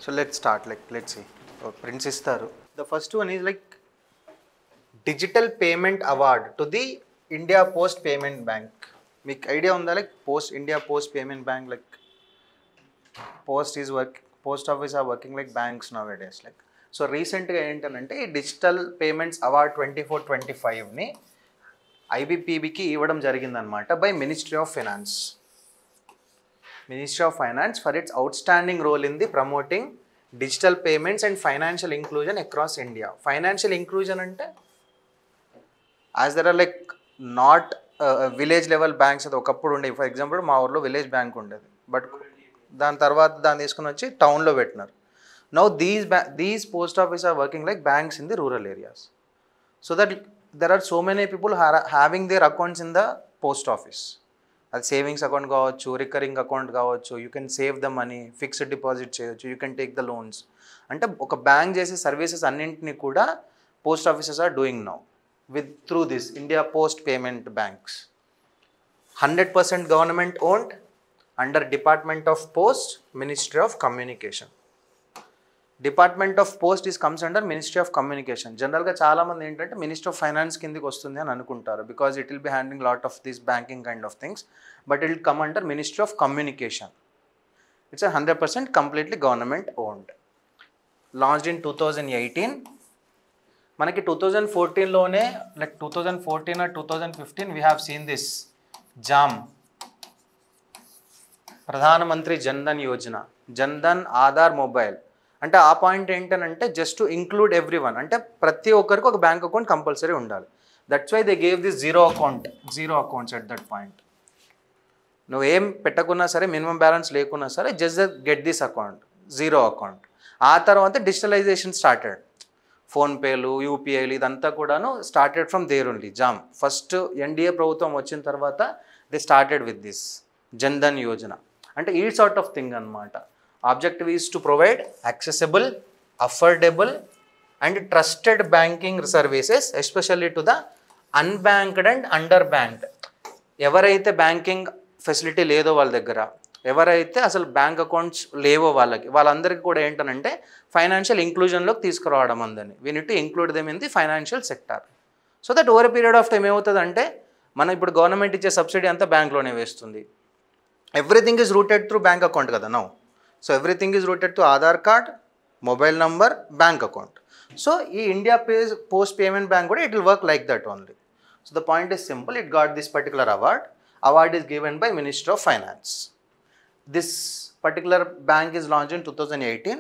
So let's start. Let's see. Prints istaru. The first one is like Digital Payment Award to the India Post Payment Bank. Meek idea unda like India Post Payment Bank, like post office are working like banks nowadays. Like so recent ga ఏంటంటే Digital Payments Award 24-25 ని IBPBకి ఇవ్వడం జరిగిందన్నమాట by Ministry of Finance. Ministry of Finance for its outstanding role in the promoting digital payments and financial inclusion across India. Financial inclusion ante as there are like not village level banks అది ఒకప్పుడు ఉండేవి. For example మా ఊర్లో village bank ఉండేది, but దాని తర్వాత దాన్ని తీసుకుని వచ్చి టౌన్లో పెట్టినారు. Now these post office are working like banks in the rural areas, so that there are so many people having their accounts in the post office. అది సేవింగ్స్ అకౌంట్ కావచ్చు, రికరింగ్ అకౌంట్ కావచ్చు, you can save the money, fixed deposit చేయొచ్చు, you can take the loans. అంటే ఒక bank చేసే services అన్నింటినీ కూడా post offices are doing now through this India Post Payment Banks. 100% government owned, under Department of Post, Ministry of Communication. Department of Post comes under Ministry of Communication. General ga chaala mandi entante Ministry of Finance kindiki vastundi ani anukuntaru, because it will be handling lot of these banking kind of things, but it will come under Ministry of Communication. It's a 100% completely government owned. Launched in 2018. మనకి 2014లోనే like 2014 or 2015 we have seen this JAM, Pradhan Mantri Jan Dhan Yojana, Jan Dhan Aadhaar mobile. అంటే ఆ point ఏంటనంటే just to include every one, అంటే ప్రతి ఒక్కరికి ఒక bank account compulsory ఉండాలి. That's why they gave this zero accounts at that point. నువ్వు ఏం పెట్టకున్నా సరే, మినిమం బ్యాలెన్స్ లేకున్నా సరే, just get this account, zero account. ఆ తర్వాత డిజిటలైజేషన్ స్టార్టెడ్. ఫోన్పేలు, యూపీఐలు ఇదంతా కూడాను started from there only. JAM first NDA ప్రభుత్వం వచ్చిన తర్వాత they started with this Jan Dhan Yojana. అంటే ఈ సార్ట్ ఆఫ్ థింగ్ అనమాట. Objective is to provide accessible, affordable and trusted banking services especially to the unbanked and underbanked. ఎవరైతే banking facility లేదో వాళ్ళ దగ్గర, ఎవరైతే అసలు బ్యాంక్ అకౌంట్స్ లేవో వాళ్ళందరికీ కూడా ఏంటనంటే ఫైనాన్షియల్ ఇంక్లూజన్లోకి తీసుకురావడం అందని. We need to include them in the financial sector. So that over period of time ఏమవుతుందంటే, మనం ఇప్పుడు గవర్నమెంట్ ఇచ్చే సబ్సిడీ అంతా బ్యాంక్లోనే వేస్తుంది. Everything is routed through bank account కదా now. So everything is routed through Aadhaar card, mobile number, bank account. So ఈ India post payment bank కూడా it will work like that only. So the point is simple, it got this particular award is given by minister of finance. This particular bank is launched in 2018.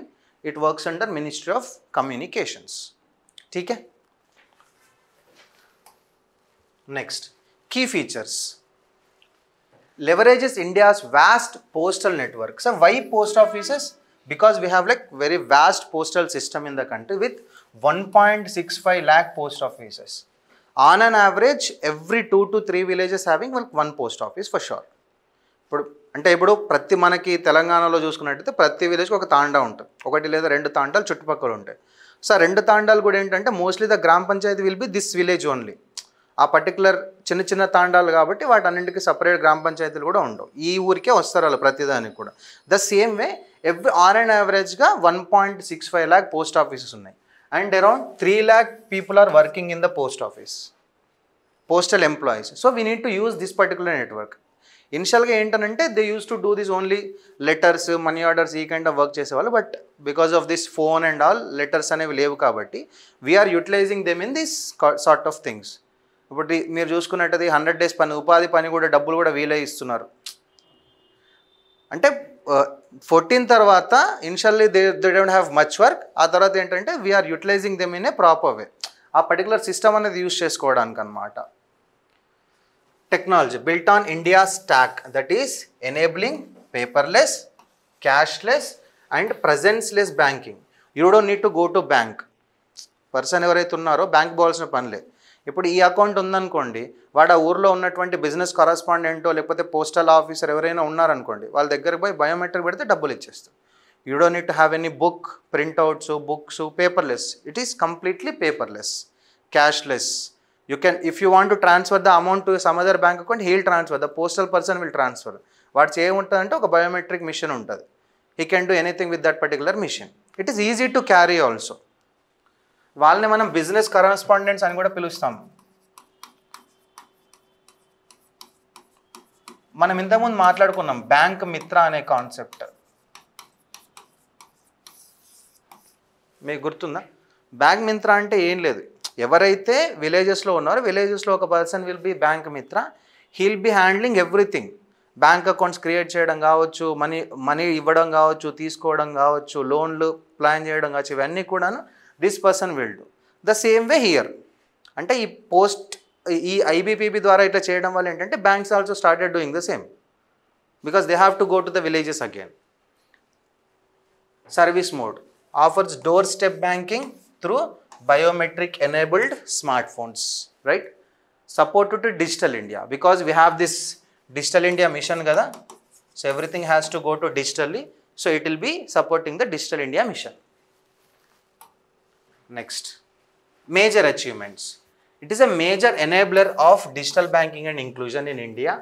It works under Ministry of Communications. ठीक है. Next, key features. Leverages India's vast postal network. So why post offices? Because we have like very vast postal system in the country with 1.65 lakh post offices. On an average, every 2 to 3 villages having like one post office for sure. ఇప్పుడు ప్రతి మనకి తెలంగాణలో చూసుకున్నట్టయితే ప్రతి విలేజ్కి ఒక తాండా ఉంటుంది, ఒకటి లేదా 2 తాండాలు చుట్టుపక్కల ఉంటాయి. సో ఆ 2 తాండాలు కూడా ఏంటంటే mostly the gram panchayat will be this village only. ఆ పర్టికులర్ చిన్న చిన్న తాండాలు కాబట్టి వాటన్నింటికి సపరేట్ గ్రామ పంచాయతీలు కూడా ఉండవు, ఈ ఊరికే వస్తారు వాళ్ళు ప్రతిదానికి కూడా. The same way on and యావరేజ్గా 1.65 lakh పోస్ట్ ఆఫీసెస్ ఉన్నాయి, and around 3 lakh people are working in the post office, postal employees. So we need to use this particular network. ఇనిషియల్గా ఏంటంటే they used to do this only letters, money orders, ఈ kind of work చేసేవాళ్ళు. But because of this phone and all letters అనేవి లేవు కాబట్టి we are utilizing them in this sort of things. ఇప్పుడు మీరు చూసుకున్నట్టయితే 100 days పని, ఉపాధి పని కూడా డబ్బులు కూడా వీలే ఇస్తున్నారు. అంటే 14 తర్వాత initially they don't have much work. ఆ తర్వాత ఏంటంటే we are utilizing them in a proper way, ఆ పర్టికులర్ సిస్టమ్ అనేది యూజ్ చేసుకోవడానికి అనమాట. Technology built on India's stack, that is enabling paperless, cashless and presenceless banking. You don't need to go to bank. Person ఎవరైతే ఉన్నారో bank పోవాల్సిన పనిలే. ఇప్పుడు ఈ అకౌంట్ ఉందనుకోండి, వాడు ఆ ఊర్లో ఉన్నటువంటి బిజినెస్ కరస్పాండెంటో లేకపోతే పోస్టల్ ఆఫీసర్ ఎవరైనా ఉన్నారనుకోండి, వాళ్ళ దగ్గరికి పోయి బయోమెట్రిక్ పెడితే డబ్బులు ఇచ్చేస్తారు. You don't need to have any book, printouts, books, paperless. It is completely paperless, cashless. You can, if you want to transfer the amount to some other bank account, he will transfer, the postal person will transfer. వాడు చేయముంటుందంటే ఒక biometric machine ఉంటుంది. he can do anything with that particular machine. It is easy to carry also. వాళ్ళని మనం business correspondents అని కూడా పిలుస్తాం. మనం ఇంతకుముందు మాట్లాడుకున్నాం బ్యాంక్ మిత్ర అనే కాన్సెప్ట్, మీకు గుర్తుందా? బ్యాంక్ మిత్ర అంటే ఏం లేదు, ఎవరైతే విలేజెస్లో ఉన్నారో విలేజెస్లో ఒక పర్సన్ విల్ బి బ్యాంక్ మిత్ర, he'll be handling everything. Bank accounts create చేయడం కావచ్చు, మనీ ఇవ్వడం కావచ్చు, తీసుకోవడం కావచ్చు, లోన్లు ప్లాన్ చేయడం కావచ్చు, ఇవన్నీ కూడాను this person will do. The same way here, అంటే ఈ ఐబీపీబీ ద్వారా ఇట్లా చేయడం వల్ల ఏంటంటే banks also started doing the same, because they have to go to the villages again. Service mode offers doorstep banking through biometric enabled smartphones, right? Supported to Digital India, because we have this Digital India mission kada, so everything has to go to digitally, so it will be supporting the Digital India mission. Next, major achievements. It is a major enabler of digital banking and inclusion in India,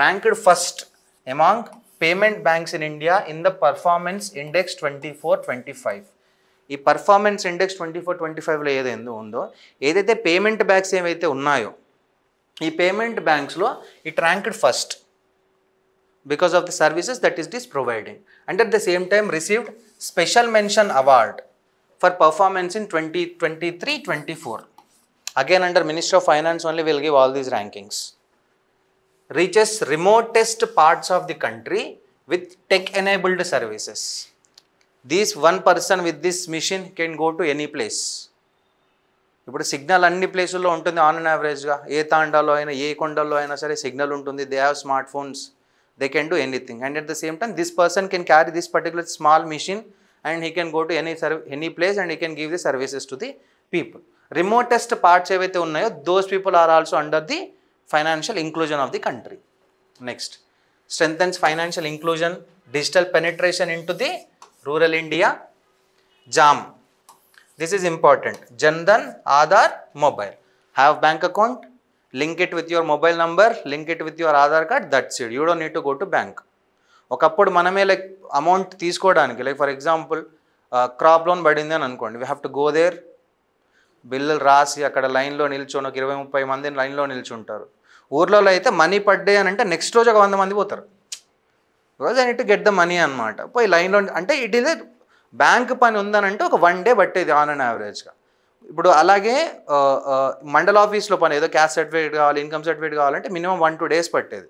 ranked first among payment banks in India in the performance index 24-25. ఈ performance index 24-25లో ఏదైతే ఉందో, ఏదైతే payment banks ఏవైతే ఉన్నాయో ఈ payment బ్యాంక్స్లో it ranked first because of the services that is providing, and at the same time received special mention award for performance in 2023-24. Again under ministry of finance only will give all these rankings. Reaches remotest parts of the country with tech-enabled services. This one person with this machine can go to any place. ఇప్పుడు signal అన్ని ప్లేసుల్లో ఉంటుంది on and యావరేజ్గా, ఏ తాండాలో అయినా ఏ కొండల్లో అయినా సరే signal ఉంటుంది. They have smart phones, they can do anything, and at the same time this person can carry this particular small machine and he can go to any place and he can give the services to the people. Remotest parts ఏవైతే ఉన్నాయో those people are also under the financial inclusion of the country. Next, strengthens financial inclusion, digital penetration into the rural India. JAM, this is important. Jan Dhan, Aadhaar, mobile. Have bank account, link it with your mobile number, link it with your Aadhaar card, that's it. You don't need to go to bank. ఒకప్పుడు మనమే like amount తీసుకోవడానికి, like for example crop loan పడింది అని అనుకోండి, we have to go there, బిల్లులు రాసి అక్కడ లైన్లో నిల్చొని ఒక 20-30 మంది లైన్లో నిల్చుంటారు. ఊర్లలో అయితే మనీ పడ్డే అని అంటే నెక్స్ట్ రోజు ఒక 100 మంది పోతారు, because I need to get the money అనమాట. పోయి లైన్లో అంటే ఇట్ ఈజ్ బ్యాంక్ పని ఉందనంటే ఒక 1 డే పట్టేది ఆన్ అండ్ యావరేజ్గా. ఇప్పుడు అలాగే మండల ఆఫీస్లో పని, ఏదో క్యాస్ట్ సర్టిఫికేట్ కావాలి, ఇన్కమ్ సర్టిఫికేట్ కావాలంటే మినిమం 1-2 days పట్టేది.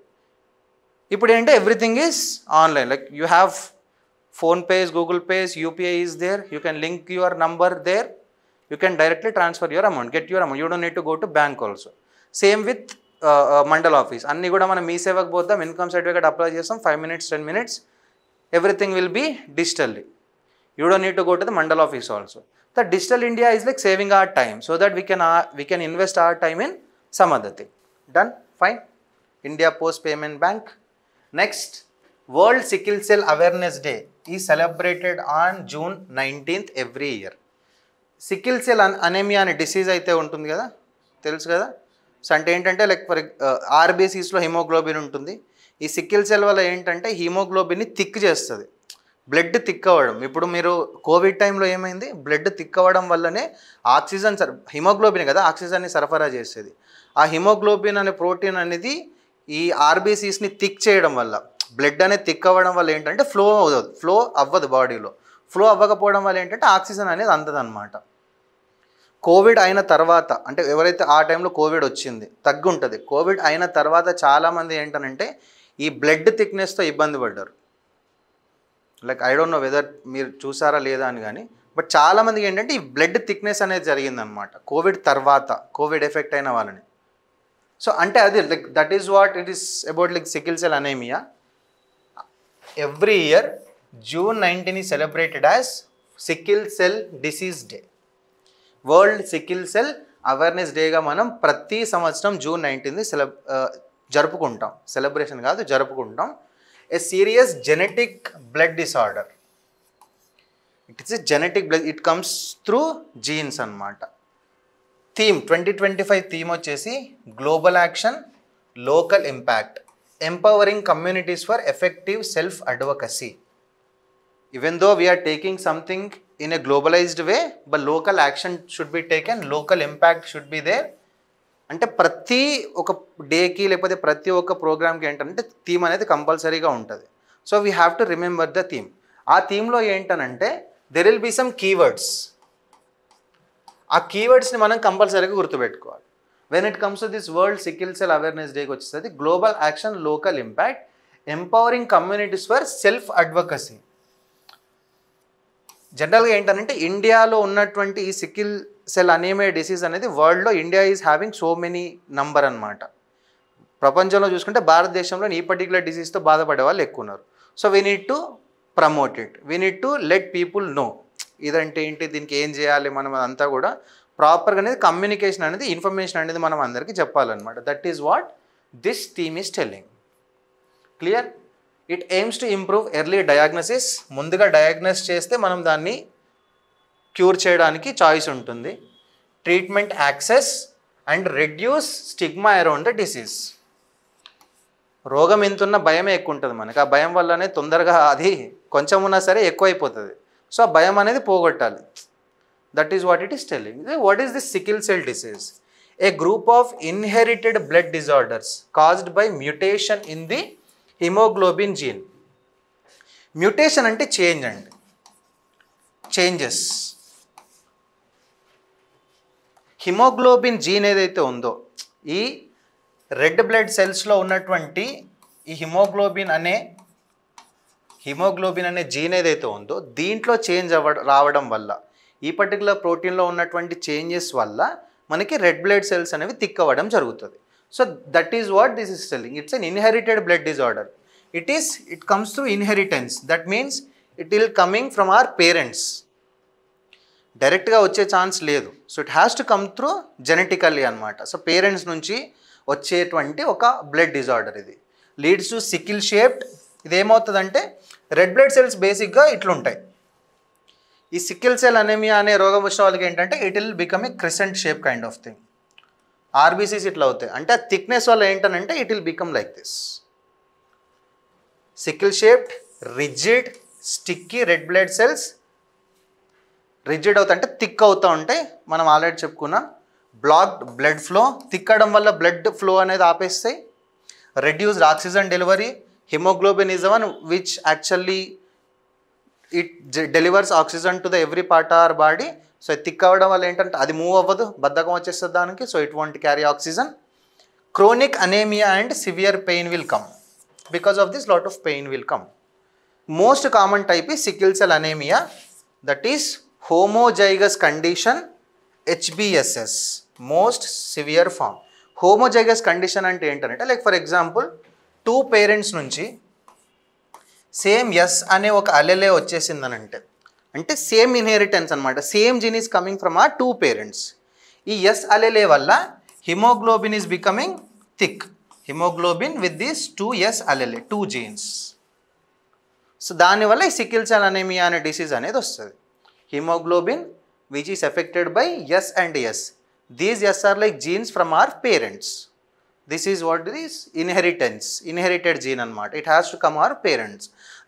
ఇప్పుడు ఏంటంటే everything is online, like you have PhonePes, Google Pays, UPI is there, you can link your number there, you can directly transfer your amount, get your amount. You don't need to go to bank also. Same with mandal office. అన్నీ కూడా మనం మీ సేవకు పోతాం, income certificate apply చేస్తాం, 5 minutes 10 minutes, everything will be digitally. You don't need to go to the mandal office also. The Digital India is like saving our time so that we can invest our time in some other thing. Done? Fine. India Post Payment Bank. Next, World Sickle Cell Awareness Day is celebrated on June 19th every year. Sickle cell anaemia అనే disease అయితే ఉంటుంది కదా, తెలుసు కదా. So అంటే ఏంటంటే like for ఆర్బీసీస్లో haemoglobin ఉంటుంది. ఈ సికిల్ సెల్ వల్ల ఏంటంటే హిమోగ్లోబిన్ని థిక్ చేస్తుంది, బ్లడ్ థిక్ అవ్వడం. ఇప్పుడు మీరు కోవిడ్ టైంలో ఏమైంది, బ్లడ్ థిక్ అవ్వడం వల్లనే ఆక్సిజన్ హిమోగ్లోబిన్ కదా ఆక్సిజన్ని సరఫరా చేసేది. ఆ హిమోగ్లోబిన్ అనే ప్రోటీన్ అనేది ఈ ఆర్బీసీస్ని థిక్ చేయడం వల్ల, బ్లడ్ అనేది థిక్ అవ్వడం వల్ల ఏంటంటే ఫ్లో అవ్వదు బాడీలో. ఫ్లో అవ్వకపోవడం వల్ల ఏంటంటే ఆక్సిజన్ అనేది అందదన్నమాట. కోవిడ్ అయిన తర్వాత, అంటే ఎవరైతే ఆ టైంలో కోవిడ్ వచ్చింది తగ్గుంటుంది, కోవిడ్ అయిన తర్వాత చాలామంది ఏంటనంటే ఈ బ్లడ్ థిక్నెస్తో ఇబ్బంది పడ్డారు. Like I don't know whether మీరు చూసారా లేదా అని కానీ, బట్ చాలామందికి ఏంటంటే ఈ బ్లడ్ థిక్నెస్ అనేది జరిగిందనమాట కోవిడ్ తర్వాత, కోవిడ్ ఎఫెక్ట్ అయిన వాళ్ళని. సో అంటే అది like that is what it is about like sickle cell anaemia. Every year June 19 is celebrated as Sickle Cell Disease Day. World sickle cell awareness డేగా మనం ప్రతి సంవత్సరం June 19 జరుపుకుంటాం. సెలబ్రేషన్ కాదు, జరుపుకుంటాం. ఏ serious genetic blood disorder. It is a genetic blood, it comes through jeans అన్నమాట. Theme 2025 theme వచ్చేసి global action, local impact, empowering communities for effective self advocacy. even though we are taking something in a globalized way, but local action should be taken, local impact should be there. అంటే ప్రతి ఒక డేకి లేకపోతే ప్రతి ఒక్క ప్రోగ్రామ్కి ఏంటంటే theme అనేది కంపల్సరీగా ఉంటుంది. So we have to remember the theme. ఆ థీమ్లో ఏంటనంటే there will be some keywords. ఆ కీవర్డ్స్ని మనం కంపల్సరీగా గుర్తుపెట్టుకోవాలి. When it comes to this world sickle cell awareness డేకి వచ్చేసరికి global action, local impact, empowering communities for self advocacy. జనరల్గా ఏంటంటే ఇండియాలో ఉన్నటువంటి ఈ సికిల్ సెల్ అనేమియా డిసీజ్ అనేది వరల్డ్లో India is having so many number అనమాట. ప్రపంచంలో చూసుకుంటే భారతదేశంలో ఈ పర్టికులర్ డిసీజ్తో బాధపడే వాళ్ళు ఎక్కువ ఉన్నారు. So we need to promote it, we need to let people know ఇదంటే ఏంటి, దీనికి ఏం చేయాలి, మనం అదంతా కూడా ప్రాపర్గా అనేది కమ్యూనికేషన్ అనేది, ఇన్ఫర్మేషన్ అనేది మనం అందరికీ చెప్పాలన్నమాట. That is what this theme is telling. Clear? It aims to improve early diagnosis. ముందుగా డయాగ్నోస్ చేస్తే మనం దాన్ని క్యూర్ చేయడానికి చాయిస్ ఉంటుంది. Treatment access and reduce stigma around the disease. రోగం ఎంతున్న భయమే ఎక్కువ ఉంటుంది మనకి. ఆ భయం వల్లనే తొందరగా అది కొంచెం ఉన్నా సరే ఎక్కువైపోతుంది. సో ఆ భయం అనేది పోగొట్టాలి. That is what it is telling. What is this sickle cell disease? A group of inherited blood disorders caused by mutation in the haemoglobin gene. Mutation అంటే చేంజ్ అండి, చేంజెస్. హిమోగ్లోబిన్ జీన్ ఏదైతే ఉందో, ఈ red blood సెల్స్లో ఉన్నటువంటి ఈ haemoglobin అనే gene ఏదైతే ఉందో దీంట్లో చేంజ్ రావడం వల్ల, ఈ పర్టికులర్ ప్రోటీన్లో ఉన్నటువంటి చేంజెస్ వల్ల మనకి రెడ్ బ్లడ్ సెల్స్ అనేవి థిక్ అవ్వడం జరుగుతుంది. So that is what this is telling. It's an inherited blood disorder. It comes through inheritance. That means it will coming from our parents. డైరెక్ట్గా వచ్చే ఛాన్స్ లేదు. So it has to come through genetically అనమాట. So parents నుంచి వచ్చేటువంటి ఒక blood disorder ఇది. Leads to sickle shaped. ఇదేమవుతుందంటే red blood cells బేసిక్గా ఇట్లుంటాయి. ఈ సికిల్ సెల్ అనేమియా అనే రోగం వచ్చిన వాళ్ళకి ఏంటంటే it will become a crescent shape kind of thing. RBCs ఇట్లా అవుతాయి. అంటే ఆ థిక్నెస్ వల్ల ఏంటనంటే it will become like this. Sickle shaped, rigid, sticky red blood cells. Rigid అవుతా అంటే థిక్ అవుతూ ఉంటాయి. మనం ఆల్రెడీ చెప్పుకున్నాం. బ్లాక్డ్ బ్లడ్ ఫ్లో, థిక్ అవడం వల్ల బ్లడ్ ఫ్లో అనేది ఆపేస్తాయి. Reduced oxygen delivery. Haemoglobin is one which actually it delivers oxygen to the every part or body. So thick అవ్వడం వల్ల ఏంటంటే అది మూవ్ అవ్వదు, బద్ధకం వచ్చేస్తుంది దానికి. So it want carry oxygen. Chronic anaemia and severe pain will come. Because of this lot of pain will come. Most common type is sickle cell anemia, that is homozygous condition, HBSS, most severe form. Homozygous condition ante entante like for example two parents nunchi same S ane oka allele vachesindante, ante same inheritance anamata, same gene is coming from our two parents. Ee S allele valla hemoglobin is becoming thick. Hemoglobin with these 2S allele, 2 genes. So దాని వల్ల ఈ sickle cell anaemia అనే disease అనేది వస్తుంది. Haemoglobin which is affected by S and S. These S are like genes from our parents. This is what is inheritance, inherited gene అనమాట. It has to come our parents.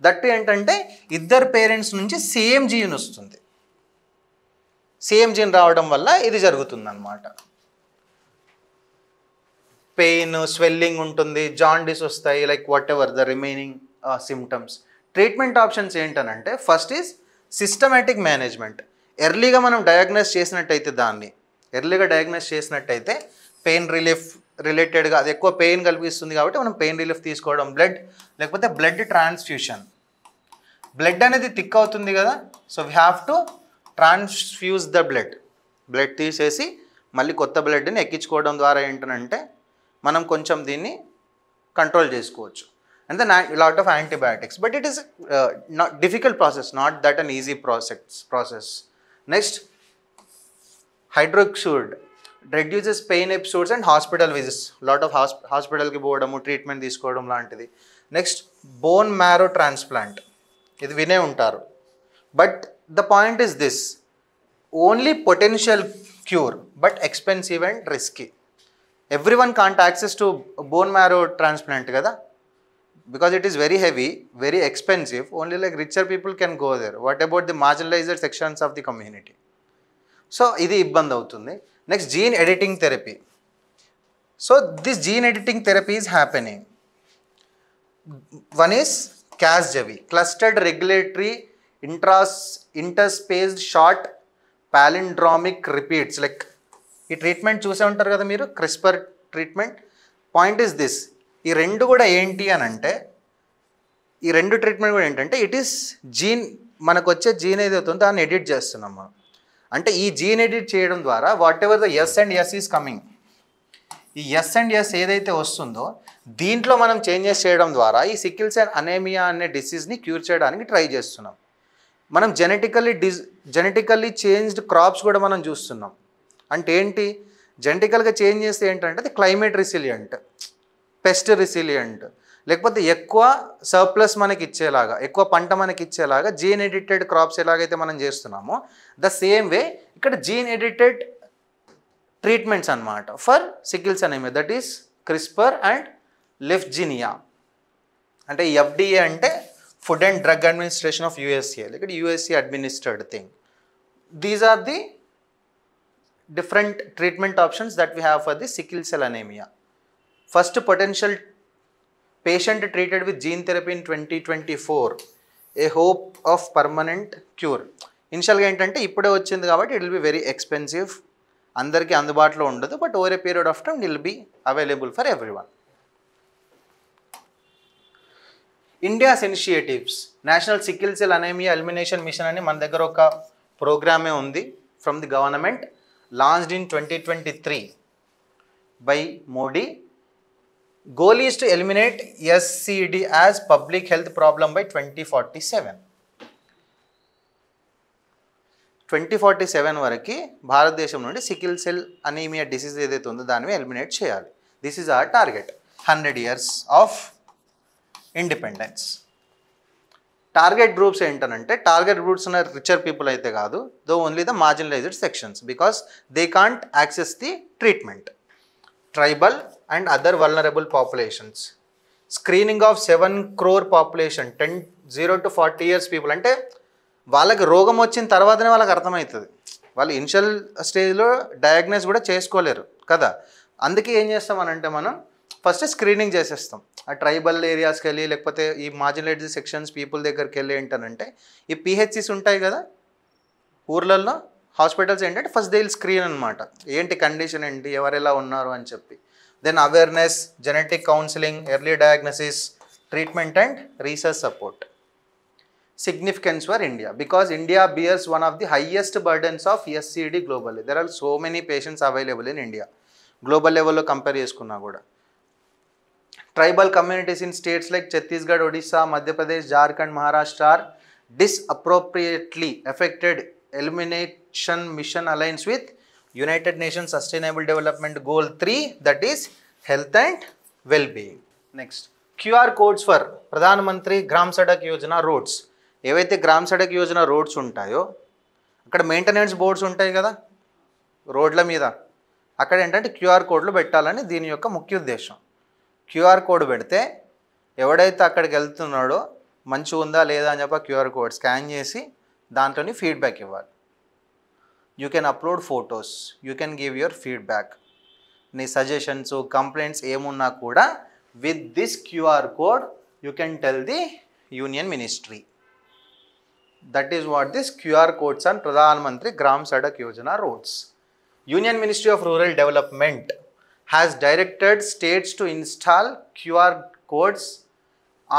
That ఏంటంటే ఇద్దరు parents నుంచి same gene వస్తుంది. Same gene రావడం వల్ల ఇది జరుగుతుంది అన్నమాట. పెయిన్, స్వెల్లింగ్ ఉంటుంది, జాండిస్ వస్తాయి, like whatever the remaining symptoms. Treatment options ఏంటనంటే ఫస్ట్ ఈజ్ సిస్టమేటిక్ మేనేజ్మెంట్. ఎర్లీగా మనం డయాగ్నోస్ చేసినట్టయితే, దాన్ని ఎర్లీగా డయాగ్నోస్ చేసినట్టయితే పెయిన్ రిలీఫ్ రిలేటెడ్గా, అది ఎక్కువ పెయిన్ కల్పిస్తుంది కాబట్టి మనం పెయిన్ రిలీఫ్ తీసుకోవడం, బ్లడ్ లేకపోతే బ్లడ్ ట్రాన్స్ఫ్యూషన్. బ్లడ్ అనేది థిక్ అవుతుంది కదా, so we have to transfuse the blood తీసేసి మళ్ళీ కొత్త బ్లడ్ని ఎక్కించుకోవడం ద్వారా ఏంటనంటే మనం కొంచెం దీన్ని కంట్రోల్ చేసుకోవచ్చు. And then lot of antibiotics, but it is not difficult process, not that an easy process. Next hydroxyurea reduces pain episodes and hospital visits. Lot of హాస్పిటల్కి పోవడము, ట్రీట్మెంట్ తీసుకోవడం లాంటిది. నెక్స్ట్ బోన్ మ్యారో ట్రాన్స్ప్లాంట్, ఇది వినే ఉంటారు. But the point is this, only potential cure but expensive and risky. Every one can't access to bone marrow transplant కదా. because it is very heavy, very expensive, only like richer people can go there. What about the marginalized sections of the community? So ఇది ఇబ్బంది అవుతుంది. Next gene editing therapy. So this gene editing therapy is happening. One is CASGEVY, clustered regulatory interspaced short palindromic repeats. Like ఈ treatment చూసే ఉంటారు కదా మీరు, CRISPR treatment. Point is this, ఈ రెండు కూడా ఏంటి అని అంటే, ఈ రెండు ట్రీట్మెంట్ కూడా ఏంటంటే ఇట్ ఈస్ జీన్, మనకు వచ్చే జీన్ ఏదైతుందో దాన్ని ఎడిట్ చేస్తున్నాం మనం. అంటే ఈ జీన్ ఎడిట్ చేయడం ద్వారా whatever the S and S is coming, ఈ ఎస్ అండ్ ఎస్ ఏదైతే వస్తుందో దీంట్లో మనం చేంజెస్ చేయడం ద్వారా ఈ సికిల్ సెల్ అనేమియా అనే డిసీజ్ని క్యూర్ చేయడానికి ట్రై చేస్తున్నాం. మనం జెనెటికల్లీ చేంజ్డ్ క్రాప్స్ కూడా మనం చూస్తున్నాం. అంటే ఏంటి, జెనెటికల్గా చేంజ్ చేస్తే ఏంటంటే అది క్లైమేట్ రెసిలియంట్, పెస్ట్ రెసిలియంట్, లేకపోతే ఎక్కువ సర్ప్లస్ మనకి ఇచ్చేలాగా, ఎక్కువ పంట మనకి ఇచ్చేలాగా జీన్ ఎడిటెడ్ క్రాప్స్ ఎలాగైతే మనం చేస్తున్నామో ద సేమ్ వే ఇక్కడ జీన్ ఎడిటెడ్ ట్రీట్మెంట్స్ అన్నమాట for sickles anaemia, that is CRISPR and Lyfgenia. అంటే FDA అంటే food and drug administration of USA, ఇక్కడ USA administered thing. These are the different treatment options that we have for the sickle cell anemia. First potential patient treated with gene therapy in 2024, a hope of permanent cure. ఇనిషియల్గా ఏంటంటే ఇప్పుడే వచ్చింది కాబట్టి it will be very expensive, అందరికీ అందుబాటులో ఉండదు, but over a period of time it will be available for everyone. India's initiatives, national sickle cell anaemia elimination mission అని మన దగ్గర ఒక ప్రోగ్రామే ఉంది from the government, launched in 2023 by Modi. Goal is to eliminate SCD as public health problem by 2047. 2047 వరకు భారతదేశం నుండి sickle cell anaemia disease ఏదైతే ఉందో దాన్ని ఎలిమినేట్ చేయాలి. This is our target. 100 years of independence. Target groups ఏంటనంటే, target groups ఉన్న richer people అయితే కాదు, though only the marginalised sections, because they can't access the treatment. Tribal and other vulnerable populations. Screening of 7 crore population, 0 to 40 years people. అంటే వాళ్ళకి రోగం వచ్చిన తర్వాతనే వాళ్ళకి అర్థమవుతుంది, వాళ్ళు ఇనిషియల్ స్టేజ్లో డయాగ్నోస్ కూడా చేసుకోలేరు కదా. అందుకే ఏం చేస్తామనంటే మనం ఫస్ట్ స్క్రీనింగ్ చేసేస్తాం. ఆ ట్రైబల్ ఏరియాస్కి వెళ్ళి, లేకపోతే ఈ మార్జినలైజ్డ్ సెక్షన్స్ పీపుల్ దగ్గరికి వెళ్ళి ఏంటనంటే ఈ PHCs ఉంటాయి కదా ఊర్లలో, హాస్పిటల్స్ ఏంటంటే ఫస్ట్ దే విల్ స్క్రీన్ అనమాట, ఏంటి కండిషన్ ఏంటి, ఎవరెలా ఉన్నారు అని చెప్పి. Then awareness, genetic counselling, early diagnosis, treatment and research support. Significance for India, because India bears one of the highest burdens of SCD globally. There are so many patients available in India, global level lo compare cheskunna kuda. Tribal communities in states like Chhattisgarh, Odisha, Madhya Pradesh, Jharkhand, Maharashtra are disappropriately affected. Elimination mission aligns with United Nations Sustainable Development Goal 3, that is health and well-being. Next, QR codes for Pradhan Mantri Gram Sadak Yojana roads. ఏవైతే gram Sadak Yojana roads ఉంటాయో అక్కడ maintenance boards ఉంటాయి కదా రోడ్ల మీద, అక్కడ ఏంటంటే QR కోడ్లు పెట్టాలని దీని యొక్క ముఖ్య ఉద్దేశం. క్యూఆర్ కోడ్ పెడితే ఎవడైతే అక్కడికి వెళ్తున్నాడో మంచిగా ఉందా లేదా అని చెప్పి క్యూఆర్ కోడ్ స్కాన్ చేసి దాంట్లోని ఫీడ్బ్యాక్ ఇవ్వాలి. You can upload photos, you can give your feedback, నీ సజెషన్స్, కంప్లైంట్స్ ఏమున్నా కూడా with this QR code you can tell the union ministry. That is what this QR codes on Pradhan Mantri Gram Sadak Yojana roads. Union Ministry of Rural Development has directed states to install QR codes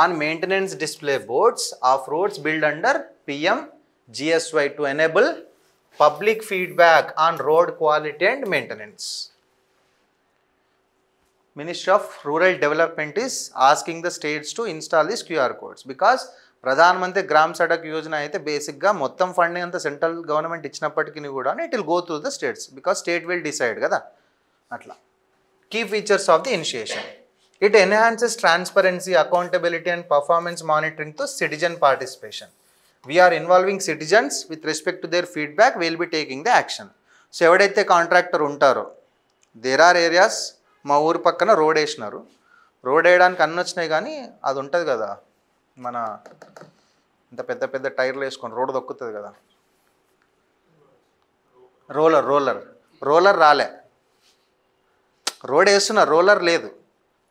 on maintenance display boards of roads built under PM GSY to enable public feedback on road quality and maintenance. Ministry of Rural Development is asking the states to install these QR codes because Pradhan Mantri gram Sadak Yojana అయితే బేసిక్గా మొత్తం funding అంతా central government ఇచ్చినప్పటికీ కూడా it will go through the states because state will decide కదా. అట్లా key features of the initiation, it enhances transparency, accountability and performance monitoring తో citizen participation. We're involving citizens with respect to their feedback, will be taking the action. So ఎవడైతే contractor ఉంటారో, there are areas, మా ఊరు పక్కన road వేసినారు, road వేయడానికి అన్నీ వచ్చినాయి కానీ అది ఉంటుంది కదా, మన ఇంత పెద్ద పెద్ద టైర్లు వేసుకొని రోడ్ దొక్కుతుంది కదా, రోలర్ రాలే. రోడ్ వేస్తున్న రోలర్ లేదు.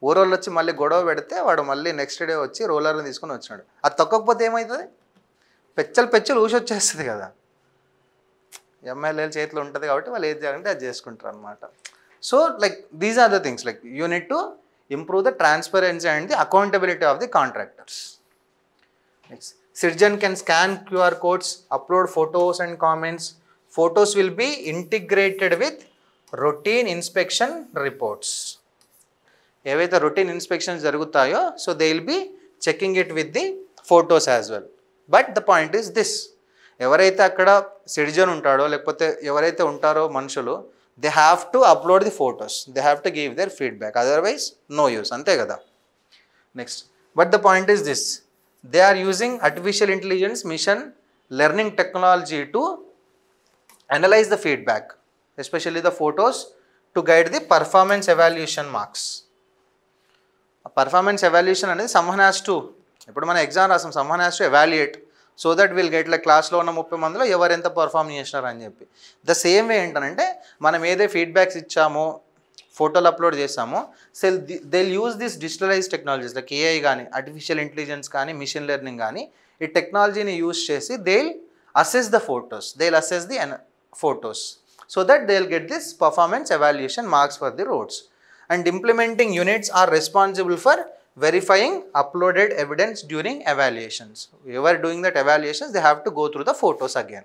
ఊరోళ్ళు వచ్చి మళ్ళీ గొడవ పెడితే వాడు మళ్ళీ నెక్స్ట్ డే వచ్చి రోలర్ని తీసుకొని వచ్చినాడు. అది తొక్కకపోతే ఏమవుతుంది, పెచ్చలు ఊసి వచ్చేస్తుంది కదా. ఎమ్మెల్యేల చేతిలో ఉంటుంది కాబట్టి వాళ్ళు ఏది చేయాలంటే అది చేసుకుంటారు అనమాట. So like these are the things, like you need to improve the transparency and the accountability of the contractors. Next, Citizen can scan QR codes, upload photos and comments. Photos will be integrated with routine inspection reports. ఏవైతే routine inspections జరుగుతాయో so they will be checking it with the photos as well. But the point is this, ఎవరైతే అక్కడ citizen ఉంటాడో లేకపోతే ఎవరైతే ఉంటారో మనుషులు, they have to upload the photos, they have to give their feedback, otherwise no use, అంతే కదా. Next, but the point is this, they are using artificial intelligence machine learning technology to analyse the feedback, especially the photos, to guide the performance evaluation marks. Performance evaluation అనేది someone has to, ఇప్పుడు మనం exam రాసాం, someone has to evaluate so that will get like క్లాస్లో ఉన్న 30 మందిలో ఎవరు ఎంత perform చేసినారు అని చెప్పి. ద సేమ్ వే ఏంటంటే మనం ఏదే ఫీడ్బ్యాక్స్ ఇచ్చామో, ఫోటోలు అప్లోడ్ చేసామో, so they use this digitalise technologies like AI కానీ ఆర్టిఫిషియల్ ఇంటెలిజెన్స్ కానీ మిషన్ లెర్నింగ్ కానీ ఈ టెక్నాలజీని యూజ్ చేసి they will assess the photos, they will assess the photos so that they will get this performance evaluation marks for the roads. And implementing units are responsible for verifying uploaded evidence during evaluations. Whoever doing that evaluations, they have to go through the photos again.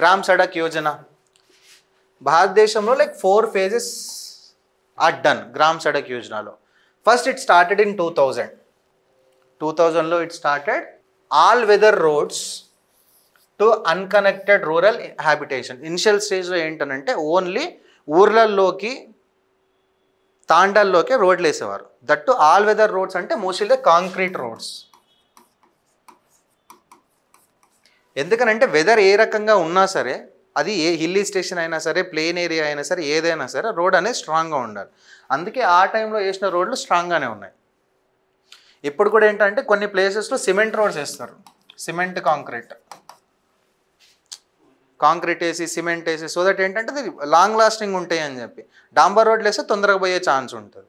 Gram Sadak Yojana. భారతదేశంలో like 4 phases are done Gram Sadak Yojana lo. First it started in 2000. 2000 lo it started all weather roads to unconnected rural habitation. Initial స్టేజ్లో ఏంటనంటే only ఊర్లల్లోకి తాండాల్లోకి రోడ్లు వేసేవారు. That all weather roads అంటే mostly concrete roads. ఎందుకనంటే weather ఏ రకంగా ఉన్నా సరే, అది ఏ హిల్లీ స్టేషన్ అయినా సరే, ప్లేన్ ఏరియా అయినా సరే, ఏదైనా సరే రోడ్ అనేది స్ట్రాంగ్గా ఉండాలి. అందుకే ఆ టైంలో వేసిన రోడ్లు స్ట్రాంగ్గానే ఉన్నాయి. ఇప్పుడు కూడా ఏంటంటే కొన్ని ప్లేసెస్లో సిమెంట్ రోడ్స్ వేస్తారు, సిమెంట్ కాంక్రీట్ వేసి సిమెంట్ వేసి, సో దట్ ఏంటంటే అది లాంగ్ లాస్టింగ్ ఉంటాయి అని చెప్పి. డాంబర్ రోడ్లు వేస్తే తొందరగా పోయే ఛాన్స్ ఉంటుంది.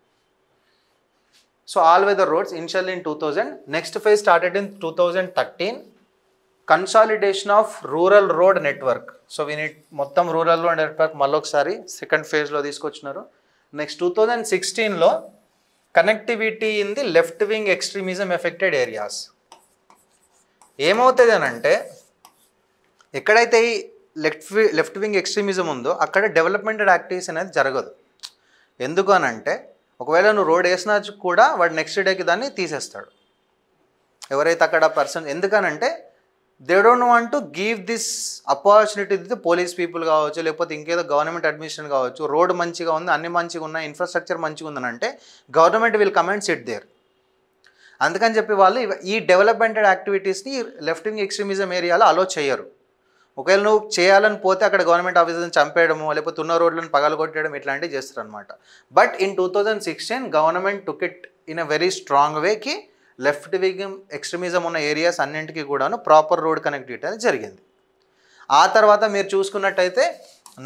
So all weather roads initially in 2000. Next phase started in 2013. Consolidation of rural road network. So మొత్తం రూరల్ రోడ్ నెట్వర్క్ మళ్ళొకసారి సెకండ్ ఫేజ్లో తీసుకొచ్చినారు. నెక్స్ట్ 2016లో connectivity in the left wing extremism affected areas. ఏమవుతుంది అని అంటే, ఎక్కడైతే ఈ లెఫ్ట్ వింగ్ ఎక్స్ట్రీమిజం ఉందో అక్కడ డెవలప్మెంటెడ్ యాక్టివిటీస్ అనేది జరగదు. ఎందుకు అని అంటే, ఒకవేళ నువ్వు రోడ్ వేసినా కూడా వాడు నెక్స్ట్ డేకి దాన్ని తీసేస్తాడు ఎవరైతే అక్కడ పర్సన్. ఎందుకనంటే they don't want to give this opportunity the police people కావచ్చు, లేకపోతే ఇంకేదో గవర్నమెంట్ అడ్మినిస్ట్రేషన్ కావచ్చు. రోడ్ మంచిగా ఉంది, అన్ని మంచిగా ఉన్నాయి, ఇన్ఫ్రాస్ట్రక్చర్ మంచిగా ఉందని అంటే government will come and sit there. అందుకని చెప్పి వాళ్ళు ఈ డెవలప్మెంటెడ్ యాక్టివిటీస్ని లెఫ్ట్ వింగ్ ఎక్స్ట్రీమిజం ఏరియాలో అలో చేయరు. ఒకవేళ నువ్వు చేయాలని పోతే అక్కడ గవర్నమెంట్ ఆఫీసర్ని చంపేయడము, లేకపోతే ఉన్న రోడ్లను పగలగొట్టడం ఇట్లాంటివి చేస్తారు అనమాట. But in 2016 government took it in a very strong వేకి లెఫ్ట్ వింగ్ ఎక్స్ట్రీమిజం ఉన్న ఏరియాస్ అన్నింటికీ కూడాను ప్రాపర్ రోడ్ కనెక్టివిటీ అనేది జరిగింది. ఆ తర్వాత మీరు చూసుకున్నట్టయితే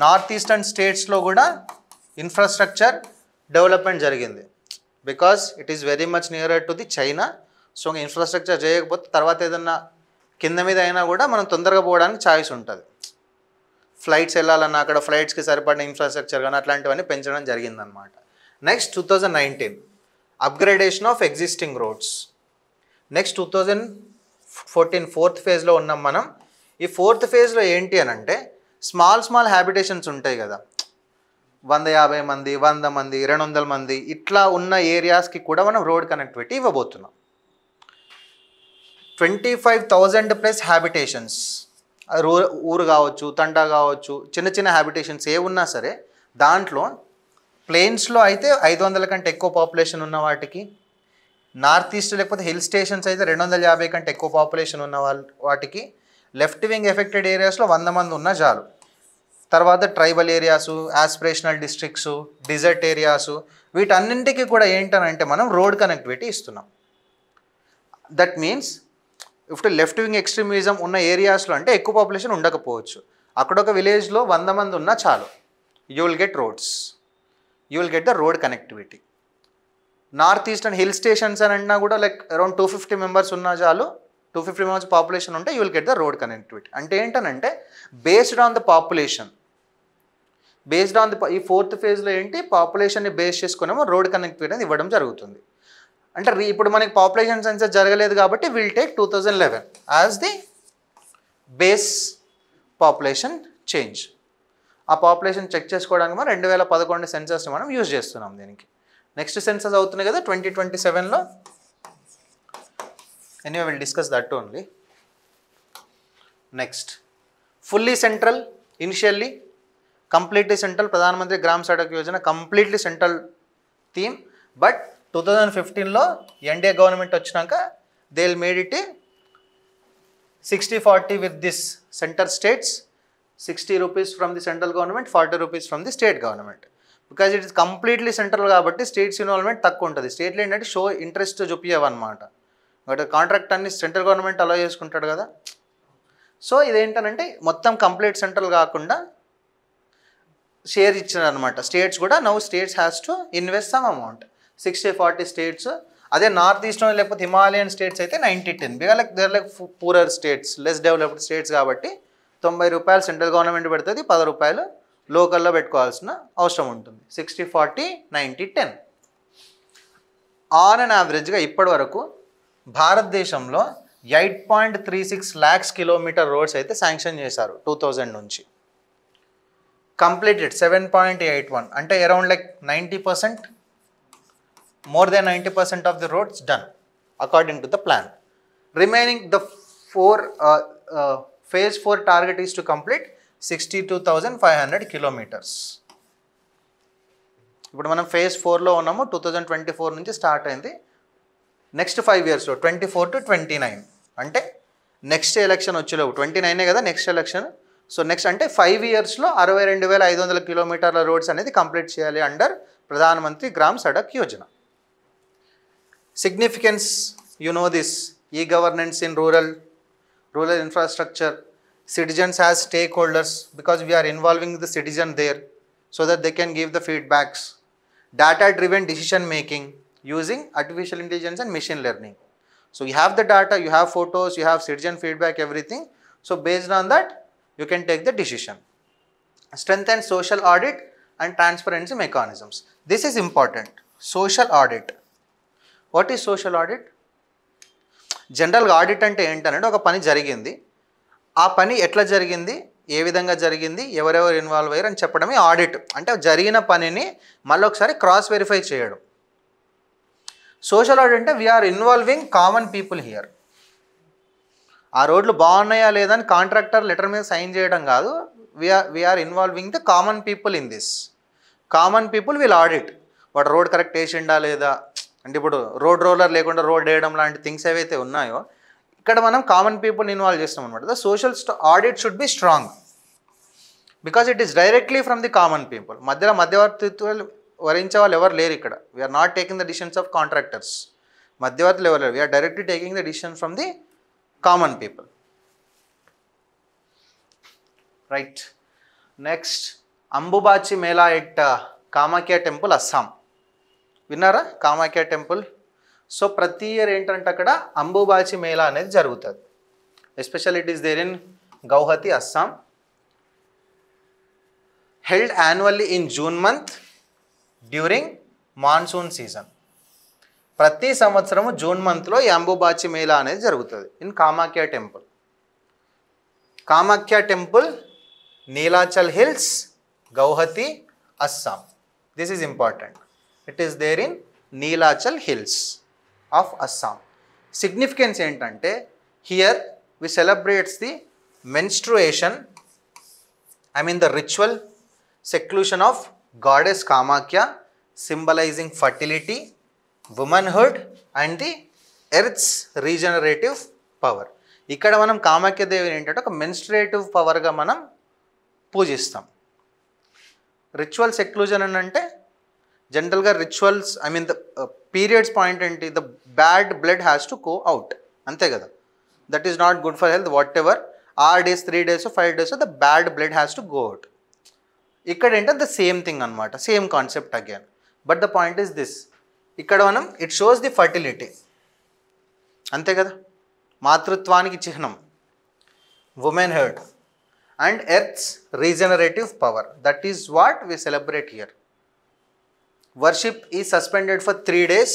నార్త్ ఈస్టర్న్ స్టేట్స్లో కూడా ఇన్ఫ్రాస్ట్రక్చర్ డెవలప్మెంట్ జరిగింది. Because it is very much nearer to the China. So infrastructure చేయకపోతే తర్వాత ఏదన్నా కింద మీద అయినా కూడా మనం తొందరగా పోవడానికి ఛాయిస్ ఉంటుంది. ఫ్లైట్స్ వెళ్ళాలన్నా అక్కడ ఫ్లైట్స్కి సరిపడిన ఇన్ఫ్రాస్ట్రక్చర్ కానీ అట్లాంటివన్నీ పెంచడం జరిగిందనమాట. Next 2019 upgradation of existing roads. Next 2014 fourth ఫేజ్లో ఉన్నాం మనం. ఈ ఫోర్త్ ఫేజ్లో ఏంటి అని అంటే, స్మాల్ హ్యాబిటేషన్స్ ఉంటాయి కదా, 150 మంది, 100 మంది, 200 మంది ఇట్లా ఉన్న ఏరియాస్కి కూడా మనం రోడ్ కనెక్టివిటీ ఇవ్వబోతున్నాం. 25,000+ హ్యాబిటేషన్స్, ఊరు కావచ్చు, తండా కావచ్చు, చిన్న హ్యాబిటేషన్స్ ఏ ఉన్నా సరే దాంట్లో ప్లేన్స్లో అయితే 500 కంటే ఎక్కువ పాపులేషన్ ఉన్న వాటికి, నార్త్ ఈస్ట్ లేకపోతే హిల్ స్టేషన్స్ అయితే 250 కంటే ఎక్కువ పాపులేషన్ ఉన్న వాటికి, లెఫ్ట్ వింగ్ ఎఫెక్టెడ్ ఏరియాస్లో 100 మంది ఉన్నా చాలు. తర్వాత tribal areas, aspirational districts, desert areas, వీటన్నింటికి కూడా ఏంటనంటే మనం రోడ్ కనెక్టివిటీ ఇస్తున్నాం. దట్ మీన్స్ ఇప్పుడు లెఫ్ట్ వింగ్ ఎక్స్ట్రీమిజం ఉన్న ఏరియాస్లో అంటే ఎక్కువ పాపులేషన్ ఉండకపోవచ్చు, అక్కడొక విలేజ్లో 100 మంది ఉన్నా చాలు, you will get roads, you will get the road connectivity. North eastern hill stations అని అన్నా కూడా లైక్ అరౌండ్ 250 మెంబర్స్ ఉన్నా చాలు, 250 మెంబర్స్ పాపులేషన్ ఉంటే you will get the road connectivity. అంటే ఏంటనంటే based on the population, based on the ఈ 4th ఫేజ్లో ఏంటి పాపులేషన్ని బేస్ చేసుకునేమో రోడ్ కనెక్టివిటీ అనేది ఇవ్వడం జరుగుతుంది. అంటే ఇప్పుడు మనకి పాపులేషన్ సెన్సస్ జరగలేదు కాబట్టి will take 2011 as the base population change. ఆ పాపులేషన్ చెక్ చేసుకోవడానికి మనం 2011 సెన్సస్ని మనం యూజ్ చేస్తున్నాం దీనికి. నెక్స్ట్ సెన్సస్ అవుతుంది కదా 2027లో. Anyway will discuss that only. Next fully central initially, completely central, Pradhan Mantri Gram Sadak Yojana completely central theme. But 2015లో ఎన్డీఏ గవర్నమెంట్ వచ్చినాక they will made it 60-40 with this centre states, 60 rupees from the central government, 40 rupees from the state government. Because it is completely central కాబట్టి states involvement తక్కువ ఉంటుంది. స్టేట్లో ఏంటంటే show interest చూపించవన్నమాట, but contract అన్ని central government అలో చేసుకుంటాడు కదా. So ఇదేంటనంటే మొత్తం కంప్లీట్ సెంట్రల్ కాకుండా షేర్ ఇచ్చినారు అనమాట. స్టేట్స్ కూడా now states has to invest some amount. 60-40 states. అదే నార్త్ ఈస్ట్లో లేకపోతే హిమాలయన్ స్టేట్స్ అయితే 90-10, because like they're like poorer states, less developed states కాబట్టి 90 రూపాయలు సెంట్రల్ గవర్నమెంట్ పెడుతుంది, 10 రూపాయలు లోకల్లో పెట్టుకోవాల్సిన అవసరం ఉంటుంది. 60-40, 90-10. ఆన్ అండ్ యావరేజ్గా ఇప్పటి వరకు భారతదేశంలో 8.36 lakhs కిలోమీటర్ రోడ్స్ అయితే శాంక్షన్ చేశారు 2000 నుంచి. కంప్లీటెడ్ 7.81, అంటే around like 90%, more than 90% of the roads done according to the plan. Remaining the phase 4 target is to complete 62,500 kilometers. ఇప్పుడు మనం phase 4లో ఉన్నాము, 2024 నుంచి స్టార్ట్ అయింది. నెక్స్ట్ 5 yearsలో 24 to 29, అంటే నెక్స్ట్ ఎలక్షన్ వచ్చేలోపు 29 కదా నెక్స్ట్ ఎలక్షన్. సో నెక్స్ట్ అంటే 5 yearsలో 62,500 కిలోమీటర్ల రోడ్స్ అనేది కంప్లీట్ చేయాలి అండర్ ప్రధానమంత్రి Gram Sadak Yojana. Significance, you know this, e-governance in rural infrastructure, citizens as stakeholders because we are involving the citizen there so that they can give the feedbacks, data driven decision making using artificial intelligence and machine learning. So you have the data, you have photos, you have citizen feedback, everything. So based on that you can take the decision. Strengthen social audit and transparency mechanisms. This is important. Social audit. What is social audit? జనరల్గా audit అంటే ఏంటంటే ఒక పని జరిగింది, ఆ పని ఎట్లా జరిగింది, ఏ విధంగా జరిగింది, ఎవరెవరు ఇన్వాల్వ్ అయ్యారు అని చెప్పడమే ఆడిట్. అంటే జరిగిన పనిని మళ్ళీ ఒకసారి క్రాస్ వెరిఫై చేయడం. సోషల్ ఆడిట్ అంటే we are involving common people here. ఆ రోడ్లు బాగున్నాయా లేదా అని కాంట్రాక్టర్ లెటర్ మీద సైన్ చేయడం కాదు, we are involving the common people in this. Common people will audit, వాడు రోడ్ కరెక్ట్ వేసిండా లేదా, అంటే ఇప్పుడు రోడ్ రోలర్ లేకుండా రోడ్ వేయడం లాంటి థింగ్స్ ఏవైతే ఉన్నాయో ఇక్కడ మనం కామన్ పీపుల్ ఇన్వాల్వ్ చేస్తాం అనమాట. The social audit should be strong because it is directly from the common people. మధ్యలో మధ్యవర్తిత్వాలు వరించే వాళ్ళు ఎవరు లేరు ఇక్కడ. We are not taking the decisions of contractors, మధ్యవర్తులు ఎవరు లేరు. We are directly taking the decision from the common people. Right. Next Ambubachi Mela at Kamakhya temple, Assam. విన్నారా కామాఖ్య టెంపుల్? సో ప్రతి ఇయర్ ఏంటంటే అక్కడ అంబుబాచి మేళా అనేది జరుగుతుంది. Special it is there in Guwahati, Assam. Held annually in June month during monsoon season. ప్రతి సంవత్సరము జూన్ మంత్లో ఈ అంబుబాచి మేళా అనేది జరుగుతుంది in Kamakhya temple. Kamakhya temple, Nilachal hills, Guwahati, Assam. This is important. It is there in Neelachal Hills of Assam. Significance ఏంటంటే here we celebrates the menstruation, the ritual seclusion of goddess Kamakya, symbolizing fertility, womanhood and the earth's regenerative power. ఇక్కడ మనం కామాఖ్య దేవిని ఏంటంటే ఒక మెన్స్ట్రుయేటివ్ పవర్గా మనం పూజిస్తాం. Ritual seclusion అని అంటే జనరల్గా rituals I mean the periods point ఏంటి, the bad blood has to go out, అంతే కదా. That is not good for health, whatever 6 days 3 days 5 days the bad blood has to go out. ఇక్కడ ఏంటంటే the same thing అనమాట, same concept again. But the point is this, ఇక్కడ మనం it shows the fertility, అంతే కదా, మాతృత్వానికి చిహ్నం womanhood and earth's regenerative power. That is what we celebrate here. Worship is suspended for 3 days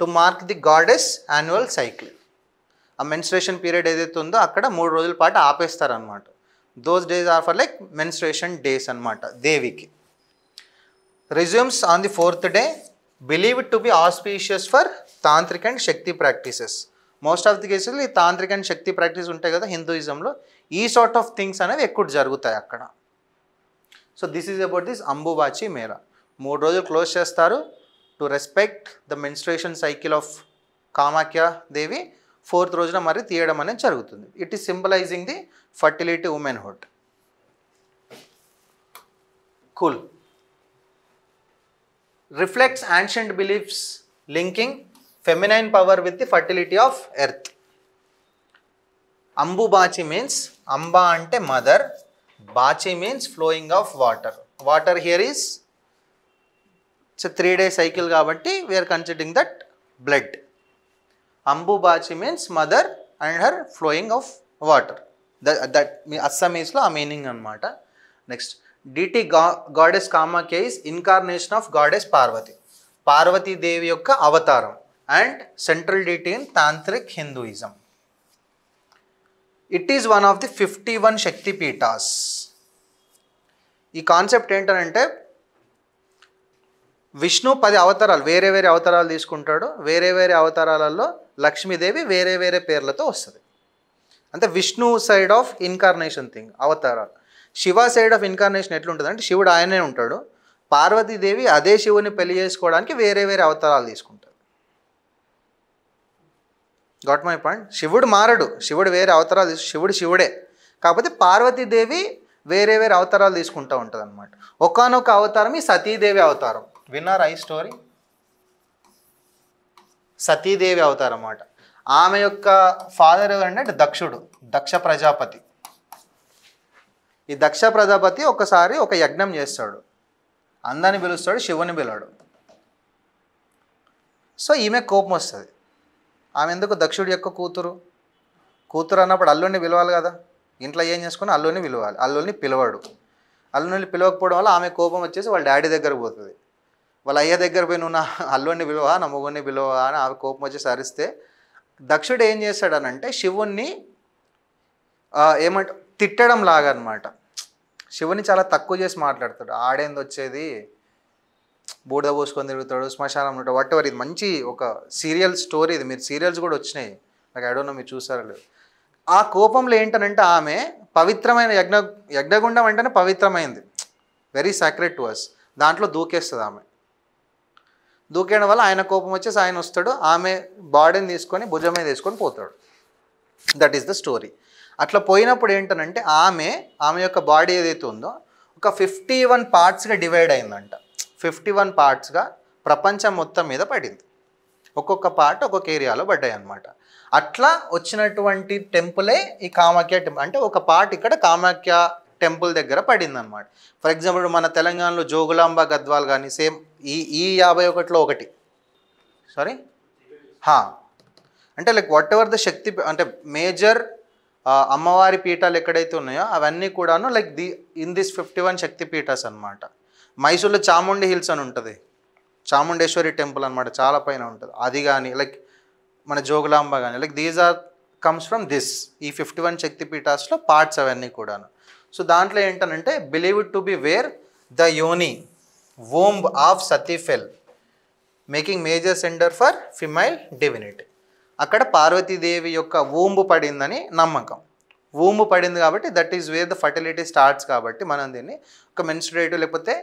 to mark the goddess annual cycle. ఆ menstruation period ఏదైతే ఉందో అక్కడ 3 రోజుల పాటు ఆపేస్తారు అనమాట. Those days are for like menstruation days అనమాట దేవికి. resumes on the 4th day, believed to be auspicious for tantric and Shakti practices. Most of the cases ఈ తాంత్రిక్ అండ్ శక్తి ప్రాక్టీస్ ఉంటాయి కదా హిందూయిజంలో, ఈ సార్ట్ ఆఫ్ థింగ్స్ అనేవి ఎక్కువ జరుగుతాయి అక్కడ. So this is about this Ambubachi Mela. 3 రోజులు క్లోజ్ చేస్తారు to respect the menstruation cycle of Kamakhya Devi. 4th రోజున మరి తీయడం అనేది జరుగుతుంది. It is symbolising the fertility womanhood. Cool. Reflects ancient beliefs linking feminine power with the fertility of earth. Ambubachi means, Amba ante mother, Bachi means flowing of water. Water here is, it's a 3-day cycle kabatti we are considering that blood. Ambubachi means mother and her flowing of water. That Assamese lo a meaning anamata. Next, deity goddess Kamakya is incarnation of goddess Parvati. Parvati Devi yokka avataram and central deity in Tantric Hinduism. It is one of the 51 Shakti Peethas. ఈ concept ఏంటంటే విష్ణు 10 అవతారాలు వేరే వేరే అవతారాలు తీసుకుంటాడు. వేరే వేరే అవతారాలలో లక్ష్మీదేవి వేరే వేరే పేర్లతో వస్తుంది. అంటే Vishnu side of incarnation thing అవతారాలు. శివ సైడ్ ఆఫ్ ఇన్కార్నేషన్ ఎట్లుంటుంది అంటే శివుడు ఆయనే ఉంటాడు, పార్వతీదేవి అదే శివుని పెళ్లి చేసుకోవడానికి వేరే వేరే అవతారాలు తీసుకుంటాడు. Got my point. శివుడు మారడు, శివుడు వేరే అవతారాలు శివుడు శివుడే, కాకపోతే పార్వతీదేవి వేరే వేరే అవతారాలు తీసుకుంటూ ఉంటుంది అనమాట. ఒకానొక అవతారం ఈ సతీదేవి అవతారం. విన్నారా ఈ స్టోరీ? సతీదేవి అవతారం అన్నమాట. ఆమె యొక్క ఫాదర్ ఎవరంటే దక్షుడు, దక్ష ప్రజాపతి. ఈ దక్ష ప్రజాపతి ఒకసారి ఒక యజ్ఞం చేస్తాడు, అందరిని పిలుస్తాడు, శివుని పిలవడు. సో ఈమె కోపం వస్తుంది. ఆమె ఎందుకు దక్షుడి యొక్క కూతురు అన్నప్పుడు అల్లుడిని పిలవాలి కదా, ఇంట్లో ఏం చేసుకుని అల్లుడిని పిలవాలి, అల్లుడిని పిలవాడు. అల్లుడిని పిలవకపోవడం వల్ల ఆమె కోపం వచ్చేసి వాళ్ళ డాడీ దగ్గర పోతుంది. వాళ్ళ అయ్య దగ్గర పోయి నువ్వు నా అల్లుడిని పిలువా నా మొగుడిని పిలువా అని ఆమె కోపం వచ్చేసి అరిస్తే దక్షుడు ఏం చేస్తాడనంటే శివుణ్ణి తిట్టడం లాగా అనమాట. శివుని చాలా తక్కువ చేసి మాట్లాడతాడు. ఆడేంది వచ్చేది, బూడిద పోసుకొని తిరుగుతాడు, శ్మశానం ఉంటాడు, వాట్ ఎవర్. ఇది మంచి ఒక సీరియల్ స్టోరీ, ఇది మీరు సీరియల్స్ కూడా వచ్చినాయి, నాకు ఐ డోంట్ నో మీరు చూసారో లేదు. ఆ కోపంలో ఏంటనంటే ఆమె పవిత్రమైన యజ్ఞగుండం అంటేనే పవిత్రమైంది, వెరీ సాక్రెడ్ టు అస్, దాంట్లో దూకేస్తుంది ఆమె. దూకేయడం వల్ల ఆయన కోపం వచ్చేసి ఆయన వస్తాడు, ఆమె బాడీని తీసుకొని భుజం మీద తీసుకొని పోతాడు. That is the story. అట్లా పోయినప్పుడు ఏంటనంటే ఆమె యొక్క బాడీ ఏదైతే ఉందో ఒక 51 పార్ట్స్గా డివైడ్ అయిందంట. 51 పార్ట్స్గా ప్రపంచం మొత్తం మీద పడింది. ఒక్కొక్క పార్ట్ ఒక్కొక్క ఏరియాలో పడ్డాయి అన్నమాట. అట్లా వచ్చినటువంటి టెంపులే ఈ కామాఖ్య టెంపుల్. అంటే ఒక పార్ట్ ఇక్కడ కామాఖ్య టెంపుల్ దగ్గర పడింది అనమాట. ఫర్ ఎగ్జాంపుల్ మన తెలంగాణలో జోగులాంబ గద్వాల్ కానీ సేమ్ ఈ 51లో ఒకటి, సారీ అంటే లైక్ వాట్ ఎవర్ ద శక్తి అంటే మేజర్ అమ్మవారి పీఠాలు ఎక్కడైతే ఉన్నాయో అవన్నీ కూడాను లైక్ ఇన్ దిస్ 51 శక్తి పీఠాస్ అనమాట. మైసూర్లో చాముండి హిల్స్ అని ఉంటుంది, చాముండేశ్వరి టెంపుల్ అనమాట, చాలా పైన ఉంటుంది. అది కానీ లైక్ మన జోగులాంబ కానీ like these are comes from this ఈ 51 శక్తి పీఠాస్లో పార్ట్స్ అవన్నీ కూడాను. సో దాంట్లో ఏంటనంటే believed to be where the yoni womb of Sati fell making major centre for female divinity. అక్కడ పార్వతీదేవి యొక్క వూంబు పడిందని నమ్మకం. వూంబు పడింది కాబట్టి that is where the fertility starts. కాబట్టి మనం దీన్ని ఒక మెన్స్ట్రుయేటివ్ లేకపోతే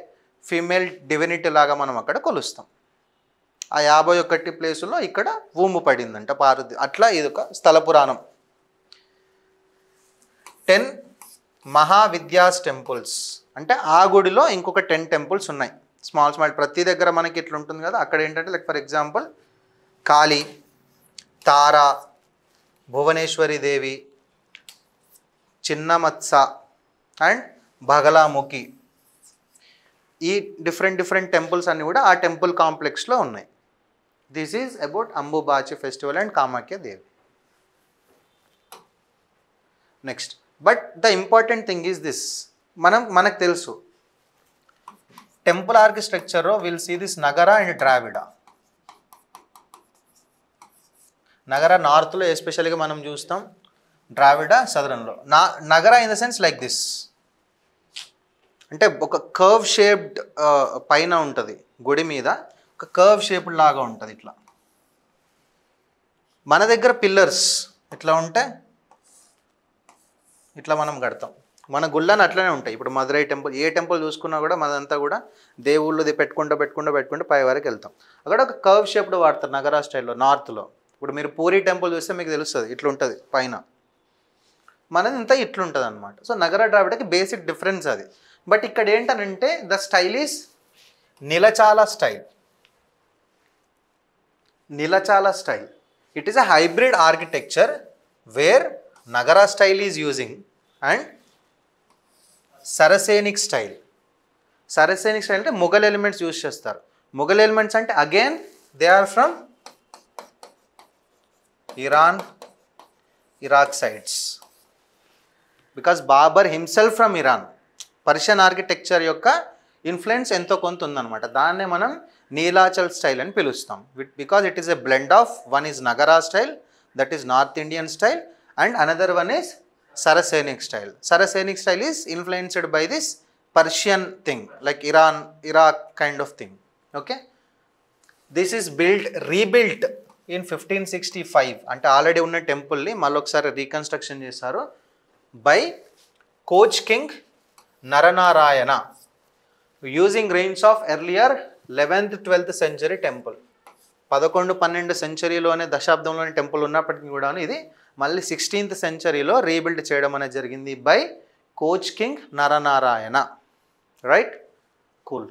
ఫీమేల్ డివినిటీ లాగా మనం అక్కడ కొలుస్తాం. ఆ 51 ప్లేసుల్లో ఇక్కడ వూంబు పడిందంట పార్వతి. అట్లా ఇది ఒక స్థల పురాణం. 10 మహావిద్యాస్ టెంపుల్స్. అంటే ఆ గుడిలో ఇంకొక 10 టెంపుల్స్ ఉన్నాయి, స్మాల్ స్మాల్. ప్రతి దగ్గర మనకి ఇట్లా ఉంటుంది కదా, అక్కడ ఏంటంటే like for example Kali, Tara, Bhuvaneshwari Devi, Chinnamasta and Bagalamukhi, ఈ డిఫరెంట్ టెంపుల్స్ అన్నీ కూడా ఆ టెంపుల్ కాంప్లెక్స్లో ఉన్నాయి. This is about Ambubachi festival and Kamakhya Devi. Next, but the important thing is this, మనకు తెలుసు టెంపుల్ ఆర్కిటెక్చర్లో will see this Nagara and Dravida. Nagara నార్త్లో ఎస్పెషల్గా మనం చూస్తాం, ద్రావిడ సదరన్లో. Nagara in the sense like this, అంటే ఒక కర్వ్ షేప్డ్ పైన ఉంటుంది గుడి మీద, ఒక కర్వ్ షేప్డ్ లాగా ఉంటుంది ఇట్లా. మన దగ్గర పిల్లర్స్ ఇట్లా ఉంటే ఇట్లా మనం కడతాం, మన గుళ్ళని అట్లనే ఉంటాయి. ఇప్పుడు మధురై టెంపుల్, ఏ టెంపుల్ చూసుకున్నా కూడా మనదంతా కూడా దేవుళ్ళది పెట్టుకుంటూ పై వరకు వెళ్తాం. అక్కడ ఒక కర్వ్ షేప్డ్ వాడతారు నగరా స్టైల్లో నార్త్లో. ఇప్పుడు మీరు పూరి టెంపుల్ చూస్తే మీకు తెలుస్తుంది, ఇట్లా ఉంటుంది పైన, మనది ఇంత ఇట్లుంటుంది అనమాట. సో నగర ద్రావిడకి బేసిక్ డిఫరెన్స్ అది. బట్ ఇక్కడ ఏంటనంటే the style is Nilachala style. Nilachala style, it is a hybrid architecture where Nagara style is using and Saracenic style. Saracenic style అంటే ముఘల్ ఎలిమెంట్స్ యూజ్ చేస్తారు. ముఘల్ ఎలిమెంట్స్ అంటే again they are from Iran, Iraq sides, because Babur himself from Iran. Persian architecture యొక్క influence ఎంతో కొంత ఉందన్నమాట. దాన్నే మనం Nilachal style అని పిలుస్తాం, because it is a blend of, one is Nagara style, that is north Indian style, and another one is Saracenic style. Saracenic style is influenced by this Persian thing, like Iran, Iraq kind of thing. Okay. This is rebuilt in 1565. అంటే already ఉన్న టెంపుల్ని మళ్ళీ ఒకసారి reconstruction చేశారు by Koch king Naranarayana, using ruins of earlier 11th 12th century temple. 11-12 సెంచరీలోనే దశాబ్దంలోని temple ఉన్నప్పటికీ కూడా ఇది మళ్ళీ 16th centuryలో రీబిల్డ్ చేయడం అనేది జరిగింది by Koch king Naranarayana. Right, cool.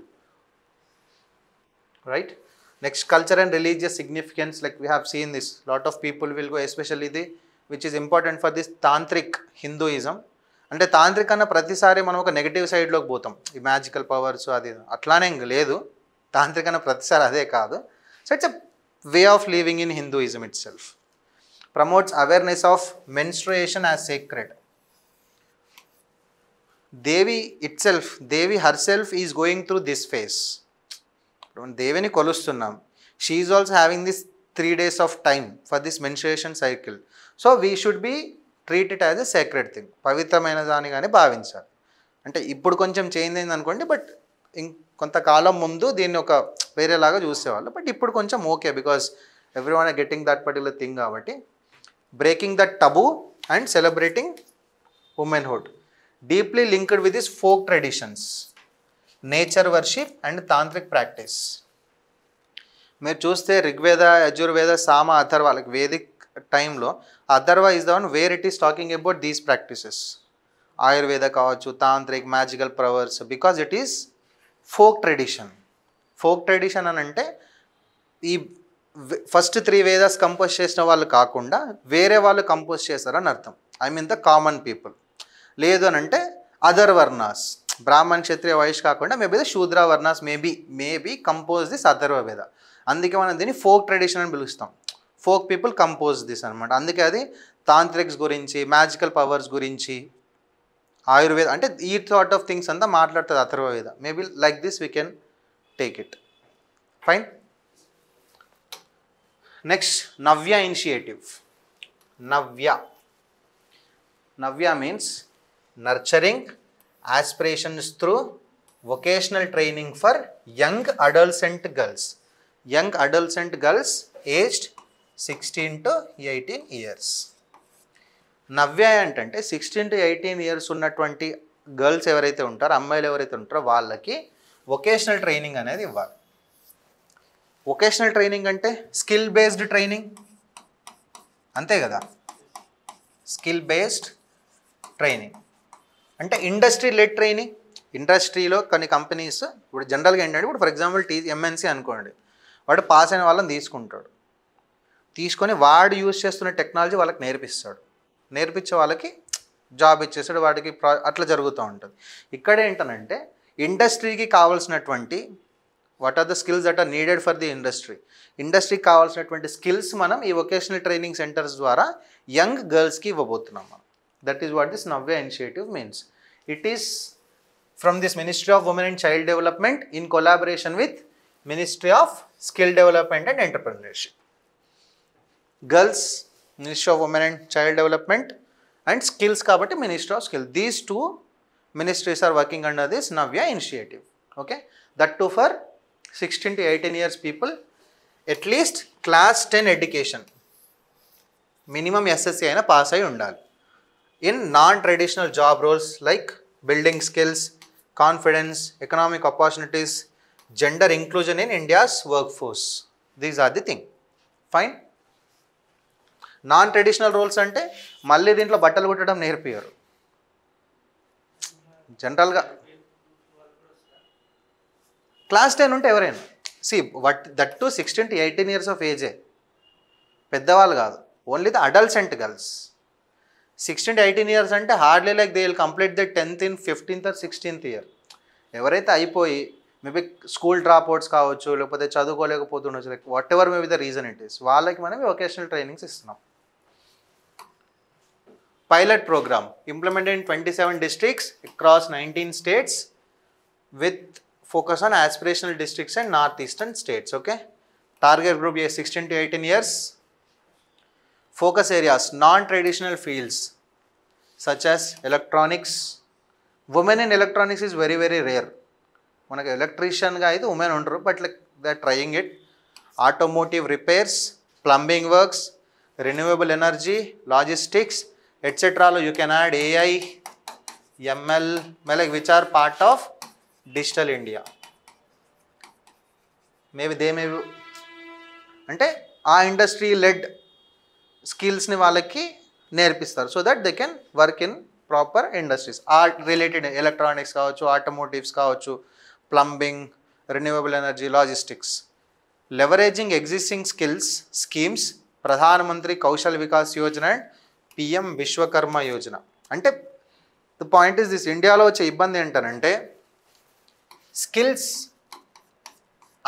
Right, next culture and religious significance. Like we have seen this, lot of people will go, especially ఇది which is important for this tantric Hinduism. అంటే tantric అన్న ప్రతిసారి మనం ఒక negative సైడ్లోకి పోతాం, ఈ మ్యాజికల్ పవర్స్ అది అట్లానే లేదు. తాంత్రిక్ అన్న ప్రతిసారి అదే కాదు. So it's a way of living in Hinduism it self. Promotes awareness of menstruation as sacred. Devi itself, Devi herself is going through this phase. Devini kolustunnam, she is also having this 3 days of time for this menstruation cycle. So we should be treat it as a sacred thing. పవిత్రమైన దానిగానే భావించాలి. అంటే ఇప్పుడు కొంచెం change అయింది అనుకోండి, but కొంతకాలం ముందు దీన్ని ఒక వేరేలాగా చూసేవాళ్ళు. బట్ ఇప్పుడు కొంచెం okay, because everyone are getting that particular thing. కాబట్టి breaking the taboo and celebrating womanhood, deeply linked with his folk traditions, nature worship and tantric practice. మీరు చూస్తే ఋగ్వేద, యజుర్వేద, సామ, అథర్వ, లైక్ వేదిక్ టైంలో Atharva is the one where it is talking about these practices. Ayurveda కావచ్చు, tantric, magical powers, because it is folk tradition. Folk tradition అని అంటే ఈ first 3 Vedas compose చేసిన వాళ్ళు కాకుండా వేరే వాళ్ళు కంపోజ్ చేశారని అర్థం. I mean the common people. లేదు అని అంటే అదర్ వర్ణాస్, బ్రాహ్మణ్, క్షత్రియ, వైశ్య కాకుండా మేబీ ద శూద్ర వర్ణాస్ మేబీ కంపోజ్ దిస్ అథర్వ వేద. అందుకే మనం దీన్ని ఫోక్ ట్రెడిషన్ అని పిలుస్తాం. ఫోక్ పీపుల్ కంపోజ్ దిస్ అనమాట. అందుకే అది తాంత్రిక్స్ గురించి, మ్యాజికల్ పవర్స్ గురించి, ఆయుర్వేద, అంటే ఈ సార్ట్ ఆఫ్ థింగ్స్ అంతా మాట్లాడుతుంది అథర్వ వేద. Maybe like this we can take it. Fine. Next, Navya initiative. Navya means nurturing aspirations through vocational training for young adolescent girls. Young adolescent girls aged 16 to 18 years. Navya అంటే 16 to 18 years ఉన్నటువంటి girls ఎవరైతే ఉంటారో, అమ్మాయిలు ఎవరైతే ఉంటారో వాళ్ళకి vocational training అనేది ఇవ్వాలి. వొకేషనల్ ట్రైనింగ్ అంటే స్కిల్ బేస్డ్ ట్రైనింగ్, అంతే కదా. స్కిల్ బేస్డ్ ట్రైనింగ్ అంటే ఇండస్ట్రీ లెడ్ ట్రైనింగ్. ఇండస్ట్రీలో కొన్ని కంపెనీస్ ఇప్పుడు జనరల్గా ఏంటంటే ఇప్పుడు ఫర్ ఎగ్జాంపుల్ ఎంఎన్సీ అనుకోండి, వాడు పాస్ అయిన వాళ్ళని తీసుకుంటాడు, తీసుకొని వాడు యూజ్ చేస్తున్న టెక్నాలజీ వాళ్ళకి నేర్పిస్తాడు, నేర్పించే వాళ్ళకి జాబ్ ఇచ్చేస్తాడు, వాడికి అట్లా జరుగుతూ ఉంటుంది. ఇక్కడ ఏంటనంటే ఇండస్ట్రీకి కావాల్సినటువంటి what are the skills that are needed for the ఇండస్ట్రీకి కావాల్సినటువంటి స్కిల్స్ మనం ఈ వొకేషనల్ ట్రైనింగ్ సెంటర్స్ ద్వారా యంగ్ గర్ల్స్కి ఇవ్వబోతున్నాం మనం. That is what this Navya initiative means. It is from this ministry of women and child development in collaboration with ministry of skill development and entrepreneurship. Girls ministry of women and child development and skills kabatti ministry of skill, these two ministries are working under this Navya initiative. Okay, that too for 16 to 18 years people, at least class 10 education, minimum SSC aina pass ayi undali, in non traditional job roles like building skills, confidence, economic opportunities, gender inclusion in India's workforce. These are the thing. Fine. Non traditional roles అంటే మళ్ళీ దీంట్లో బట్టలు కుట్టడం నేర్పియరు. జనరల్గా class 10 ఉంటే ఎవరైనా that to 16 to 18 years of ఏజే, పెద్దవాళ్ళు కాదు, only the adults and girls. 16 to 18 years అంటే hardly like they will complete the 10th in 15th or 16th year. ఎవరైతే అయిపోయి మేబీ స్కూల్ డ్రాప్ అవుట్స్ కావచ్చు, లేకపోతే చదువుకోలేకపోతుండొచ్చు, like whatever maybe the reason it is, వాళ్ళకి మనం vocational trainings ఇస్తున్నాం. Pilot program implemented in 27 districts across 19 states with focus on aspirational districts and northeastern states. Okay, target group is 16 to 18 years. Focus areas non-traditional fields such as electronics. Women in electronics is very rare. మనకి ఎలక్ట్రీషియన్గా అయితే women ఉండరు, but like they are trying it. Automotive repairs, plumbing works, renewable energy, logistics ఎట్సెట్రాలో you can add AI, ML, like which are part of digital India. Maybe అంటే ఆ industry led స్కిల్స్ని వాళ్ళకి నేర్పిస్తారు, so that they can work in proper industries. ఆ related electronics కావచ్చు, automotives కావచ్చు, plumbing, renewable energy, logistics. Leveraging existing skills schemes, Pradhan Mantri Kaushal Vikas Yojana and PM Vishwakarma Yojana. అంటే the point is this, ఇండియాలో వచ్చే ఇబ్బంది ఏంటంటే స్కిల్స్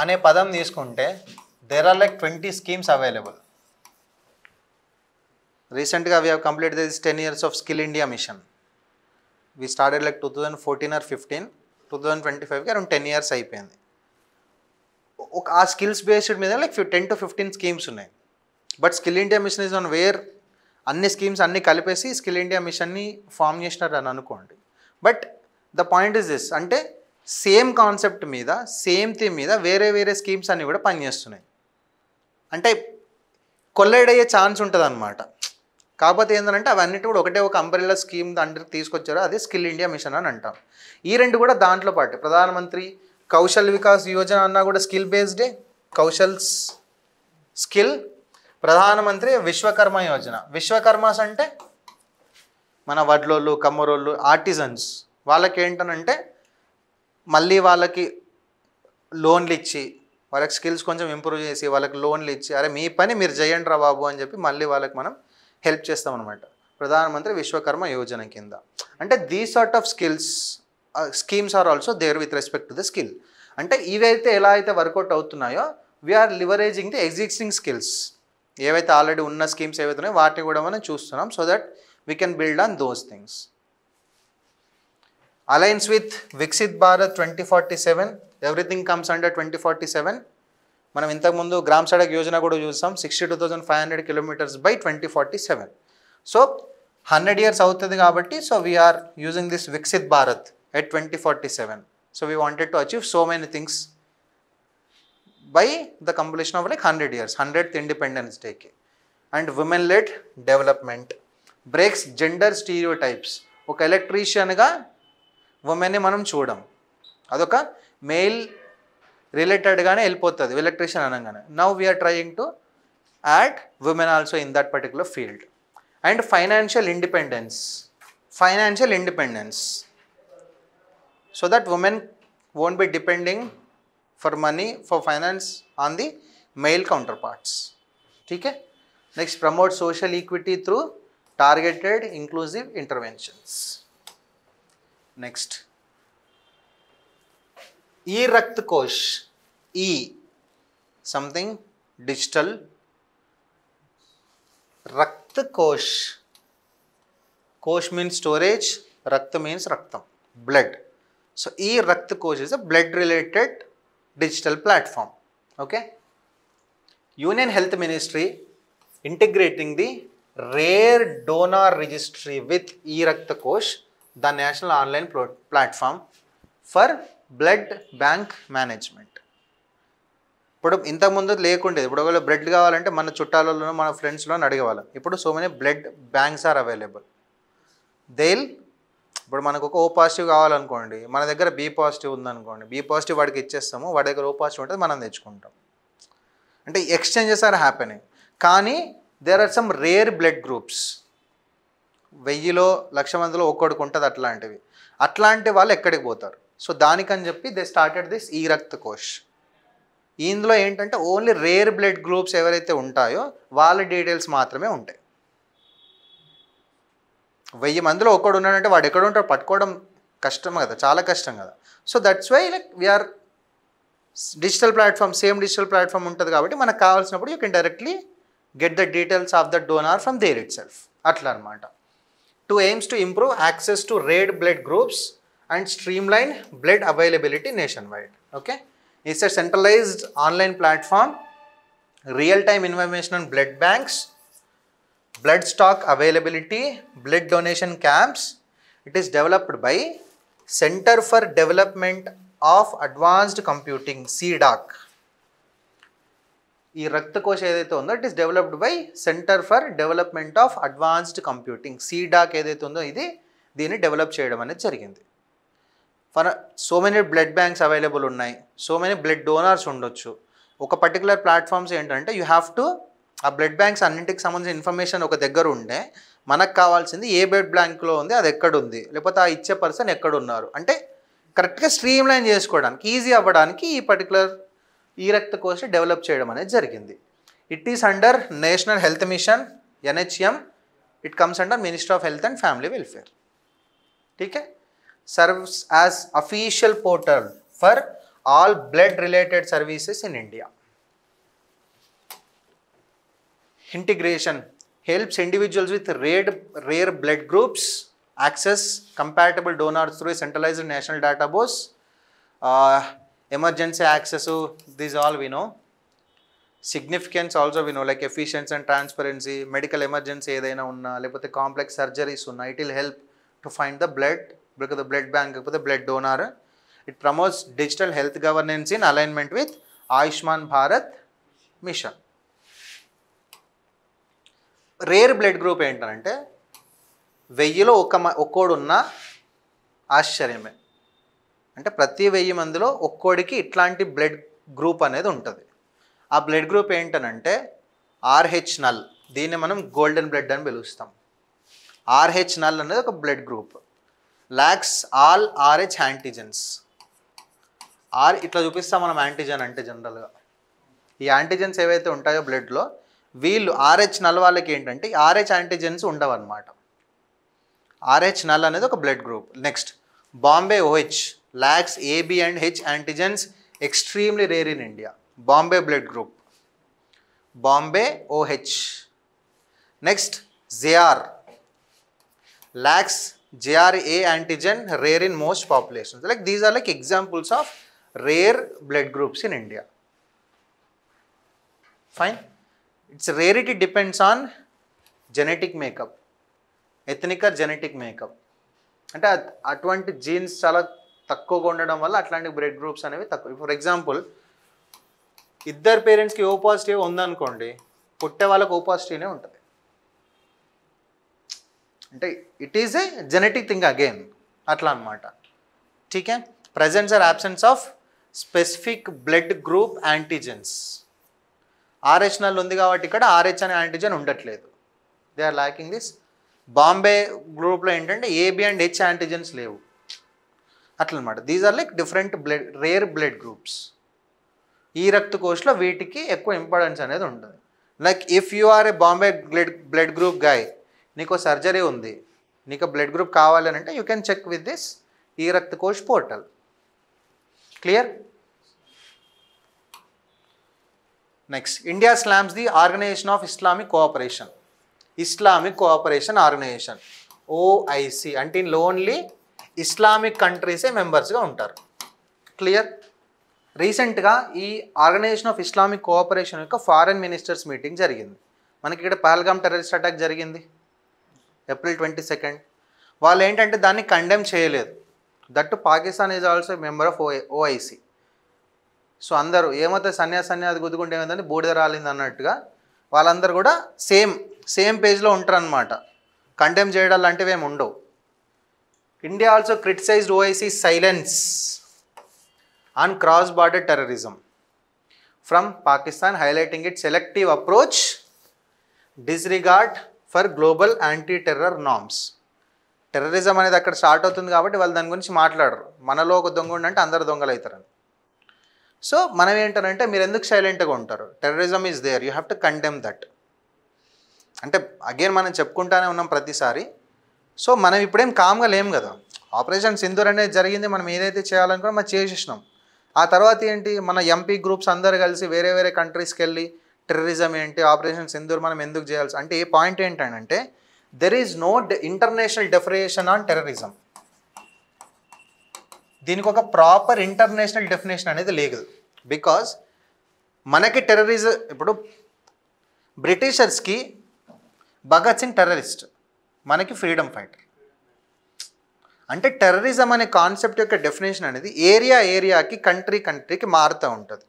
అనే పదం తీసుకుంటే there are like 20 schemes available. రీసెంట్గా we have complete this 10 years of skill India mission. We started like 2014 or 15, 2025కి అరౌండ్ 10 years అయిపోయింది. ఆ స్కిల్స్ బేస్డ్ మీద లైక్ 10 to 15 స్కీమ్స్ ఉన్నాయి. But skill India mission is on where అన్ని schemes అన్నీ కలిపేసి skill India మిషన్ని ఫామ్ చేసినారు అని అనుకోండి. But the point is this, అంటే సేమ్ కాన్సెప్ట్ మీద, సేమ్ థీమ్ మీద వేరే స్కీమ్స్ అన్నీ కూడా పనిచేస్తున్నాయి. అంటే కొల్లైడ్ అయ్యే ఛాన్స్ ఉంటుంది అనమాట. కాకపోతే ఏంటంటే అవన్నిటి కూడా ఒకటే ఒక అంబ్రెల్లా స్కీమ్ అందరికి తీసుకొచ్చారు, అదే స్కిల్ ఇండియా మిషన్ అని అంటాం. ఈ రెండు కూడా దాంట్లో పాటు ప్రధానమంత్రి కౌశల్ వికాస్ యోజన అన్నా కూడా స్కిల్ బేస్డే, కౌశల్స్ స్కిల్. ప్రధానమంత్రి విశ్వకర్మ యోజన, విశ్వకర్మాస్ అంటే మన వడ్లోళ్ళు, కమ్మరోళ్ళు, ఆర్టిజన్స్, వాళ్ళకి ఏంటనంటే మళ్ళీ వాళ్ళకి లోన్లు ఇచ్చి, వాళ్ళకి స్కిల్స్ కొంచెం ఇంప్రూవ్ చేసి వాళ్ళకి లోన్లు ఇచ్చి, అరే మీ పని మీరు చేయండి రా బాబు అని చెప్పి మళ్ళీ వాళ్ళకి మనం హెల్ప్ చేస్తాం అనమాట ప్రధానమంత్రి విశ్వకర్మ యోజన కింద. అంటే these sort of schemes are also there with respect to the skill. అంటే ఇవైతే ఎలా అయితే వర్కౌట్ అవుతున్నాయో we are leveraging the existing skills. ఏవైతే ఆల్రెడీ ఉన్న స్కీమ్స్ ఏవైతే ఉన్నాయో వాటిని కూడా మనం చూస్తున్నాం, so that we can build on those things. Alliance with Viksit Bharat 2047, everything comes under 2047. మనం ఇంతకుముందు గ్రామ్ సడక్ యోజన కూడా చూసాం, 62,500 kilometers by 2047. సో 100 years అవుతుంది కాబట్టి, so we are using this Viksit Bharat at 2047. So we wanted to achieve so many things by the completion of like 100 years, 100th Independence Day. And women-led development breaks gender stereotypes. ఒక ఎలక్ట్రీషియన్గా ఉమెన్ని మనం చూడం, అదొక male రిలేటెడ్గానే వెళ్ళిపోతుంది electrician అనగానే. Now we are trying to add women also in that particular field. And financial independence. so that women won't be depending for money, for finance on the male counterparts. Okay? Next, promote social equity through targeted inclusive interventions. Next, E-Rakt Kosh. E, something digital. Rakt Kosh. Kosh means storage, Rakt means Raktam, blood. So E-Rakt Kosh is a blood related digital platform. Okay. Union Health Ministry integrating the rare donor registry with E-Rakt Kosh, the national online platform for blood bank management. ఇప్పుడు ఇంతకుముందు లేకుండేది. ఇప్పుడు ఒకవేళ blood కావాలంటే మన చుట్టాలలో మన ఫ్రెండ్స్లో అడిగేవాళ్ళం. ఇప్పుడు so many blood banks are available. ఇప్పుడు మనకు ఒక ఓ పాజిటివ్ కావాలనుకోండి, మన దగ్గర బి పాజిటివ్ ఉందనుకోండి, బి పాజిటివ్ వాడికి ఇచ్చేస్తాము, వాడి దగ్గర ఓ పాజిటివ్ ఉంటుంది, మనం తెచ్చుకుంటాం. అంటే ఎక్స్చేంజెస్ ఆర్ హ్యాపెనింగ్. కానీ there are some rare blood groups. 1000లో 1,00,000 మందిలో ఒక్కడికి ఉంటుంది అట్లాంటివి. అట్లాంటి వాళ్ళు ఎక్కడికి పోతారు? సో దానికని చెప్పి they started this E-Rakt Kosh. ఇందులో ఏంటంటే ఓన్లీ రేర్ బ్లడ్ గ్రూప్స్ ఎవరైతే ఉంటాయో వాళ్ళ డీటెయిల్స్ మాత్రమే ఉంటాయి. 1000 మందిలో ఒక్కడు ఉన్నాడంటే వాడు ఎక్కడ ఉంటాడో పట్టుకోవడం కష్టం కదా, చాలా కష్టం కదా. So that's why like we are digital platform, same digital platform ఉంటుంది కాబట్టి మనకు కావాల్సినప్పుడు you can directly get the details of the donor from there itself. అట్లా అనమాట. To aims to improve access to rare blood groups and streamline blood availability nationwide. Okay, it's a centralized online platform, real-time information on blood banks, blood stock availability, blood donation camps. It is developed by Center for Development of Advanced Computing, CDAC. ఈ రక్త కోశ ఏదైతే ఉందో it is developed by centre for development of advanced computing, CDAC ఏదైతే ఉందో దీన్ని develop చేయడం అనేది జరిగింది. For so many blood banks available ఉన్నాయి, సో మెనీ బ్లడ్ డోనార్స్ ఉండొచ్చు. ఒక పర్టికులర్ ప్లాట్ఫామ్స్ ఏంటంటే యూ హ్యావ్ టు ఆ బ్లడ్ బ్యాంక్స్ అన్నింటికి సంబంధించిన ఇన్ఫర్మేషన్ ఒక దగ్గర ఉండే మనకు కావాల్సింది ఏ బ్లడ్ బ్యాంక్లో ఉంది, అది ఎక్కడుంది, లేకపోతే ఆ ఇచ్చే పర్సన్ ఎక్కడున్నారు అంటే కరెక్ట్గా స్ట్రీమ్ లైన్ చేసుకోవడానికి ఈజీ అవ్వడానికి ఈ పర్టికులర్ E-Rakt Kosh డెవలప్ చేయడం అనేది జరిగింది. It is under national health mission NHM. It comes under ministry of health and family welfare. ఠీకే, serves as official portal for all blood related services in India. Integration helps individuals with rare blood groups access compatible donors through a centralized national database. Emergency access, these all we know. Significance also we know, like efficiency and transparency. Medical emergency edaina unna lepothe complex surgeries unna, it will help to find the blood bank, the blood donor. It promotes digital health governance in alignment with Ayushman Bharat mission. Rare blood group ఏంటంటే 1000లో ఒక్కోడు ఉన్న ఆశ్చర్యమే. అంటే ప్రతి 1000 మందిలో ఒక్కోడికి ఇట్లాంటి blood group అనేది ఉంటుంది. ఆ బ్లడ్ గ్రూప్ ఏంటనంటే RH నల్. దీన్ని మనం గోల్డెన్ బ్లడ్ అని పిలుస్తాం. RH నల్ అనేది ఒక blood group. Lakhs all RH antigens. ఇట్లా చూపిస్తాం మనం యాంటీజెన్ అంటే జనరల్గా. ఈ యాంటీజెన్స్ ఏవైతే ఉంటాయో బ్లడ్లో వీళ్ళు RH నల్ వాళ్ళకి ఏంటంటే RH యాంటీజెన్స్ ఉండవు అనమాట. RH నల్ అనేది ఒక blood group. Next Bombay OH lakhs AB and H antigens, extremely rare in India. Bombay blood group, Bombay OH. Next JR lakhs JRA antigen, rare in most populations. Like these are like examples of rare blood groups in India. Fine. Its rarity depends on genetic makeup, ethnic or genetic makeup. అంటే అటువంటి jeans చాలా తక్కువగా ఉండడం వల్ల అట్లాంటి blood groups అనేవి తక్కువ. For example ఇద్దరు పేరెంట్స్కి O పాజిటివ్ ఉందనుకోండి, పుట్టే వాళ్ళకి O పాజిటివ్నే ఉంటుంది. అంటే it is a genetic thing again అట్లా అనమాట. ఠీకే, presence or absence of specific blood group antigens. RH null ఉంది కాబట్టి ఇక్కడ RH అనే యాంటీజెన్ ఉండట్లేదు. They are lacking this. Bombay గ్రూప్లో ఏంటంటే AB అండ్ H యాంటీజెన్స్ లేవు. అట్లా అనమాట. These are like different rare blood groups. ఈ రక్త కోష్లో వీటికి ఎక్కువ ఇంపార్టెన్స్ అనేది ఉంటుంది. Like if you are a Bombay blood group guy, నీకు సర్జరీ ఉంది, నీకు బ్లడ్ గ్రూప్ కావాలి అంటే you can check with this e Rakt Kosh portal. Clear? Next, India slams the organisation of Islamic cooperation. Islamic cooperation organisation OIC అంటే ఇందులో only Islamic కంట్రీసే మెంబర్స్గా ఉంటారు. Clear? రీసెంట్గా ఈ ఆర్గనైజేషన్ ఆఫ్ ఇస్లామిక్ కోఆపరేషన్ యొక్క ఫారెన్ మినిస్టర్స్ మీటింగ్ జరిగింది. మనకి ఇక్కడ పహల్గామ్ టెర్రరిస్ట్ అటాక్ జరిగింది April 22. వాళ్ళు ఏంటంటే దాన్ని కండెమ్ చేయలేదు. That Pakistan is also member of OIC. So అందరూ ఏమైతే సన్యాసి గుద్దుకుంటే ఏమైందని బూడిద రాలింది అన్నట్టుగా వాళ్ళందరూ కూడా సేమ్ పేజ్లో ఉంటారు అనమాట. కండెమ్ చేయడం లాంటివి ఏమి ఉండవు. India also criticised OIC silence on cross border terrorism from Pakistan, highlighting it selective approach, disregard for global anti terror norms. Terrorism అనేది అక్కడ స్టార్ట్ అవుతుంది కాబట్టి వాళ్ళు దాని గురించి మాట్లాడరు. మనలో ఒక దొంగ ఉండంటే అందరు దొంగలు అవుతారని. సో మనం ఏంటంటే మీరు ఎందుకు సైలెంట్గా ఉంటారు? Terrorism is there, you have to condemn that. అంటే అగైన్ మనం చెప్పుకుంటానే ఉన్నాం ప్రతిసారి. సో మనం ఇప్పుడేం కామ్గా లేము కదా. ఆపరేషన్ సింధూర్ అనేది జరిగింది, మనం ఏదైతే చేయాలనుకున్నా మనం చేసేసినాం. ఆ తర్వాత ఏంటి, మన ఎంపీ గ్రూప్స్ అందరు కలిసి వేరే వేరే కంట్రీస్కి వెళ్ళి టెర్రరిజం ఏంటి, ఆపరేషన్ సింధూర్ మనం ఎందుకు చేయాల్సి అంటే ఏ పాయింట్ ఏంటంటే there is no international definition on terrorism. దీనికి ఒక ప్రాపర్ ఇంటర్నేషనల్ డెఫినేషన్ అనేది లేదు. బికాజ్ మనకి టెర్రరిజం ఇప్పుడు బ్రిటిషర్స్కి భగత్ సింగ్ టెర్రరిస్ట్, మనకి ఫ్రీడమ్ ఫైటర్. అంటే టెర్రరిజం అనే కాన్సెప్ట్ యొక్క డెఫినేషన్ అనేది ఏరియాకి కంట్రీకి మారుతూ ఉంటుంది.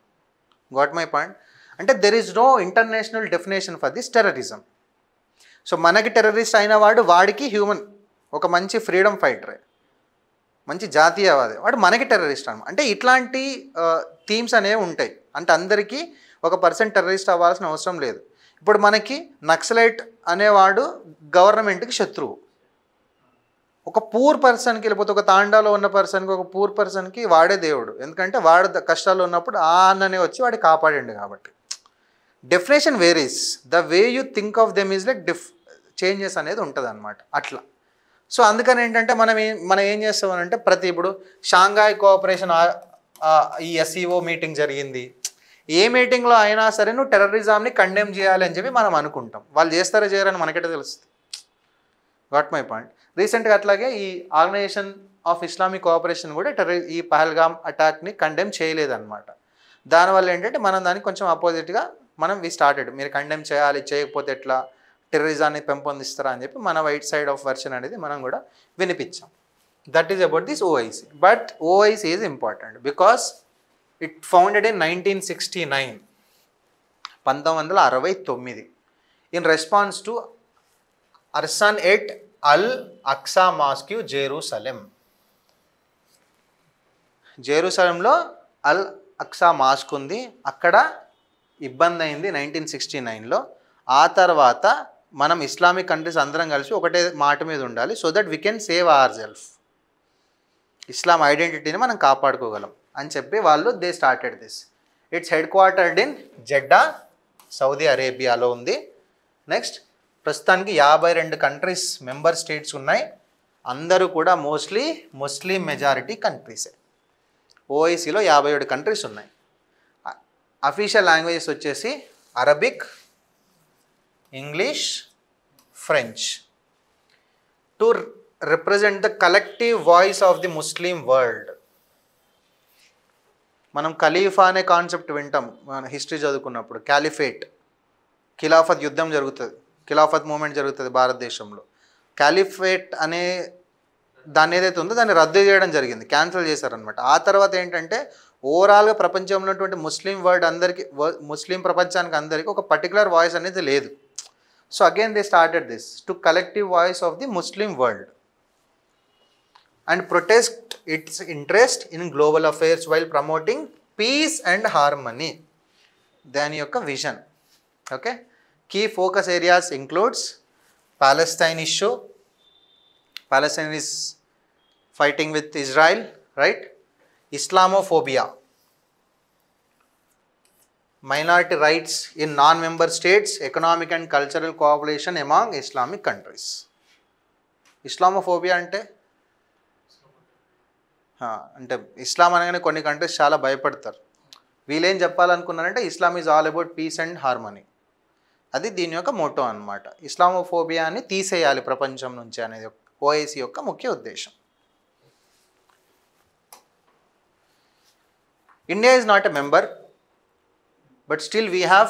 Got my point? అంటే there is no international definition for this terrorism. So మనకి టెర్రరిస్ట్ అయిన వాడికి హ్యూమన్ ఒక మంచి ఫ్రీడమ్ ఫైటరే, మంచి జాతీయవాది, వాడు మనకి టెర్రరిస్ట్ అనమాట. అంటే ఇట్లాంటి థీమ్స్ అనేవి ఉంటాయి. అంటే అందరికీ ఒక పర్సన్ టెర్రరిస్ట్ అవ్వాల్సిన అవసరం లేదు. ఇప్పుడు మనకి నక్సలైట్ అనేవాడు గవర్నమెంట్కి శత్రువు. ఒక పూర్ పర్సన్కి లేకపోతే ఒక తాండాలో ఉన్న పర్సన్కి, ఒక పూర్ పర్సన్కి వాడే దేవుడు. ఎందుకంటే వాడు కష్టాల్లో ఉన్నప్పుడు ఆ అన్ననే వచ్చి వాడి కాపాడండి. కాబట్టి definition varies, the way you think of them is like changes అనేది ఉంటుంది అనమాట. అట్లా. సో అందుకని ఏంటంటే మనం ఏం చేస్తామనంటే ఇప్పుడు షాంఘాయ్ కోఆపరేషన్ ఈ ఎస్ఈఓ మీటింగ్ జరిగింది. ఏ మీటింగ్లో అయినా సరే నువ్వు టెర్రరిజంని కండెమ్ చేయాలి అని చెప్పి మనం అనుకుంటాం. వాళ్ళు చేస్తారో చేయరని మనకైతే తెలుస్తుంది. Got my point? రీసెంట్గా అట్లాగే ఈ ఆర్గనైజేషన్ ఆఫ్ ఇస్లామిక్ కోఆపరేషన్ కూడా ఈ పహల్గామ్ అటాక్ని కండెమ్ చేయలేదన్నమాట. దానివల్ల ఏంటంటే మనం దానికి కొంచెం అపోజిట్గా వి స్టార్టెడ్, మీరు కండెమ్ చేయాలి, చేయకపోతే ఎట్లా, టెర్రరిజాన్ని పెంపొందిస్తారా అని చెప్పి మన వైట్ సైడ్ ఆఫ్ వర్షన్ అనేది మనం కూడా వినిపించాం. That is about this OIC. But OIC is important because it founded in 1969, 1969, in response to arson at Al Aqsa mosque, జెరూసలంలో అల్ అక్సా మాస్క్ ఉంది. అక్కడ ఇబ్బంది అయింది 1969లో. ఆ తర్వాత మనం ఇస్లామిక్ కంట్రీస్ అందరం కలిసి ఒకటే మాట మీద ఉండాలి, so that we can save our self, ఇస్లాం ఐడెంటిటీని మనం కాపాడుకోగలం అని చెప్పి they started this. It's headquartered in Jeddah, Saudi అరేబియాలో ఉంది. నెక్స్ట్, ప్రస్తుతానికి 52 కంట్రీస్ మెంబర్ స్టేట్స్ ఉన్నాయి. అందరూ కూడా మోస్ట్లీ ముస్లిం మెజారిటీ కంట్రీసే. ఓఐసిలో 57 కంట్రీస్ ఉన్నాయి. అఫీషియల్ లాంగ్వేజెస్ వచ్చేసి Arabic, English, French. To represent the collective voice of the Muslim world. మనం ఖలీఫా అనే కాన్సెప్ట్ వింటాం మన హిస్టరీ చదువుకున్నప్పుడు. క్యాలిఫేట్, ఖిలాఫత్ యుద్ధం జరుగుతుంది, ఖిలాఫత్ మూమెంట్ జరుగుతుంది భారతదేశంలో. క్యాలిఫేట్ అనే దాన్ని ఏదైతే ఉందో దాన్ని రద్దు చేయడం జరిగింది, క్యాన్సిల్ చేశారనమాట. ఆ తర్వాత ఏంటంటే ఓవరాల్గా ప్రపంచంలో ఉన్నటువంటి ముస్లిం వరల్డ్ అందరికీ, ముస్లిం ప్రపంచానికి అందరికీ ఒక పర్టికులర్ వాయిస్ అనేది లేదు. So again they started this to collective voice of the Muslim world and protest its interest in global affairs while promoting peace and harmony. దాని యొక్క vision. Okay, key focus areas includes Palestine issue, Palestine is fighting with Israel, right? Islamophobia, minority rights in non-member states, economic and cultural cooperation among Islamic countries. Islamophobia అంటే అంటే ఇస్లాం అనగానే కొన్ని countries చాలా భయపడతారు. వీళ్ళేం చెప్పాలనుకున్నారంటే Islam is all about peace and harmony. అది దీని యొక్క మోటో అనమాట. ఇస్లామోఫోబియాని తీసేయాలి ప్రపంచం నుంచి అనేది ఓఐసీ యొక్క ముఖ్య ఉద్దేశం. India is not a member, but still we have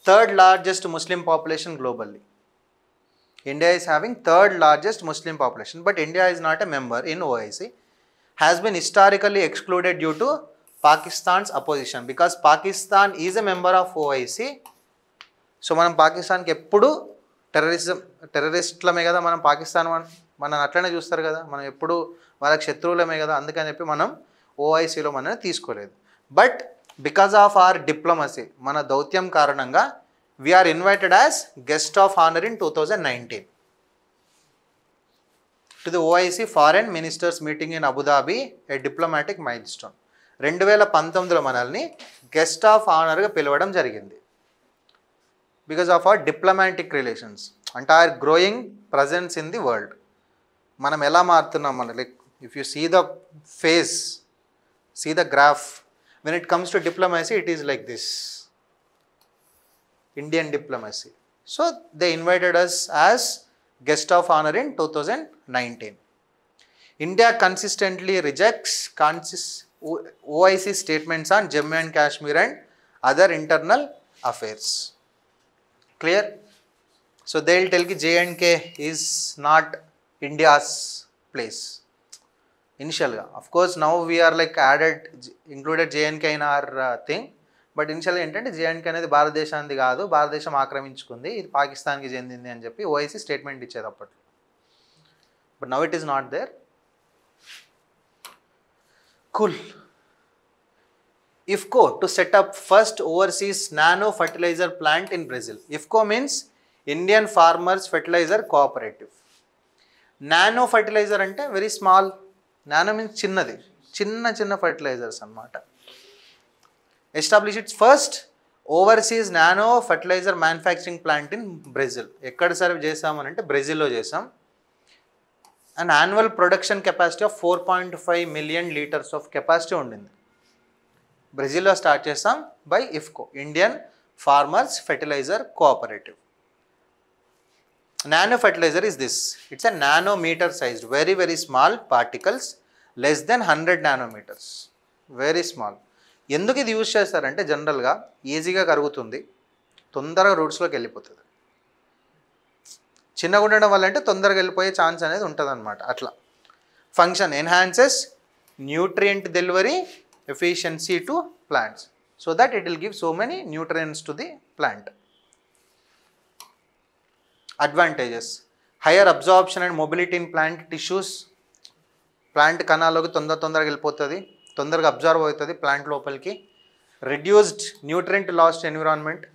third largest Muslim population globally. India is having third largest Muslim population, but India is not a member in OIC, has been historically excluded due to Pakistan's opposition, because Pakistan is a member of OIC. So మనం పాకిస్తాన్కి ఎప్పుడు టెర్రరిస్ట్లమే కదా, మనం పాకిస్తాన్ మనం అట్లనే చూస్తారు కదా, మనం ఎప్పుడు వాళ్ళకి శత్రువులమే కదా, అందుకని చెప్పి మనం ఓఐసీలో మనల్ని తీసుకోలేదు. But because of our diplomacy, mana దౌత్యం కారణంగా we are invited as guest of honor in 2019 to the OIC foreign ministers meeting in Abu Dhabi, a diplomatic milestone. 2019లో మనల్ని గెస్ట్ ఆఫ్ ఆనర్గా పిలవడం జరిగింది because of our diplomatic relations and our growing presence in the world. మనం ఎలా మారుతున్నాం, మన like if you see the phase, see the graph, when it comes to diplomacy, it is like this, Indian diplomacy. So they invited us as guest of honor in 2019. India consistently rejects OIC statements on Jammu and Kashmir and other internal affairs. Clear? So they will tell ki J&K is not India's place. Initially, of course, now we are like included J&K in our thing, but initially ఏంటంటే J&K అనేది భారతదేశానికి కాదు, భారతదేశం ఆక్రమించుకుంది, ఇది పాకిస్తాన్కి చెందింది అని చెప్పి ఓఐసీ స్టేట్మెంట్ ఇచ్చేది అప్పట్లో. But now it is not there. Cool. IFCO to set up first overseas nano fertilizer plant in Brazil. IFCO means Indian Farmers Fertilizer Cooperative. Nano fertilizer అంటే వెరీ స్మాల్, నానో మీన్స్ చిన్నది, చిన్న ఫర్టిలైజర్స్ అన్నమాట. Establish its first overseas nano fertiliser manufacturing plant in Brazil. ఎక్కడ serve చేసామనంటే బ్రెజిల్లో చేసాం. And annual production capacity of 4.5 million litres of capacity ఉండింది. బ్రెజిల్లో స్టార్ట్ చేసాం by IFFCO, Indian farmers fertiliser cooperative. Nano fertilizer is this, it's a nanometer sized, very small particles, less than 100 nanometers, very small. ఎందుకు ఇది use చేస్తారంటే జనరల్గా ఈజీగా కరుగుతుంది, తొందరగా రూట్స్లోకి వెళ్ళిపోతుంది. చిన్నగా ఉండడం వల్ల అంటే తొందరగా వెళ్ళిపోయే ఛాన్స్ అనేది ఉంటుంది అనమాట. అట్లా function enhances nutrient delivery efficiency to plants, so that it will give so many nutrients to the plant. Advantages: higher absorption and mobility in plant tissues. Plant కణాల్లోకి తొందరగా వెళ్ళిపోతుంది, తొందరగా అబ్జర్వ్ అవుతుంది ప్లాంట్ లోపలికి. Reduced nutrient lost environment.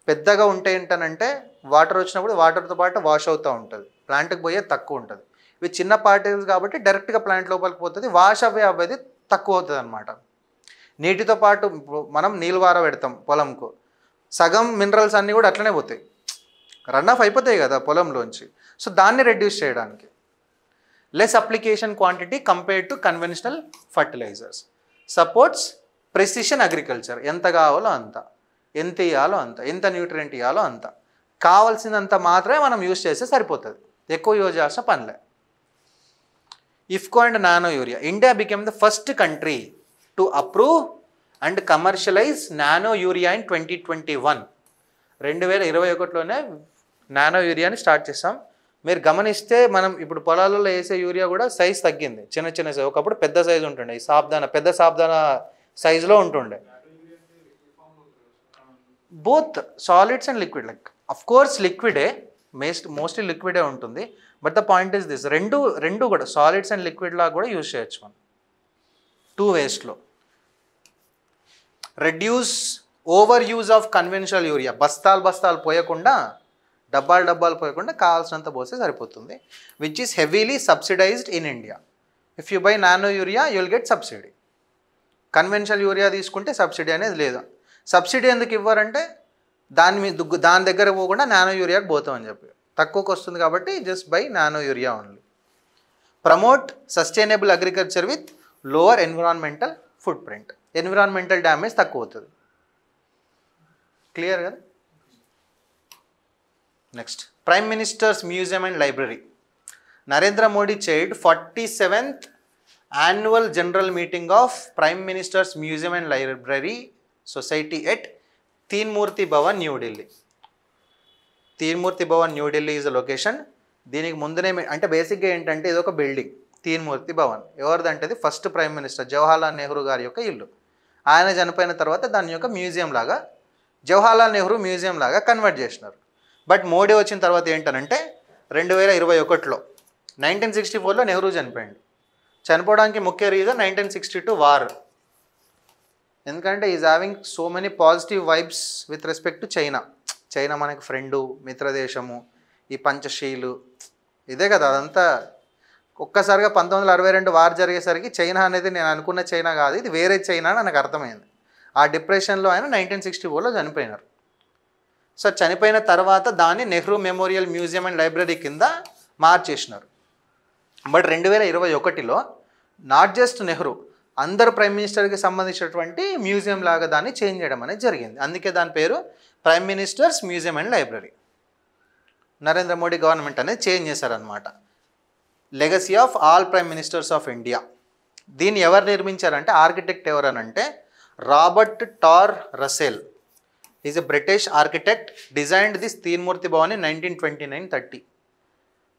పెద్దగా ఉంటే ఏంటనంటే water వచ్చినప్పుడు వాటర్తో పాటు వాష్ అవుతూ ఉంటుంది, ప్లాంట్కి పోయే తక్కువ ఉంటుంది. ఇవి చిన్న పార్టికల్స్ కాబట్టి డైరెక్ట్గా ప్లాంట్ లోపలికి పోతుంది, వాష్ అవ్వేది తక్కువ అవుతుంది అనమాట. నీటితో పాటు మనం నీళ్ళు వార పెడతాం పొలంకు, సగం మినరల్స్ అన్నీ కూడా అట్లనే పోతాయి, రన్ ఆఫ్ అయిపోతాయి కదా పొలంలోంచి. సో దాన్ని రెడ్యూస్ చేయడానికి. Less application quantity compared to conventional fertilisers. Supports precision agriculture. ఎంత కావాలో అంత, ఎంత ఇవ్వాలో అంత, ఎంత న్యూట్రియంట్ ఇవ్వాలో అంత, కావాల్సినంత మాత్రమే మనం యూజ్ చేస్తే సరిపోతుంది, ఎక్కువ యూజ్ చేయాల్సిన పనిలే. IFFCO and nano urea. India became the first country to approve and commercialise nano urea in 2021. 2021లోనే నానో యూరియాని స్టార్ట్ చేసాం. మీరు గమనిస్తే మనం ఇప్పుడు పొలాలలో వేసే యూరియా కూడా సైజ్ తగ్గింది, చిన్న సైజ్. ఒకప్పుడు పెద్ద సైజు ఉంటుండే, ఈ పెద్ద సాబ్దాన సైజులో ఉంటుండే. Both solids and liquid. Like of course లిక్విడే, మోస్ట్లీ లిక్విడే ఉంటుంది. But the point is this, రెండు కూడా సాలిడ్స్ అండ్ లిక్విడ్ లాగా కూడా యూజ్ చేయొచ్చు మనం 2 waysలో. Reduce over use of conventional urea. బస్తాలు పోయకుండా, డబ్బాలు పోయకుండా కావాల్సినంత పోస్తే సరిపోతుంది. Which is heavily subsidised in India. If you buy nano urea you will get subsidy. Conventional urea తీసుకుంటే సబ్సిడీ అనేది లేదు. సబ్సిడీ ఎందుకు ఇవ్వరంటే దాని దగ్గర పోకుండా నానో యూరియాకి పోతామని చెప్పి, తక్కువకి వస్తుంది కాబట్టి just by nano urea only. Promote sustainable agriculture with lower environmental foot print. Environmental damage తక్కువ అవుతుంది. క్లియర్ కదా? Next, prime ministers museum and library. Narendra Modi chaired 47th annual general meeting of Prime Minister's Museum and Library Society at Teenmurti Bhavan, New Delhi. Teenmurti Bhavan, New Delhi is a location. దీనికి ముందునే అంటే బేసిక్గా ఏంటంటే ఇది ఒక building, Teen Murti Bhavan. ఎవరిదంటే అది first prime minister Jawaharlal Nehru గారి యొక్క ఇల్లు. ఆయన చనిపోయిన తర్వాత దాని యొక్క మ్యూజియం లాగా, జవహర్లాల్ నెహ్రూ మ్యూజియం లాగా కన్వర్ట్ చేసినారు. బట్ మోడీ వచ్చిన తర్వాత ఏంటనంటే 2021లో 1964లో నెహ్రూ చనిపోయాడు. చనిపోవడానికి ముఖ్య రీజన్ 1962 వార్. ఎందుకంటే is having so many positive vibes with respect to China. China మనకి ఫ్రెండు, మిత్రదేశము, ఈ పంచశీలు ఇదే కదా అదంతా. ఒక్కసారిగా 1962 వార్ జరిగేసరికి చైనా అనేది నేను అనుకున్న చైనా కాదు, ఇది వేరే చైనా అని నాకు అర్థమైంది. ఆ డిప్రెషన్లో ఆయన 1964లో చనిపోయినారు. సో చనిపోయిన తర్వాత దాన్ని Nehru memorial museum and library కింద మార్చేసినారు. బట్ 2021లో నాట్ జస్ట్ నెహ్రూ, అందరు ప్రైమ్ మినిస్టర్కి సంబంధించినటువంటి మ్యూజియం లాగా దాన్ని చేంజ్ చేయడం అనేది జరిగింది. అందుకే దాని పేరు prime ministers museum and library. Narendra Modi government అనేది చేంజ్ చేశారనమాట. Legacy of all prime ministers of India. దీన్ని ఎవరు నిర్మించారంటే, ఆర్కిటెక్ట్ ఎవరనంటే Robert Tor Russell. Is a British architect, designed this Teen Murti Bhavan in 1929-30.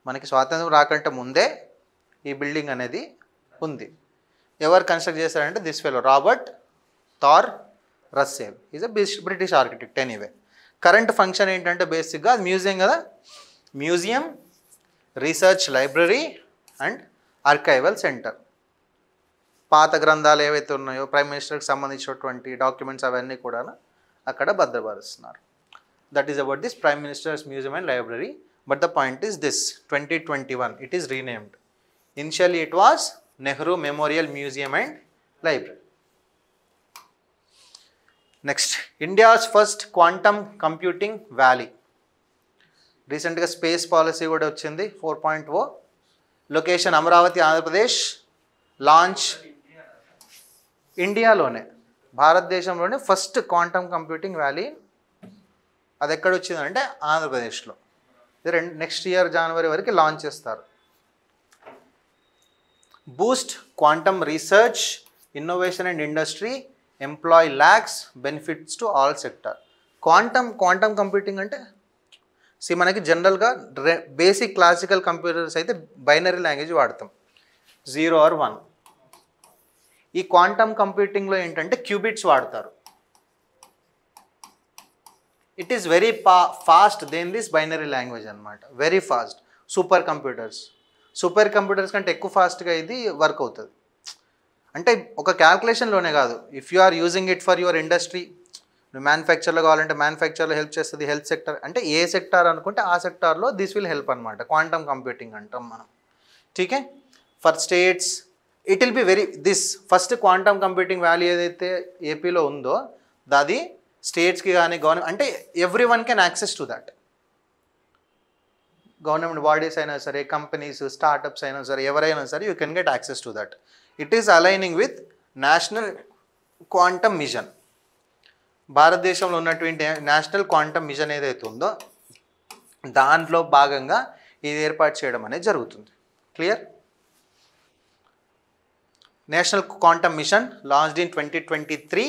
మనకి స్వాతంత్రం రాకంటే ముందే ఈ బిల్డింగ్ అనేది ఉంది. ఎవరు కన్స్ట్రక్ట్ చేశారంటే this fellow Robert Tor Russell. Is a British architect. Anyway current function ఏంటంటే బేసిక్గా అది మ్యూజియం కదా, museum, research library and archival centre. పాత గ్రంథాలు ఏవైతే ఉన్నాయో ప్రైమ్ మినిస్టర్కి సంబంధించినటువంటి డాక్యుమెంట్స్ అవన్నీ కూడా అక్కడ భద్రపరుస్తున్నారు. That is about this prime ministers museum and library. But the point is this, 2021 it is renamed. Initially it was Nehru Memorial Museum and Library. Next, India's first quantum computing valley. రీసెంట్గా space policy కూడా వచ్చింది 4.0. Location Amaravati, Andhra Pradesh. Launch ఇండియాలోనే, భారతదేశంలోనే first quantum computing valley. అది ఎక్కడ వచ్చిందంటే ఆంధ్రప్రదేశ్లో. ఇది నెక్స్ట్ ఇయర్ జనవరి వరకు లాంచ్ చేస్తారు. Boost quantum research, innovation and industry, employ lakhs, benefits to all sector. Quantum computing అంటే మనకి జనరల్గా బేసిక్ క్లాసికల్ కంప్యూటర్స్ అయితే బైనరీ లాంగ్వేజ్ వాడతాం, 0 or 1. ఈ క్వాంటమ్ కంప్యూటింగ్లో ఏంటంటే క్యూబిట్స్ వాడతారు. It is very fast then this binary language అనమాట, వెరీ ఫాస్ట్. సూపర్ కంప్యూటర్స్ కంటే ఎక్కువ ఫాస్ట్గా ఇది వర్క్ అవుతుంది. అంటే ఒక క్యాల్కులేషన్లోనే కాదు, if you are using it for your industry, నువ్వు మ్యానుఫ్యాక్చర్లో కావాలంటే మ్యానుఫ్యాక్చర్లో హెల్ప్ చేస్తుంది, హెల్త్ సెక్టర్ అంటే ఏ సెక్టార్ అనుకుంటే ఆ సెక్టార్లో దిస్ విల్ హెల్ప్ అనమాట. క్వాంటమ్ కంప్యూటింగ్ అంటాం మనం. ఠీకే. For states it will be very this first quantum computing valley ఏదైతే ఏపీలో ఉందో అది స్టేట్స్కి కానీ గవర్నమెంట్ అంటే everyone can access to that. Government bodies అయినా సరే, కంపెనీస్, స్టార్టప్స్ అయినా సరే, ఎవరైనా సరే you can get access to that. It is aligning with national quantum mission. భారతదేశంలో ఉన్నటువంటి నేషనల్ క్వాంటమ్ మిషన్ ఏదైతే ఉందో దాంట్లో భాగంగా ఇది ఏర్పాటు చేయడం అనేది జరుగుతుంది. Clear? National quantum mission launched in 2023,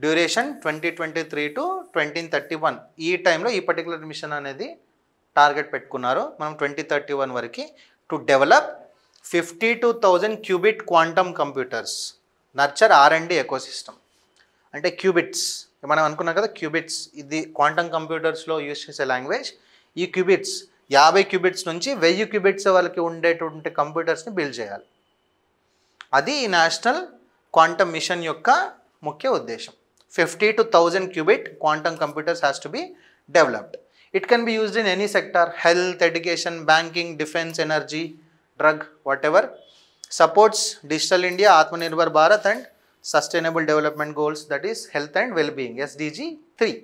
duration 2023 to 2031. ఈ టైంలో ఈ పర్టికులర్ మిషన్ అనేది టార్గెట్ పెట్టుకున్నారు మనం 2031 వరకు. To develop 52,000 qubit quantum computers, nurture R&D ecosystem. అంటే క్యూబిట్స్ మనం అనుకున్నాం కదా, క్యూబిట్స్ ఇది క్వాంటమ్ కంప్యూటర్స్లో యూజ్ చేసే లాంగ్వేజ్. ఈ క్యూబిట్స్ 50 క్యూబిట్స్ నుంచి 1000 క్యూబిట్స్ వాళ్ళకి ఉండేటువంటి కంప్యూటర్స్ని బిల్డ్ చేయాలి. అది ఈ నేషనల్ క్వాంటమ్ మిషన్ యొక్క ముఖ్య ఉద్దేశం. 50 to 1000 qubit quantum computers has to be developed. It can be used in any sector, health, education, banking, defense, energy, drug, whatever. Supports digital India, Atmanirbhar Bharat and sustainable development goals, that is health and wellbeing, SDG 3.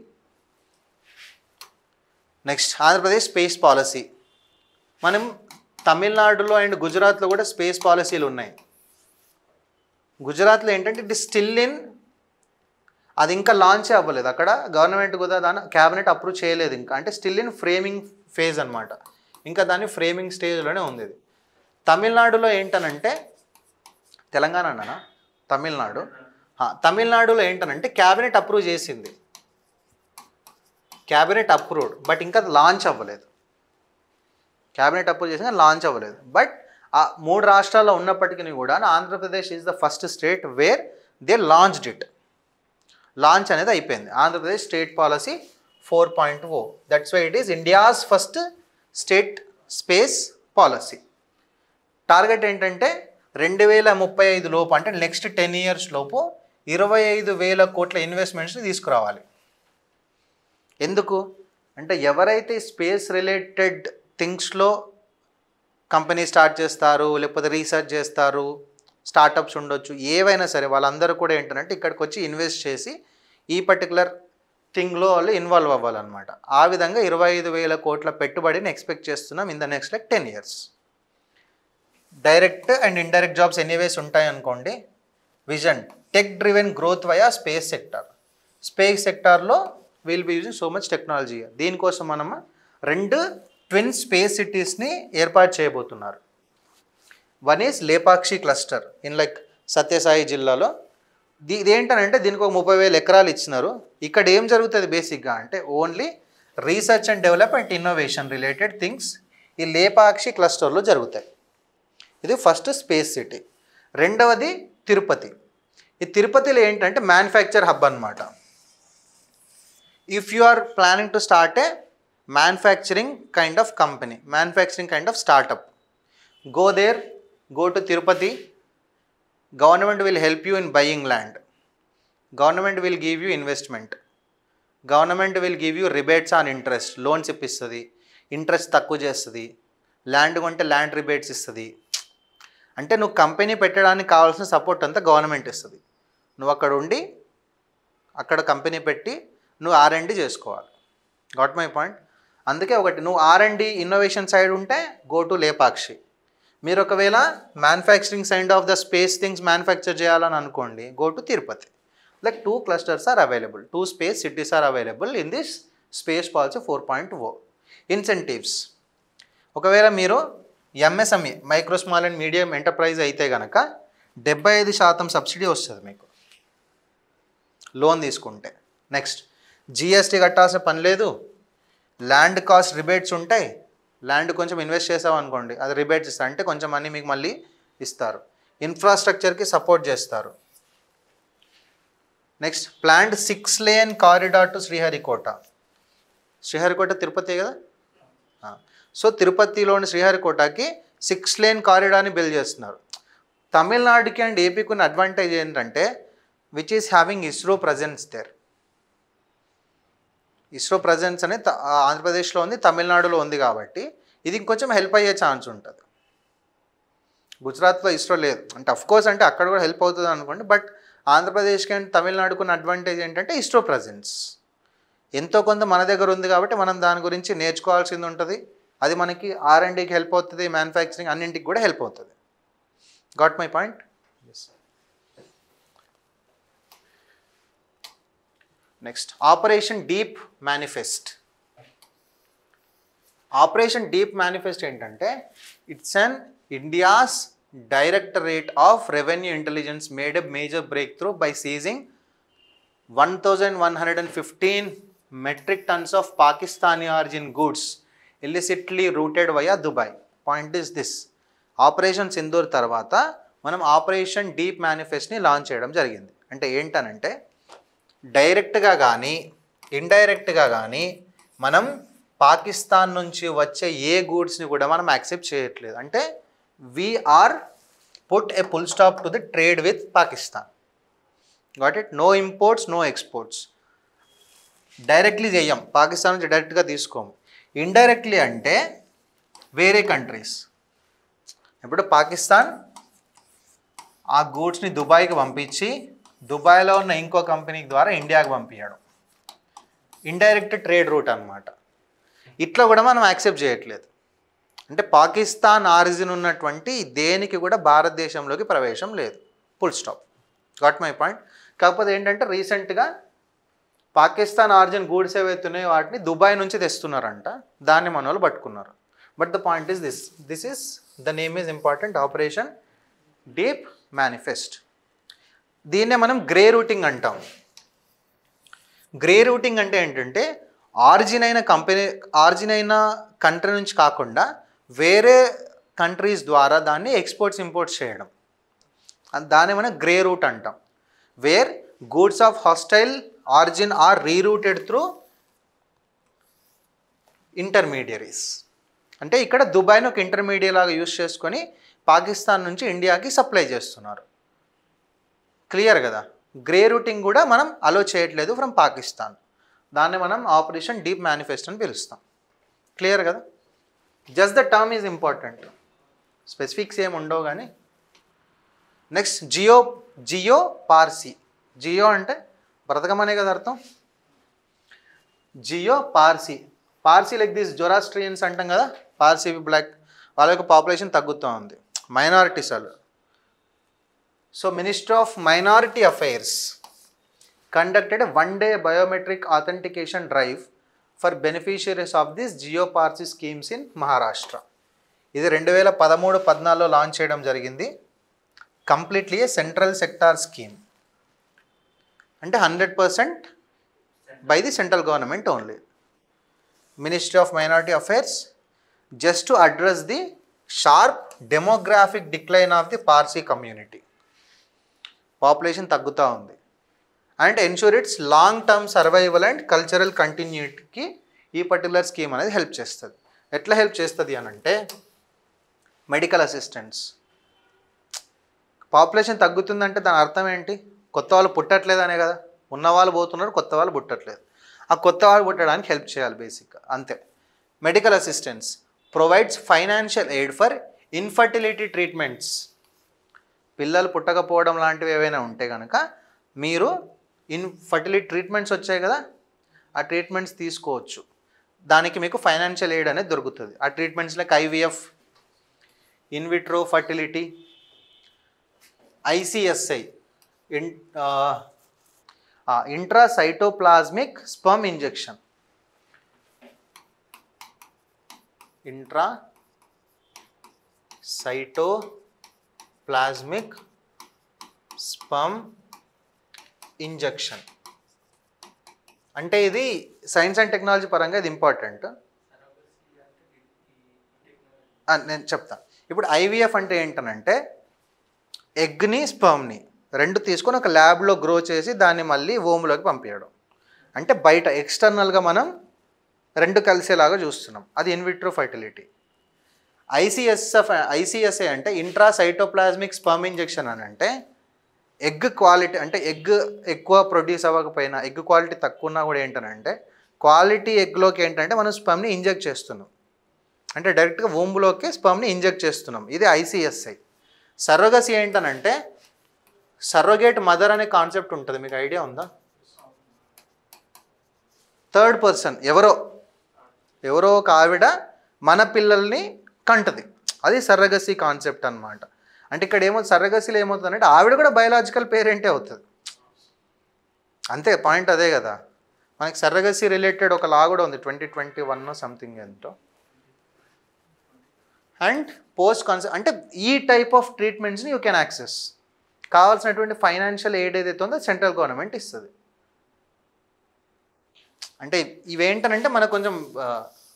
Next Andhra Pradesh space policy. మనం తమిళనాడులో and గుజరాత్లో కూడా space పాలసీలు ఉన్నాయి. గుజరాత్లో ఏంటంటే it is still in, అది ఇంకా లాంచ్ అవ్వలేదు, అక్కడ గవర్నమెంట్ కూడా దాన్ని క్యాబినెట్ అప్రూవ్ చేయలేదు ఇంకా, అంటే స్టిల్ ఇన్ ఫ్రేమింగ్ ఫేజ్ అనమాట, ఇంకా దాన్ని ఫ్రేమింగ్ స్టేజ్లోనే ఉంది. తమిళనాడులో ఏంటనంటే, తెలంగాణ అన్నా, తమిళనాడులో ఏంటనంటే క్యాబినెట్ అప్రూవ్ చేసింది, క్యాబినెట్ అప్రూవ్డ్, బట్ ఇంకా లాంచ్ అవ్వలేదు. క్యాబినెట్ అప్రూవ్ చేసిన లాంచ్ అవ్వలేదు. బట్ ఆ 3 రాష్ట్రాల్లో ఉన్నప్పటికీ కూడా Andhra Pradesh is the first state where they launched it. Launch అనేది అయిపోయింది. Andhra Pradesh state policy 4.0, that's why it is India's first state space policy. Target ఏంటంటే 2035 లోపు, అంటే నెక్స్ట్ 10 years లోపు 25,000 కోట్ల ఇన్వెస్ట్మెంట్స్ని తీసుకురావాలి. ఎందుకు అంటే, ఎవరైతే స్పేస్ రిలేటెడ్ థింగ్స్లో కంపెనీ స్టార్ట్ చేస్తారు, లేకపోతే రీసెర్చ్ చేస్తారు, స్టార్టప్స్ ఉండొచ్చు, ఏవైనా సరే, వాళ్ళందరూ కూడా ఏంటంటే ఇక్కడికి వచ్చి ఇన్వెస్ట్ చేసి ఈ పర్టికులర్ థింగ్లో వాళ్ళు ఇన్వాల్వ్ అవ్వాలన్నమాట. ఆ విధంగా 25,000 కోట్ల పెట్టుబడిని ఎక్స్పెక్ట్ చేస్తున్నాం in the next 10 years. Direct and indirect jobs anyways ఉంటాయి అనుకోండి. Vision tech driven growth via space sector. Space సెక్టార్లో will be using so much technology. దీనికోసం మనం 2 ట్విన్ స్పేస్ సిటీస్ని ఏర్పాటు చేయబోతున్నారు. One is Lepakshi cluster in Sathya Sai జిల్లాలో. ఇదేంటనంటే దీనికి ఒక 30,000 ఎకరాలు ఇచ్చినారు. ఇక్కడ ఏం జరుగుతుంది బేసిక్గా అంటే only research and develop and innovation related things ఈ లేపాక్షి క్లస్టర్లో జరుగుతాయి. ఇది ఫస్ట్ స్పేస్ సిటీ. రెండవది తిరుపతి. ఈ తిరుపతిలో ఏంటంటే మ్యానుఫ్యాక్చర్ హబ్ అనమాట. If you are planning to start a manufacturing kind of company, manufacturing kind of startup, go there, go to Tirupati. Government will help you in buying land. Government will give you investment. Government will give you rebates on interest. Loans ఇప్పిస్తుంది, interest తక్కువ చేస్తుంది, land కొంటే land rebates ఇస్తుంది. అంటే నువ్వు company పెట్టడానికి కావాల్సిన support అంతా గవర్నమెంట్ ఇస్తుంది. నువ్వు అక్కడ ఉండి అక్కడ కంపెనీ పెట్టి నువ్వు R&D చేసుకోవాలి. Got my point. అందుకే ఒకటి, నువ్వు R&D ఇన్నోవేషన్ సైడ్ ఉంటే గో టు లేపాక్షి. మీరు ఒకవేళ manufacturing side of the space things manufacture చేయాలని అనుకోండి, go to Tirupati. 2 clusters are available, 2 space cities are available in this space policy 4.0. Incentives, ఒకవేళ మీరు MSME micro small and medium enterprise అయితే కనుక 75% subsidy వస్తుంది మీకు లోన్ తీసుకుంటే. నెక్స్ట్ GST కట్టాల్సిన పని లేదు. ల్యాండ్ కాస్ట్ రిబేట్స్ ఉంటాయి. ల్యాండ్ కొంచెం ఇన్వెస్ట్ చేసాం అనుకోండి, అది రిబేట్స్ ఇస్తారు, అంటే కొంచెం మనీ మీకు మళ్ళీ ఇస్తారు. ఇన్ఫ్రాస్ట్రక్చర్కి సపోర్ట్ చేస్తారు. Next planned 6-lane corridor to Sriharikota. Sriharikota Tirupati కదా. సో తిరుపతిలోని శ్రీహరికోటకి 6-lane కారిడార్ని బిల్డ్ చేస్తున్నారు. తమిళనాడుకి అండ్ ఏపీకి ఉన్న అడ్వాంటేజ్ ఏంటంటే which is having ISRO presence there. ISRO presence అనేది ఆంధ్రప్రదేశ్లో ఉంది, తమిళనాడులో ఉంది, కాబట్టి ఇది ఇంకొంచెం హెల్ప్ అయ్యే ఛాన్స్ ఉంటుంది. గుజరాత్లో ఇస్రో లేదు అంటే అఫ్కోర్స్ అంటే అక్కడ కూడా హెల్ప్ అవుతుంది అనుకోండి, బట్ ఆంధ్రప్రదేశ్కి అండ్ తమిళనాడుకు ఉన్న అడ్వాంటేజ్ ఏంటంటే ఇస్రో ప్రజెన్స్ ఎంతో కొంత మన దగ్గర ఉంది కాబట్టి మనం దాని గురించి నేర్చుకోవాల్సింది ఉంటుంది. అది మనకి R&Dకి హెల్ప్ అవుతుంది, మ్యానుఫ్యాక్చరింగ్ అన్నింటికి కూడా హెల్ప్ అవుతుంది. Got my point. Next operation deep manifest. Operation deep manifest ఏంటంటే it's an India's directorate of revenue intelligence made a major breakthrough by seizing 1,115 metric tons of Pakistani origin goods illicitly routed via Dubai. Point is this, operation Sindoor తర్వాత మనం operation deep మేనిఫెస్ట్ని launch చేయడం జరిగింది. అంటే ఏంటనంటే డైరెక్ట్గా కానీ ఇండైరెక్ట్గా కానీ మనం పాకిస్తాన్ నుంచి వచ్చే ఏ గూడ్స్ని కూడా మనం యాక్సెప్ట్ చేయట్లేదు. అంటే we're put a full stop to the trade with Pakistan. Got it. No imports, no exports. Directly చేయం, పాకిస్తాన్ నుంచి డైరెక్ట్గా తీసుకోము. ఇండైరెక్ట్లీ అంటే వేరే కంట్రీస్. ఇప్పుడు పాకిస్తాన్ ఆ గూడ్స్ని దుబాయ్కి పంపించి దుబాయ్లో ఉన్న ఇంకో కంపెనీ ద్వారా ఇండియాకి పంపించడం, ఇండైరెక్ట్ ట్రేడ్ రూట్ అనమాట. ఇట్లా కూడా మనం యాక్సెప్ట్ చేయట్లేదు. అంటే పాకిస్తాన్ ఆరిజిన్ ఉన్నటువంటి దేనికి కూడా భారతదేశంలోకి ప్రవేశం లేదు, full stop. Got my point. కాకపోతే ఏంటంటే రీసెంట్గా పాకిస్తాన్ ఆరిజిన్ గూడ్స్ ఏవైతున్నాయో వాటిని దుబాయ్ నుంచి తెస్తున్నారంట, దాన్ని మన వాళ్ళు పట్టుకున్నారు. But the point is this is the name is important, operation deep manifest. దీన్నే మనం గ్రే రూటింగ్ అంటాం. గ్రే రూటింగ్ అంటే ఏంటంటే ఆరిజిన్ అయిన కంట్రీ నుంచి కాకుండా వేరే కంట్రీస్ ద్వారా దాన్ని ఎక్స్పోర్ట్స్ ఇంపోర్ట్స్ చేయడం, దాన్ని మనం గ్రే రూట్ అంటాం. Where goods of hostile origin are rerouted through intermediaries. అంటే ఇక్కడ దుబాయ్ని ఒక ఇంటర్మీడియట్ లాగా యూజ్ చేసుకొని పాకిస్తాన్ నుంచి ఇండియాకి సప్లై చేస్తున్నారు. క్లియర్ కదా. గ్రే రూటింగ్ కూడా మనం అలో చేయట్లేదు ఫ్రమ్ పాకిస్తాన్, దాన్ని మనం ఆపరేషన్ డీప్ మేనిఫెస్ట్ అని పిలుస్తాం. క్లియర్ కదా. Just the term is important, specifics ఏమి ఉండవు కానీ. నెక్స్ట్ జియో పార్సీ. జియో అంటే బ్రతకమనే కదా అర్థం. Jiyo Parsi, Parsi like this Zoroastrians అంటాం కదా, పార్సీ బ్లాక్, వాళ్ళ యొక్క పాపులేషన్ తగ్గుతూ ఉంది, మైనారిటీస్ వాళ్ళు. So ministry of minority affairs conducted a one-day biometric authentication drive for beneficiaries of these GeoParsy schemes in Maharashtra. ఇది 2013-14లో లాంచ్ చేయడం జరిగింది. Completely a central sector scheme, అంటే 100% by the central government only. Ministry of minority affairs just to address the sharp demographic decline of the Parsi community. Population తగ్గుతూ ఉంది. And ensure its long term survival and cultural కంటిన్యూటీకి ఈ particular scheme అనేది help చేస్తుంది. ఎట్లా help చేస్తుంది అని అంటే, మెడికల్ అసిస్టెంట్స్. పాపులేషన్ తగ్గుతుందంటే దాని అర్థం ఏంటి? కొత్త వాళ్ళు పుట్టట్లేదనే కదా. ఉన్నవాళ్ళు పోతున్నారు, కొత్త వాళ్ళు పుట్టట్లేదు. ఆ కొత్త వాళ్ళు పుట్టడానికి హెల్ప్ చేయాలి బేసిక్గా, అంతే. Medical assistants provides financial aid for infertility treatments. పిల్లలు పుట్టకపోవడం లాంటివి ఏవైనా ఉంటే కనుక మీరు ఇన్ఫర్టిలిటీ ట్రీట్మెంట్స్ వచ్చాయి కదా, ఆ ట్రీట్మెంట్స్ తీసుకోవచ్చు. దానికి మీకు ఫైనాన్షియల్ ఎయిడ్ అనేది దొరుకుతుంది. ఆ treatments like IVF, in vitro fertility, ICSI, intracytoplasmic sperm injection, intracytoplasmic sperm injection. అంటే ఇది సైన్స్ అండ్ టెక్నాలజీ పరంగా ఇది ఇంపార్టెంట్. నేను చెప్తాను. ఇప్పుడు ఐవీఎఫ్ అంటే ఏంటనంటే ఎగ్ని స్పర్మ్ని రెండు తీసుకొని ఒక ల్యాబ్లో గ్రో చేసి దాన్ని మళ్ళీ ఓమ్లోకి పంపించడం. అంటే బయట ఎక్స్టర్నల్గా మనం రెండు కలిసేలాగా చూస్తున్నాం, అది ఇన్విట్రో ఫర్టిలిటీ. ఐసిఎస్ఐ అంటే ఇంట్రాసైటోప్లాస్మిక్ స్పర్మ్ ఇంజెక్షన్ అని అంటే ఎగ్ క్వాలిటీ, అంటే ఎగ్ ఎక్కువ ప్రొడ్యూస్ అవ్వకపోయినా, ఎగ్ క్వాలిటీ తక్కువ ఉన్నా కూడా ఏంటనంటే క్వాలిటీ ఎగ్లోకి ఏంటంటే మనం స్పర్మ్ని ఇంజెక్ట్ చేస్తున్నాం, అంటే డైరెక్ట్గా వూంబ్లోకి స్పర్మ్ని ఇంజెక్ట్ చేస్తున్నాం. ఇది ఐసిఎస్ఐ. సర్రోగసీ ఏంటనంటే సర్రోగేట్ మదర్ అనే కాన్సెప్ట్ ఉంటుంది, మీకు ఐడియా ఉందా? థర్డ్ పర్సన్, ఎవరో ఒక ఆవిడ మన పిల్లల్ని కంటది, అది సర్రోగసీ కాన్సెప్ట్ అనమాట. అంటే ఇక్కడ సర్రోగసీలో ఏమవుతుందంటే ఆవిడ కూడా బయోలాజికల్ పేరెంటే అవుతుంది, అంతే. పాయింట్ అదే కదా. మనకి సర్రోగసీ రిలేటెడ్ ఒక లా కూడా ఉంది, 2021 సంథింగ్ ఎంతో. అండ్ పోస్ట్ కాన్సెప్ట్ అంటే ఈ టైప్ ఆఫ్ ట్రీట్మెంట్స్ని యూ కెన్ యాక్సెస్. కావాల్సినటువంటి ఫైనాన్షియల్ ఎయిడ్ ఏదైతే ఉందో సెంట్రల్ గవర్నమెంట్ ఇస్తుంది. అంటే ఇవేంటనంటే మనకు కొంచెం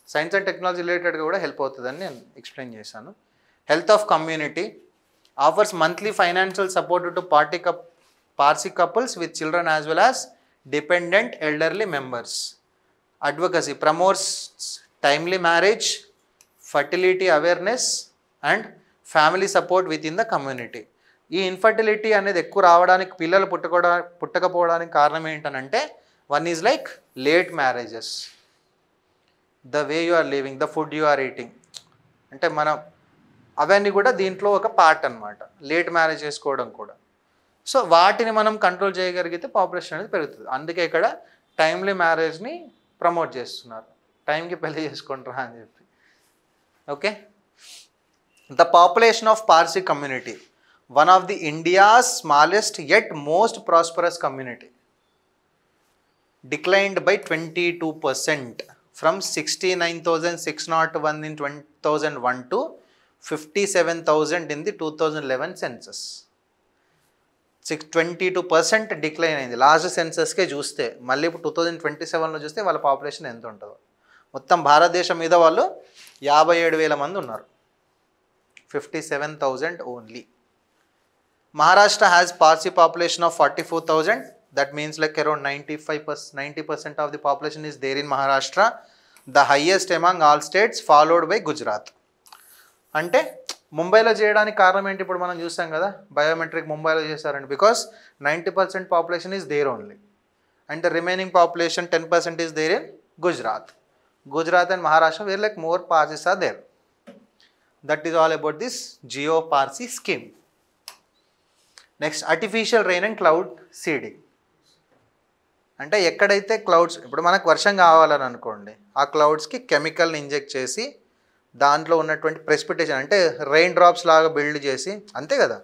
సైన్స్ అండ్ టెక్నాలజీ రిలేటెడ్గా కూడా హెల్ప్ అవుతుందని నేను ఎక్స్ప్లెయిన్ చేశాను. Health of community offers monthly financial support to Parsi couples with children as well as dependent elderly members. Advocacy promotes timely marriage, fertility awareness and family support within the community. ఈ infertility అనేది ఎక్కువ రావడానికి, పిల్లలు పుట్టకపోవడానికి కారణం ఏంటనంటే, one is like late marriages, the way you are living, the food you are eating. అంటే మనం అవన్నీ కూడా దీంట్లో ఒక పార్ట్ అనమాట, లేట్ మ్యారేజ్ చేసుకోవడం కూడా. సో వాటిని మనం కంట్రోల్ చేయగలిగితే పాపులేషన్ అనేది పెరుగుతుంది. అందుకే ఇక్కడ టైమ్లీ మ్యారేజ్ని ప్రమోట్ చేస్తున్నారు, టైంకి పెళ్లి చేసుకుంటారా అని చెప్పి. Okay, the population of Parsi community, one of the India's smallest yet most prosperous community, declined by 22% from 69,601 in 2001 to 57,000 in the 2011 census. 22% decline అయింది లాస్ట్ సెన్సస్కే చూస్తే. మళ్ళీ ఇప్పుడు 2027లో చూస్తే వాళ్ళ పాపులేషన్ ఎంత ఉంటుందో. మొత్తం భారతదేశం మీద వాళ్ళు 57,000 మంది ఉన్నారు, 57,000 only. Maharashtra has Parsi population of 44,000. That means like around 90% of the population is there in Maharashtra, the highest among all states, followed by Gujarat. అంటే ముంబైలో చేయడానికి కారణం ఏంటి? ఇప్పుడు మనం చూసాం కదా, బయోమెట్రిక్ ముంబైలో చేశారండి, because 90% population is there only, and the remaining population 10% is there in Gujarat. Gujarat and Maharashtra where like more Parsis are there. That is all about this Jiyo Parsi scheme. Next, artificial rain and cloud seeding. అంటే ఎక్కడైతే clouds, ఇప్పుడు మనకు వర్షం కావాలని అనుకోండి, ఆ క్లౌడ్స్కి కెమికల్ని inject చేసి దాంట్లో ఉన్నటువంటి ప్రెసిపిటేషన్ అంటే రెయిన్ డ్రాప్స్ లాగా బిల్డ్ చేసి, అంతే కదా,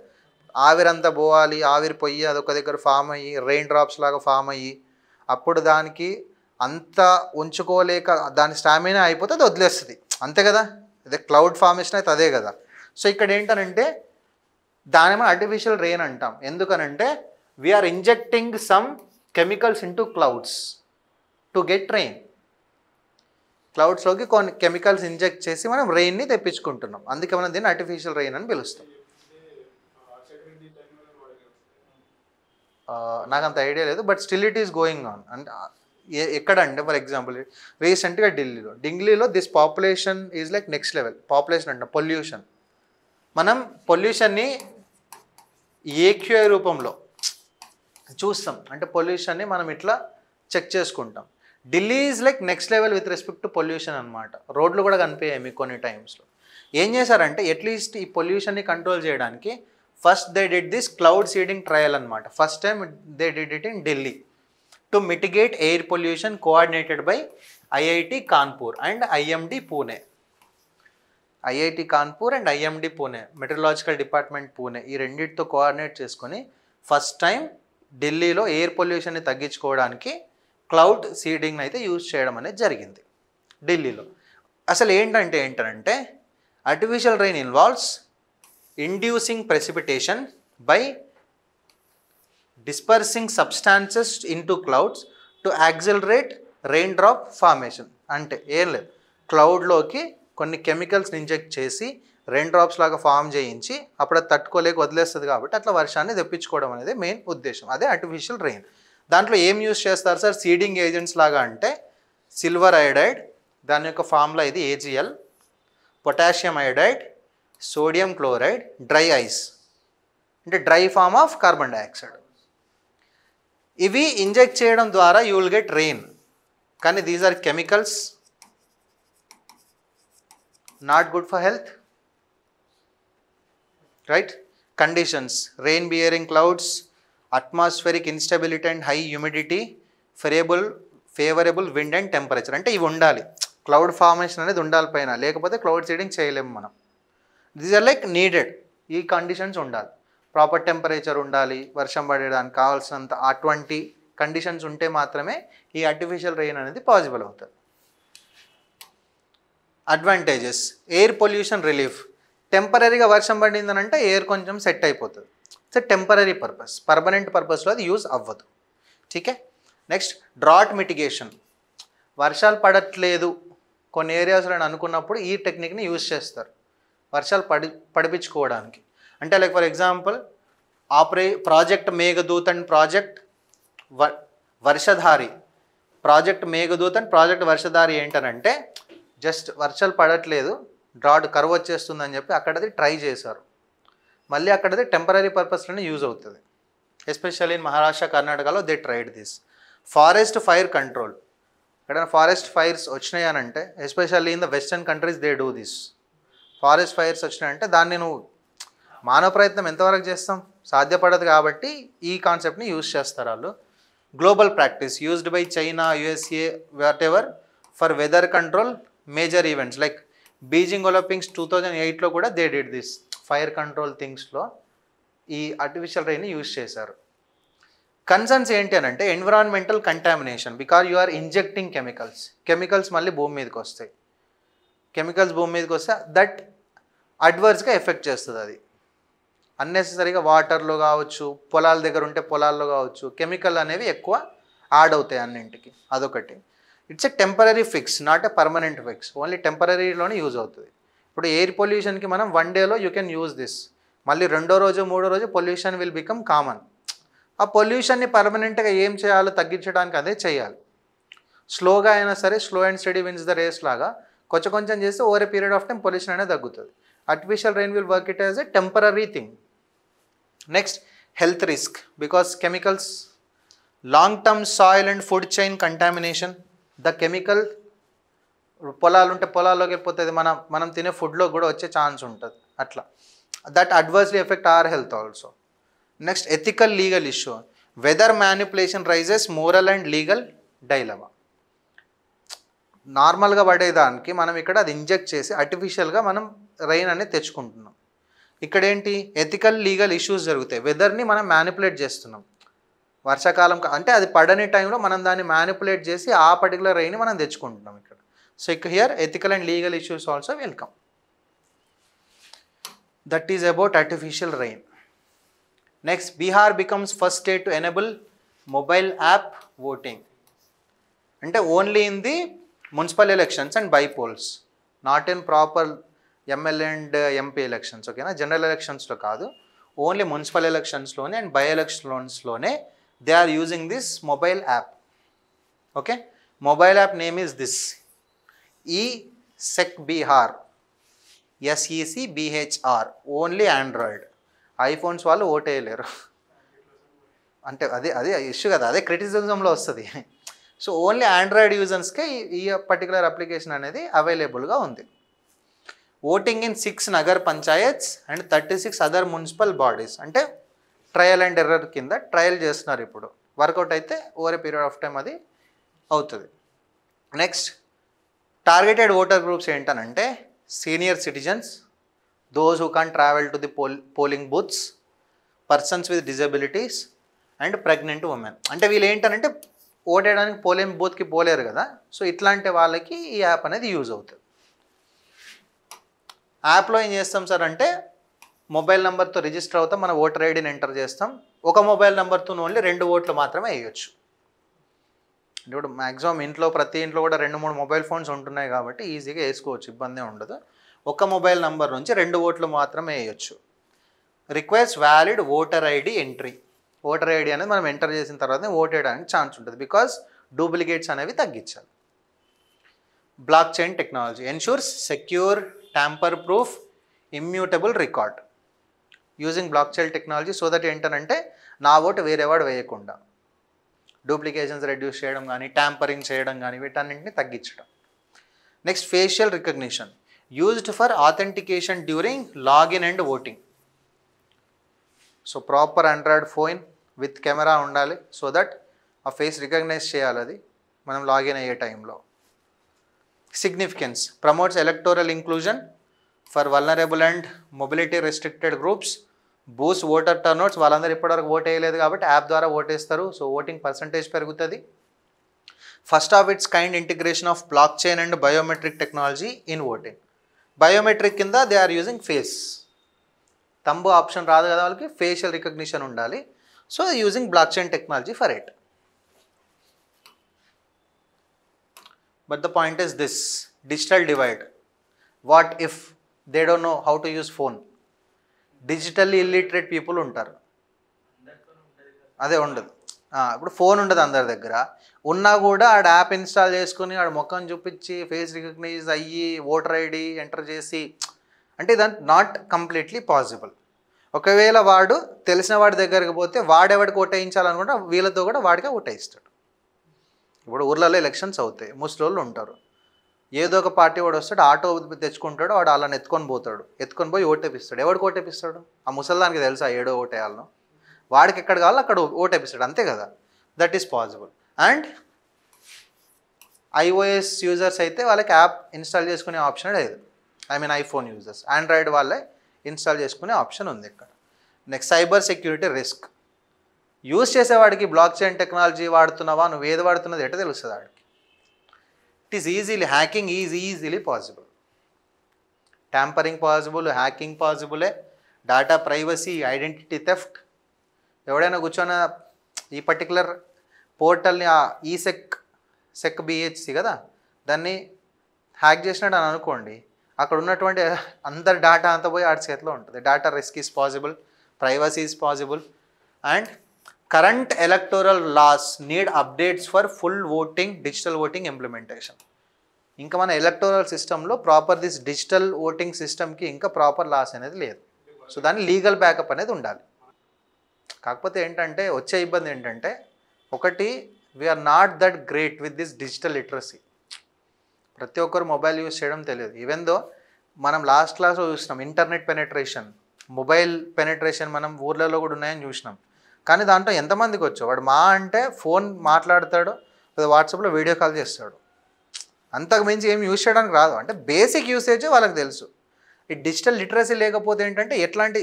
ఆవిరంతా పోవాలి, ఆవిరి పొయ్యి అదొక దగ్గర ఫామ్ అయ్యి రెయిన్ డ్రాప్స్ లాగా ఫామ్ అయ్యి అప్పుడు దానికి అంత ఉంచుకోలేక దాని స్టామినా అయిపోతే అది వదిలేస్తుంది, అంతే కదా. అదే క్లౌడ్ ఫార్మేషన్ అయితే అదే కదా. సో ఇక్కడ ఏంటనంటే దాని మనం ఆర్టిఫిషియల్ రెయిన్ అంటాం. ఎందుకనంటే we are injecting some chemicals into clouds to get rain. క్లౌడ్స్లోకి కొన్ని కెమికల్స్ ఇంజెక్ట్ చేసి మనం రెయిన్ని తెప్పించుకుంటున్నాం, అందుకే మనం దీన్ని ఆర్టిఫిషియల్ రెయిన్ అని పిలుస్తాం. నాకు అంత ఐడియా లేదు, but still it is going on. అంటే ఎక్కడంటే ఫర్ ఎగ్జాంపుల్ రీసెంట్గా ఢిల్లీలో this population is like next level population అంట. పొల్యూషన్, మనం పొల్యూషన్ని ఏక్యూఐ రూపంలో చూస్తాం, అంటే పొల్యూషన్ని మనం ఇట్లా చెక్ చేసుకుంటాం. Delhi is like next level with respect to pollution అనమాట. రోడ్లు కూడా కనిపించాయి మీకు కొన్ని టైమ్స్లో. ఏం చేశారంటే అట్లీస్ట్ ఈ పొల్యూషన్ని కంట్రోల్ చేయడానికి first they did this cloud seeding trial అనమాట. First time they did it in Delhi to mitigate air pollution, coordinated by IIT Kanpur and IMD Pune. IIT Kanpur and IMD Pune, meteorological department Pune, ఈ రెండింటితో కోఆర్డినేట్ చేసుకొని ఫస్ట్ టైం ఢిల్లీలో air పొల్యూషన్ని తగ్గించుకోవడానికి cloud seeding అయితే use చేయడం అనేది జరిగింది ఢిల్లీలో. అసలు ఏంటంటే artificial rain involves inducing precipitation by dispersing substances into clouds to accelerate rain drop formation. అంటే ఏం లేదు, క్లౌడ్లోకి కొన్ని కెమికల్స్ని ఇంజెక్ట్ చేసి రెయిన్ డ్రాప్స్ లాగా ఫామ్ చేయించి అప్పుడు అది తట్టుకోలేక వదిలేస్తుంది, కాబట్టి అట్లా వర్షాన్ని తెప్పించుకోవడం అనేది మెయిన్ ఉద్దేశం. అదే ఆర్టిఫిషియల్ రెయిన్. దాంట్లో ఏం యూజ్ చేస్తారు సార్ సీడింగ్ ఏజెంట్స్ లాగా అంటే సిల్వర్ అయోడైడ్, దాని యొక్క ఫార్ములా ఇది AgL, potassium iodide, sodium chloride, dry ice అంటే dry form of carbon dioxide. ఇవి ఇంజెక్ట్ చేయడం ద్వారా యూ విల్ గెట్ రెయిన్. కానీ these are chemicals, not good for health, right. Conditions: rain bearing clouds, atmospheric instability and high humidity, favourable wind and temperature. అంటే ఇవి ఉండాలి, cloud formation అనేది ఉండాలి పైన, లేకపోతే క్లౌడ్ సీడింగ్ చేయలేము మనం. దీస్ ఆర్ లైక్ నీడెడ్, ఈ కండిషన్స్ ఉండాలి. ప్రాపర్ టెంపరేచర్ ఉండాలి, వర్షం పడేయడానికి కావాల్సినంత అటువంటి కండిషన్స్ ఉంటే మాత్రమే ఈ ఆర్టిఫిషియల్ రెయిన్ అనేది పాసిబుల్ అవుతుంది. Advantages: air pollution relief. టెంపరీగా వర్షం పడిందనంటే ఎయిర్ కొంచెం సెట్ అయిపోతుంది. ఇట్స్ టెంపరీ పర్పస్, పర్మనెంట్ పర్పస్లో అది యూజ్ అవ్వదు. ఠీకే. Next, drought mitigation. వర్షాలు పడట్లేదు కొన్ని ఏరియాస్లో అనుకున్నప్పుడు ఈ టెక్నిక్ని యూజ్ చేస్తారు వర్షాలు పడిపించుకోవడానికి. అంటే like for example project Meghdoot and project Varshadhari. Project Meghdoot and project Varshadhari ఏంటనంటే జస్ట్ వర్షాలు పడట్లేదు, డ్రాట్ కర్వ్ వచ్చేస్తుందని చెప్పి అక్కడది ట్రై చేశారు. మళ్ళీ అక్కడది టెంపరీ పర్పస్లోనే యూజ్ అవుతుంది. ఎస్పెషల్లీ ఇన్ మహారాష్ట్ర, కర్ణాటకలో they tried this. Forest fire control. ఎక్కడైనా ఫారెస్ట్ ఫైర్స్ వచ్చినాయి అని అంటే especially in the western countries they do this. Forest fires వచ్చినాయంటే దాన్ని నువ్వు మానవ ప్రయత్నం ఎంతవరకు చేస్తాం, సాధ్యపడదు. కాబట్టి ఈ కాన్సెప్ట్ని యూజ్ చేస్తారు వాళ్ళు. Global practice used by China, USA, whatever for weather control major events like Beijing Olympics 2008లో కూడా they did this. Fire control థింగ్స్లో ఈ ఆర్టిఫిషియల్ రెయిన్ని యూజ్ చేశారు. కన్సర్న్స్ ఏంటి అని అంటే environmental contamination, because you are injecting chemicals మళ్ళీ భూమి మీదకి వస్తాయి. కెమికల్స్ భూమి మీదకి వస్తే దట్ అడ్వర్స్గా ఎఫెక్ట్ చేస్తుంది. అది అన్నెసెసరీగా వాటర్లో కావచ్చు, పొలాల దగ్గర ఉంటే పొలాల్లో కావచ్చు, కెమికల్ అనేవి ఎక్కువ యాడ్ అవుతాయి అన్నింటికి. అదొకటి. It's a temporary fix, not a permanent fix. Only టెంపరీలోనే యూజ్ అవుతుంది. ఇప్పుడు ఎయిర్ పొల్యూషన్కి మనం 1 డేలో యూ కెన్ యూజ్ దిస్. మళ్ళీ 2వ రోజు 3వ రోజు పొల్యూషన్ విల్ బికమ్ కామన్. ఆ పొల్యూషన్ని పర్మనెంట్గా ఏం చేయాలో తగ్గించడానికి అదే చేయాలి. స్లోగా అయినా సరే, slow and steady wins the race లాగా కొంచెం చేస్తే over a period of time pollution అనేది తగ్గుతుంది. Artificial rain will work it as a temporary thing. Next health risk, because chemicals, long term soil and food chain contamination. The chemical పొలాలు ఉంటే పొలాల్లోకి వెళ్ళిపోతుంది, మనం తినే ఫుడ్లో కూడా వచ్చే ఛాన్స్ ఉంటుంది. అట్లా that adversely affect our health also. Next ethical legal issue, weather manipulation raises moral and legal dilemma. నార్మల్గా పడేదానికి మనం ఇక్కడ అది ఇంజెక్ట్ చేసి ఆర్టిఫిషియల్గా మనం రెయిన్ అనేది తెచ్చుకుంటున్నాం. ఇక్కడ ఏంటి ఎథికల్ లీగల్ ఇష్యూస్ జరుగుతాయి. వెదర్ని మనం మ్యానిపులేట్ చేస్తున్నాం. వర్షాకాలం అంటే అది పడని టైంలో మనం దాన్ని మ్యానిపులేట్ చేసి ఆ పర్టికులర్ రెయిన్ మనం తెచ్చుకుంటున్నాం ఇక్కడ. సో ఇక్కడ here ethical and legal issues also welcome. That is about artificial rain. Next, Bihar becomes first state to enable mobile app voting. అంటే only in the municipal elections and bypolls, not in proper MLA and MP elections. ఓకేనా, general ఎలక్షన్స్లో కాదు, only municipal ఎలక్షన్స్లోనే and బై ఎలక్షన్స్లోనే they are using this mobile app. Okay, mobile app name is this ESEC Bihar, SECBHR. Only Android. IPhones వాళ్ళు ఓటేయలేరు. అంటే అదే issue కదా, అదే క్రిటిసిజంలో వస్తుంది. సో ఓన్లీ ఆండ్రాయిడ్ యూజర్స్కే ఈ పర్టికులర్ అప్లికేషన్ అనేది అవైలబుల్గా ఉంది. Voting in 6 nagar panchayats and 36 other municipal bodies. అంటే ట్రయల్ అండ్ ఎర్రర్ కింద ట్రయల్ చేస్తున్నారు. ఇప్పుడు వర్కౌట్ అయితే over a period of time అది అవుతుంది. నెక్స్ట్, టార్గెటెడ్ ఓటర్ గ్రూప్స్ ఏంటనంటే senior citizens, those who can't travel to the polling booths, persons with disabilities and pregnant women. అంటే వీళ్ళు ఏంటనంటే ఓటేయడానికి పోలింగ్ బూత్కి పోలేరు కదా, సో ఇట్లాంటి వాళ్ళకి ఈ యాప్ అనేది యూజ్ అవుతుంది. యాప్లో ఏం చేస్తాం సార్ అంటే మొబైల్ నెంబర్తో రిజిస్టర్ అవుతాం, మన ఓటర్ ఐడిని ఎంటర్ చేస్తాం. ఒక మొబైల్ నెంబర్తో ఓన్లీ 2 ఓట్లు మాత్రమే వేయచ్చు. ఇప్పుడు మ్యాక్సిమం ఇంట్లో ప్రతి ఇంట్లో కూడా 2-3 మొబైల్ ఫోన్స్ ఉంటున్నాయి కాబట్టి ఈజీగా వేసుకోవచ్చు, ఇబ్బంది ఉండదు. ఒక మొబైల్ నెంబర్ నుంచి 2 ఓట్లు మాత్రమే వేయచ్చు. Request valid voter ID entry. Voter ID అనేది మనం ఎంటర్ చేసిన తర్వాతనే ఓట్ వేయడానికి ఛాన్స్ ఉంటుంది, బికాస్ డూప్లికేట్స్ అనేవి తగ్గించాలి. Block chain technology ensures secure, tamper proof, immutable record using blockchain technology, so that ఏంటనంటే నా ఓటు వేరేవాడు వేయకుండా డూప్లికేషన్స్ రెడ్యూస్ చేయడం కానీ, ట్యాంపరింగ్ చేయడం కానీ, వీటన్నింటిని తగ్గించడం. Next, facial recognition used for authentication during login and voting. So proper Android phone with camera ఉండాలి, సో దట్ ఆ ఫేస్ రికగ్నైజ్ చేయాలి అది మనం లాగిన్ అయ్యే టైంలో. Significance promotes electoral inclusion for vulnerable and mobility restricted groups, boosts voter turnouts. వాళ్ళందరూ ఇప్పటివరకు vote వేయలేదు కాబట్టి యాప్ ద్వారా ఓటేస్తారు, సో ఓటింగ్ పర్సంటేజ్ పెరుగుతుంది. First of its kind integration of blockchain and biometric technology in voting. Biometric కింద they are using face, thumb option రాదు కదా వాళ్ళకి, ఫేషియల్ రికగ్నిషన్ ఉండాలి. So using block chain technology for it. But the point is this, digital divide. What if they don't know how to use phone? Digitally illiterate people ఉంటారు, అదే ఉండదు. ఇప్పుడు phone ఉండదు అందరి దగ్గర, ఉన్నా కూడా ఆడ యాప్ ఇన్స్టాల్ చేసుకుని ఆడ ముఖం చూపించి ఫేస్ రికగ్నైజ్ అయ్యి ఓటర్ ఐడి ఎంటర్ చేసి, అంటే దట్ నాట్ కంప్లీట్లీ పాసిబుల్. ఒకవేళ వాడు తెలిసిన వాడి దగ్గరికి పోతే వాడెవడికి ఓటేయించాలనుకుంటే వీళ్ళతో కూడా వాడిగా ఓటేయిస్తాడు. ఇప్పుడు ఊర్లలో ఎలక్షన్స్ అవుతాయి, ముసలోళ్ళు ఉంటారు, ఏదో ఒక పార్టీ వాడు వస్తాడు, ఆటో తెచ్చుకుంటాడు, వాడు అలా ఎత్తుకొని పోయి ఓటేపిస్తాడు. ఎవడికి ఓటేపిస్తాడు? ఆ ముసలిదానికి తెలుసా ఏడో ఓటేయాలను? వాడికి ఎక్కడ కావాలో అక్కడ ఓటేపిస్తాడు, అంతే కదా. That is possible. And iOS users అయితే వాళ్ళకి యాప్ ఇన్స్టాల్ చేసుకునే ఆప్షన్ లేదు. ఐఫోన్ యూజర్స్, ఆండ్రాయిడ్ వాళ్ళే ఇన్స్టాల్ చేసుకునే ఆప్షన్ ఉంది ఇక్కడ. Next cyber security risk. Use చేసేవాడికి బ్లాక్ చైన్ టెక్నాలజీ వాడుతున్నావా, నువ్వు ఏది వాడుతున్నది ఎట్లా తెలుస్తుంది వాడికి? It is easily, hacking is easily possible. Tampering possible, hacking పాసిబులే. Data privacy, identity theft. ఎవడైనా కూర్చొని ఈ పర్టికులర్ పోర్టల్ని సెక్ బిహెచ్సి కదా, దాన్ని హ్యాక్ చేసినట్టు అని అనుకోండి, అక్కడ ఉన్నటువంటి అందరి డేటా అంతా పోయి ఆడి చేతిలో ఉంటుంది. Data risk is possible, privacy is possible. And current electoral laws need updates for full voting, digital voting implementation. ఇంకా మన ఎలక్టోరల్ సిస్టంలో ప్రాపర్ దిస్ డిజిటల్ ఓటింగ్ సిస్టమ్కి ఇంకా ప్రాపర్ లాస్ అనేది లేదు. సో దాని లీగల్ బ్యాకప్ అనేది ఉండాలి. కాకపోతే ఏంటంటే వచ్చే ఇబ్బంది ఏంటంటే, ఒకటి, we're not that great with this digital literacy. ప్రతి ఒక్కరు మొబైల్ యూజ్ చేయడం తెలియదు. ఈవెన్ దో మనం లాస్ట్ క్లాస్లో చూసినాం ఇంటర్నెట్ పెనెట్రేషన్, మొబైల్ పెనెట్రేషన్ మనం ఊర్లలో కూడా ఉన్నాయని చూసినాం. కానీ దాంట్లో ఎంతమందికి వచ్చో, వాడు మా అంటే ఫోన్ మాట్లాడతాడు, వాట్సాప్లో వీడియో కాల్ చేస్తాడు, అంతకు మించి ఏం యూజ్ చేయడానికి రాదు. అంటే బేసిక్ యూసేజ్ వాళ్ళకి తెలుసు. ఈ డిజిటల్ లిటరసీ లేకపోతే ఏంటంటే ఎట్లాంటి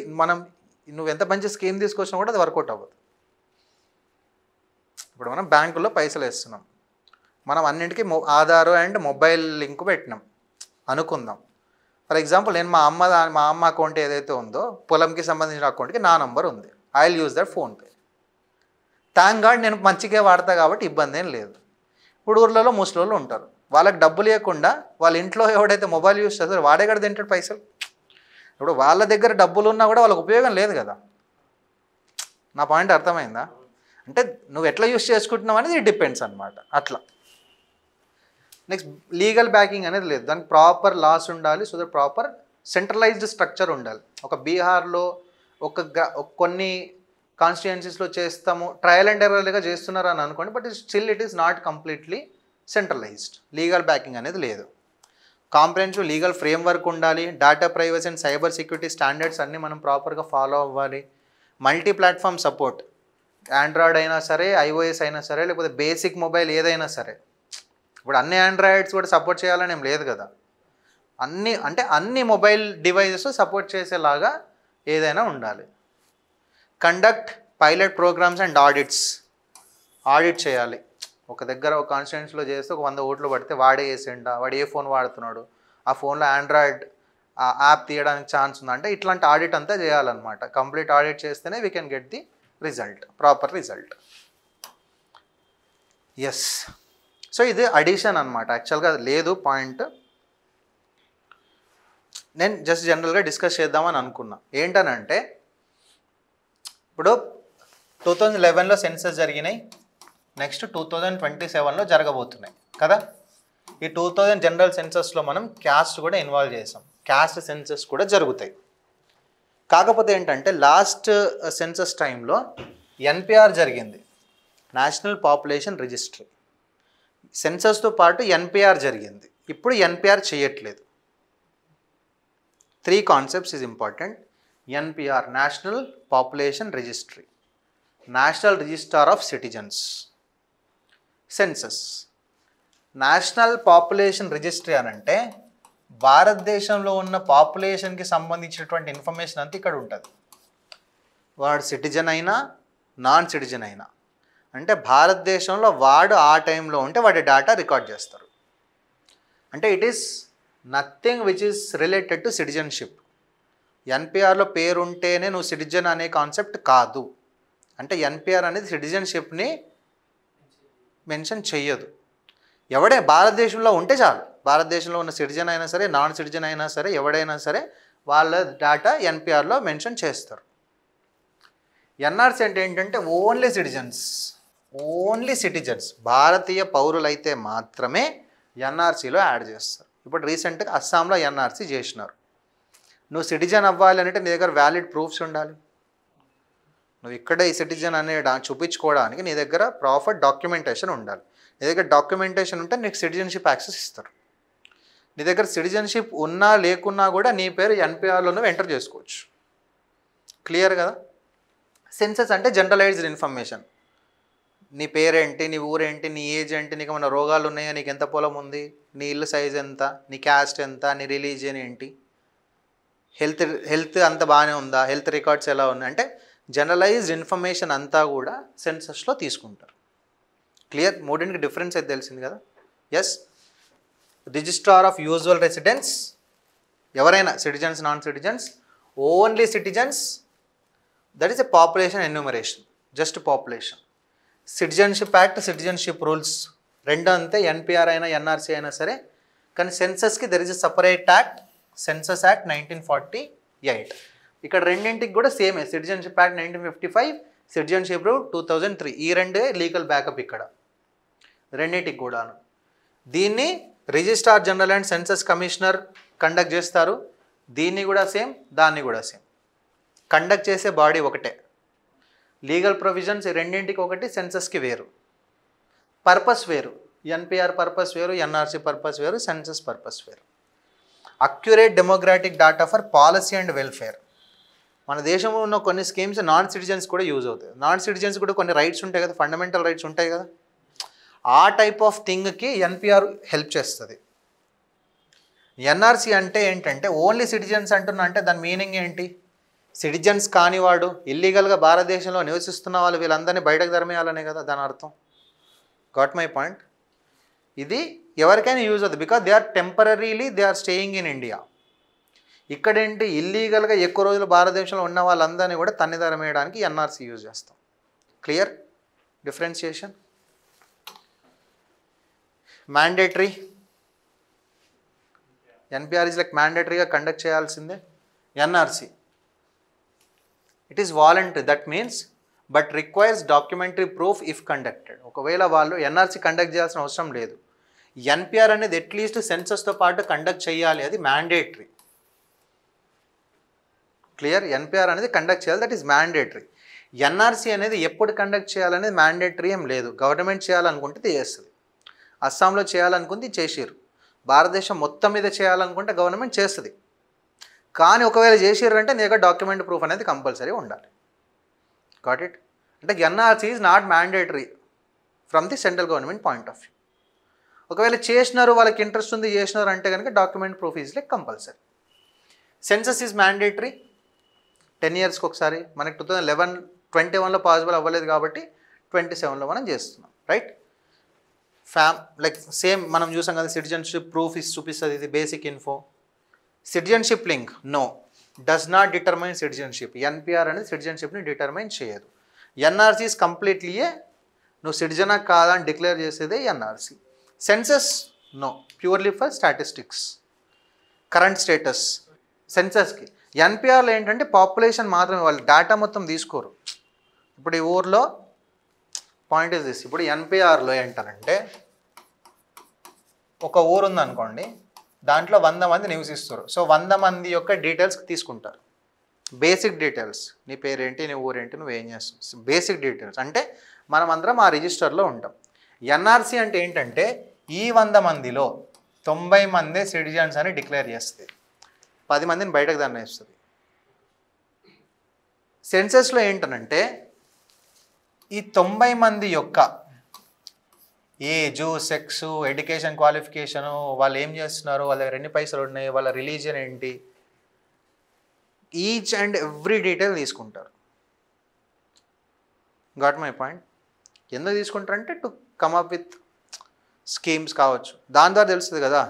నువ్వు ఎంత మంచి స్కీమ్ తీసుకొచ్చినా కూడా అది వర్కౌట్ అవ్వదు. ఇప్పుడు మనం బ్యాంకులో పైసలు వేస్తున్నాం, మనం అన్నింటికీ ఆధార్ అండ్ మొబైల్ లింక్ పెట్టినాం అనుకుందాం. ఫర్ ఎగ్జాంపుల్ నేను మా అమ్మ అకౌంట్ ఏదైతే ఉందో, పొలంకి సంబంధించిన అకౌంట్కి నా నంబర్ ఉంది. I will use that PhonePe. Thank God నేను మంచిగా వాడతా కాబట్టి ఇబ్బంది ఏం లేదు. ఇప్పుడు ఊర్లలో ముసలోళ్ళు ఉంటారు, వాళ్ళకి డబ్బులు ఇవ్వకుండా వాళ్ళ ఇంట్లో ఎవడైతే మొబైల్ యూజ్ చేస్తారో వాడే కదా తింటాడు పైసలు. ఇప్పుడు వాళ్ళ దగ్గర డబ్బులు ఉన్నా కూడా వాళ్ళకి ఉపయోగం లేదు కదా. నా పాయింట్ అర్థమైందా? అంటే నువ్వు ఎట్లా యూజ్ చేసుకుంటున్నావు అనేది డిపెండ్స్ అనమాట. అట్లా నెక్స్ట్ లీగల్ బ్యాకింగ్ అనేది లేదు, దానికి ప్రాపర్ లాస్ ఉండాలి. So that proper centralized structure ఉండాలి. ఒక బీహార్లో కొన్ని కాన్స్టిట్యుయెన్సీస్లో చేస్తాము, ట్రయల్ అండ్ ఎర్రర్గా చేస్తున్నారు అని అనుకోండి, but still it is not completely centralized. Legal backing అనేది లేదు. కాంప్రహెన్సివ్ లీగల్ ఫ్రేమ్వర్క్ ఉండాలి. Data privacy and cyber security standards అన్నీ మనం ప్రాపర్గా ఫాలో అవ్వాలి. మల్టీ ప్లాట్ఫామ్ సపోర్ట్, ఆండ్రాయిడ్ అయినా సరే, ఐఓఎస్ అయినా సరే, లేకపోతే బేసిక్ మొబైల్ ఏదైనా సరే. ఇప్పుడు అన్ని ఆండ్రాయిడ్స్ కూడా సపోర్ట్ చేయాలని ఏం లేదు కదా. అన్ని మొబైల్ డివైజెస్ సపోర్ట్ చేసేలాగా ఏదైనా ఉండాలి. Conduct pilot programmes and audit చేయాలి. ఒక దగ్గర ఒక కాన్స్టిట్యుయెన్సీలో చేస్తే ఒక 100 ఓట్లు పడితే వాడే వేసిండా, వాడు ఏ ఫోన్ వాడుతున్నాడు, ఆ ఫోన్లో ఆండ్రాయిడ్ యాప్ తీయడానికి ఛాన్స్ ఉందా అంటే ఇట్లాంటి ఆడిట్ అంతా చేయాలన్నమాట. కంప్లీట్ ఆడిట్ చేస్తేనే we can get the result, proper result. Yes, so ఇది అడిషన్ అనమాట. యాక్చువల్గా లేదు పాయింట్, నేను జస్ట్ జనరల్గా డిస్కస్ చేద్దామని అనుకున్నా. ఏంటనంటే ఇప్పుడు 2011లో సెన్సస్ జరిగినాయి, నెక్స్ట్ 2027లో జరగబోతున్నాయి కదా. ఈ 2000 జనరల్ సెన్సస్లో మనం క్యాస్ట్ కూడా ఇన్వాల్వ్ చేసాం, క్యాస్ట్ సెన్సస్ కూడా జరుగుతాయి. కాకపోతే ఏంటంటే లాస్ట్ సెన్సస్ టైంలో ఎన్పిఆర్ జరిగింది, నేషనల్ పాపులేషన్ రిజిస్ట్రీ. సెన్సస్తో పాటు ఎన్పిఆర్ జరిగింది. ఇప్పుడు ఎన్పిఆర్ చేయట్లేదు. 3 concepts is important. NPR, national population registry, national registrar of citizens. Census, national population registry అనంటే భారతదేశంలో ఉన్న పాపులేషన్కి సంబంధించినటువంటి ఇన్ఫర్మేషన్ అంతా ఇక్కడ ఉంటుంది. వాడు సిటిజన్ అయినా నాన్ సిటిజన్ అయినా, అంటే భారతదేశంలో వాడు ఆ టైంలో ఉంటే వాడి డేటా రికార్డ్ చేస్తారు. అంటే it is nothing which is related to citizenship. ఎన్పిఆర్లో పేరు ఉంటేనే నువ్వు సిటిజన్ అనే కాన్సెప్ట్ కాదు. అంటే ఎన్పిఆర్ అనేది సిటిజన్షిప్ని మెన్షన్ చెయ్యదు. ఎవడే భారతదేశంలో ఉంటే చాలు, భారతదేశంలో ఉన్న సిటిజన్ అయినా సరే, నాన్ సిటిజన్ అయినా సరే, ఎవడైనా సరే వాళ్ళ డేటా ఎన్పిఆర్లో మెన్షన్ చేస్తారు. ఎన్ఆర్సీ అంటే ఏంటంటే ఓన్లీ సిటిజన్స్, భారతీయ పౌరులైతే మాత్రమే ఎన్ఆర్సీలో యాడ్ చేస్తారు. ఇప్పుడు రీసెంట్గా అస్సాంలో ఎన్ఆర్సీ చేసినారు. నువ్వు సిటిజన్ అవ్వాలి అంటే నీ దగ్గర వ్యాలిడ్ ప్రూఫ్స్ ఉండాలి. నువ్వు ఇక్కడే ఈ సిటిజన్ అనే చూపించుకోవడానికి నీ దగ్గర ప్రాపర్ డాక్యుమెంటేషన్ ఉండాలి. నీ దగ్గర డాక్యుమెంటేషన్ ఉంటే నీకు సిటిజన్షిప్ యాక్సెస్ ఇస్తారు. నీ దగ్గర సిటిజన్షిప్ ఉన్నా లేకున్నా కూడా నీ పేరు ఎన్పిఆర్లో నువ్వు ఎంటర్ చేసుకోవచ్చు. క్లియర్ కదా? సెన్సస్ అంటే జనరలైజ్డ్ ఇన్ఫర్మేషన్. నీ పేరేంటి, నీ ఊరేంటి, నీ ఏజ్ ఏంటి, నీకు ఏమైనా రోగాలు ఉన్నాయా, నీకు ఎంత పొలం ఉంది, నీ ఇల్లు సైజ్ ఎంత, నీ క్యాస్ట్ ఎంత, నీ రిలీజియన్ ఏంటి, హెల్త్ అంత బాగానే ఉందా, హెల్త్ రికార్డ్స్ ఎలా ఉన్నాయి అంటే జనరలైజ్డ్ ఇన్ఫర్మేషన్ అంతా కూడా సెన్సస్లో తీసుకుంటారు. క్లియర్? మూడింటికి డిఫరెన్స్ అయితే తెలిసింది కదా. Yes, registrar of usual residence ఎవరైనా citizens, non citizens, only citizens, that is a population enumeration, just population. Citizenship act, citizenship rules రెండు అంతే, ఎన్పిఆర్ అయినా ఎన్ఆర్సీ అయినా సరే. కానీ సెన్సస్కి there is a separate act, census act 1948. ఇక్కడ రెండింటికి కూడా సేమే, సిటిజన్షిప్ యాక్ట్ 1955, సిటిజన్షిప్ రూల్ 2003. ఈ రెండే లీగల్ బ్యాకప్ ఇక్కడ రెండింటికి కూడాను. దీన్ని registrar general and census commissioner conduct చేస్తారు. దీన్ని కూడా సేమ్, దాన్ని కూడా సేమ్. కండక్ట్ చేసే బాడీ ఒకటే. లీగల్ ప్రొవిజన్స్ రెండింటికి ఒకటి, సెన్సస్కి వేరు. పర్పస్ వేరు, ఎన్పిఆర్ పర్పస్ వేరు, ఎన్ఆర్సీ పర్పస్ వేరు, సెన్సస్ పర్పస్ వేరు. Accurate democratic data for policy and welfare. మన దేశంలో ఉన్న కొన్ని స్కీమ్స్ నాన్ సిటిజన్స్ కూడా యూజ్ అవుతాయి. నాన్ సిటిజన్స్ కూడా కొన్ని రైట్స్ ఉంటాయి కదా, ఫండమెంటల్ రైట్స్ ఉంటాయి కదా, ఆ టైప్ ఆఫ్ థింగ్కి ఎన్పిఆర్ హెల్ప్ చేస్తుంది. ఎన్ఆర్సీ అంటే ఏంటంటే ఓన్లీ సిటిజన్స్ అంటున్నా అంటే దాని మీనింగ్ ఏంటి? సిటిజన్స్ కానివాడు, ఇల్లీగల్గా భారతదేశంలో నివసిస్తున్న వాళ్ళు వీళ్ళందరినీ బయటకు తరిమేయాలనే కదా దాని అర్థం. Got my point? ఇది ఎవరికైనా యూజ్ అవుతుంది, because they are temporarily they are staying in India. ఇక్కడేంటి, ఇల్లీగల్గా ఎక్కువ రోజులు భారతదేశంలో ఉన్న వాళ్ళందరినీ కూడా తన్ని తరిమేయడానికి ఎన్ఆర్సీ యూజ్ చేస్తాం. Clear? Differentiation. Mandatory, NPR is like మ్యాండేటరీగా కండక్ట్ చేయాల్సిందే. NRC it is voluntary, that means but requires documentary proof if conducted. ఒకవేళ వాళ్ళు ఎన్ఆర్సీ కండక్ట్ చేయాల్సిన అవసరం లేదు. ఎన్పిఆర్ అనేది అట్లీస్ట్ సెన్సస్తో పాటు కండక్ట్ చేయాలి, అది మ్యాండేటరీ. క్లియర్? ఎన్పిఆర్ అనేది కండక్ట్ చేయాలి, దట్ ఈస్ మ్యాండేటరీ. ఎన్ఆర్సీ అనేది ఎప్పుడు కండక్ట్ చేయాలనేది మ్యాండేటరీ ఏం లేదు, గవర్నమెంట్ చేయాలనుకుంటే చేస్తుంది. అస్సాంలో చేయాలనుకుంది చేసిరు, భారతదేశం మొత్తం మీద చేయాలనుకుంటే గవర్నమెంట్ చేస్తుంది. కానీ ఒకవేళ చేసిర్రు అంటే నీ దగ్గర డాక్యుమెంట్ ప్రూఫ్ అనేది కంపల్సరీ ఉండాలి. Got it? అంటే NRC is not mandatory from the central government point of view. ఒకవేళ చేసినారు, వాళ్ళకి ఇంట్రెస్ట్ ఉంది చేసినారు అంటే కనుక document proof is like compulsory. Census is mandatory 10 yearsకి ఒకసారి. మనకి 2021లో పాసిబుల్ అవ్వలేదు కాబట్టి 27లో మనం చేస్తున్నాం, రైట్? లైక్ సేమ్ మనం చూసాం కదా, సిటిజన్షిప్ ప్రూఫ్ ఇస్ చూపిస్తుంది, ఇది basic info. Citizenship link no, does not determine citizenship. NPR అనేది సిటిజన్షిప్ని డిటర్మైన్ చేయదు. ఎన్ఆర్సీ ఇస్ కంప్లీట్లీ నువ్వు సిటిజనా కాదా అని డిక్లేర్ చేసేదే NRC. Census no, purely for statistics, current status. సెన్సస్కి ఎన్పిఆర్లో ఏంటంటే పాపులేషన్ మాత్రమే, వాళ్ళు డేటా మొత్తం తీసుకోరు. ఇప్పుడు ఈ ఊర్లో పాయింట్ ఇస్ దిస్, ఇప్పుడు ఎన్పిఆర్లో ఏంటంటే ఒక ఊరు ఉందనుకోండి, దాంట్లో 100 మంది నివసిస్తారు. సో 100 మంది యొక్క డీటెయిల్స్ తీసుకుంటారు, బేసిక్ డీటెయిల్స్. నీ పేరేంటి, నీ ఊరేంటి, నువ్వేం చేస్తావు, బేసిక్ డీటెయిల్స్. అంటే మనం అందరం ఆ రిజిస్టర్లో ఉంటాం. ఎన్ఆర్సీ అంటే ఏంటంటే ఈ 100 మందిలో 90 మందే సిటిజన్స్ అని డిక్లేర్ చేస్తుంది, 10 మందిని బయటకు దాన్నేస్తుంది. సెన్సస్లో ఏంటనంటే ఈ 90 మంది యొక్క ఏజు, సెక్సు, ఎడ్యుకేషన్ క్వాలిఫికేషను, వాళ్ళు ఏం చేస్తున్నారు, వాళ్ళ దగ్గర ఎన్ని పైసలు ఉన్నాయి, వాళ్ళ రిలీజియన్ ఏంటి, ఈచ్ అండ్ ఎవ్రీ డీటెయిల్ తీసుకుంటారు. Got my point? ఎందుకు తీసుకుంటారంటే to come up with schemes కావచ్చు, దాని ద్వారా తెలుస్తుంది కదా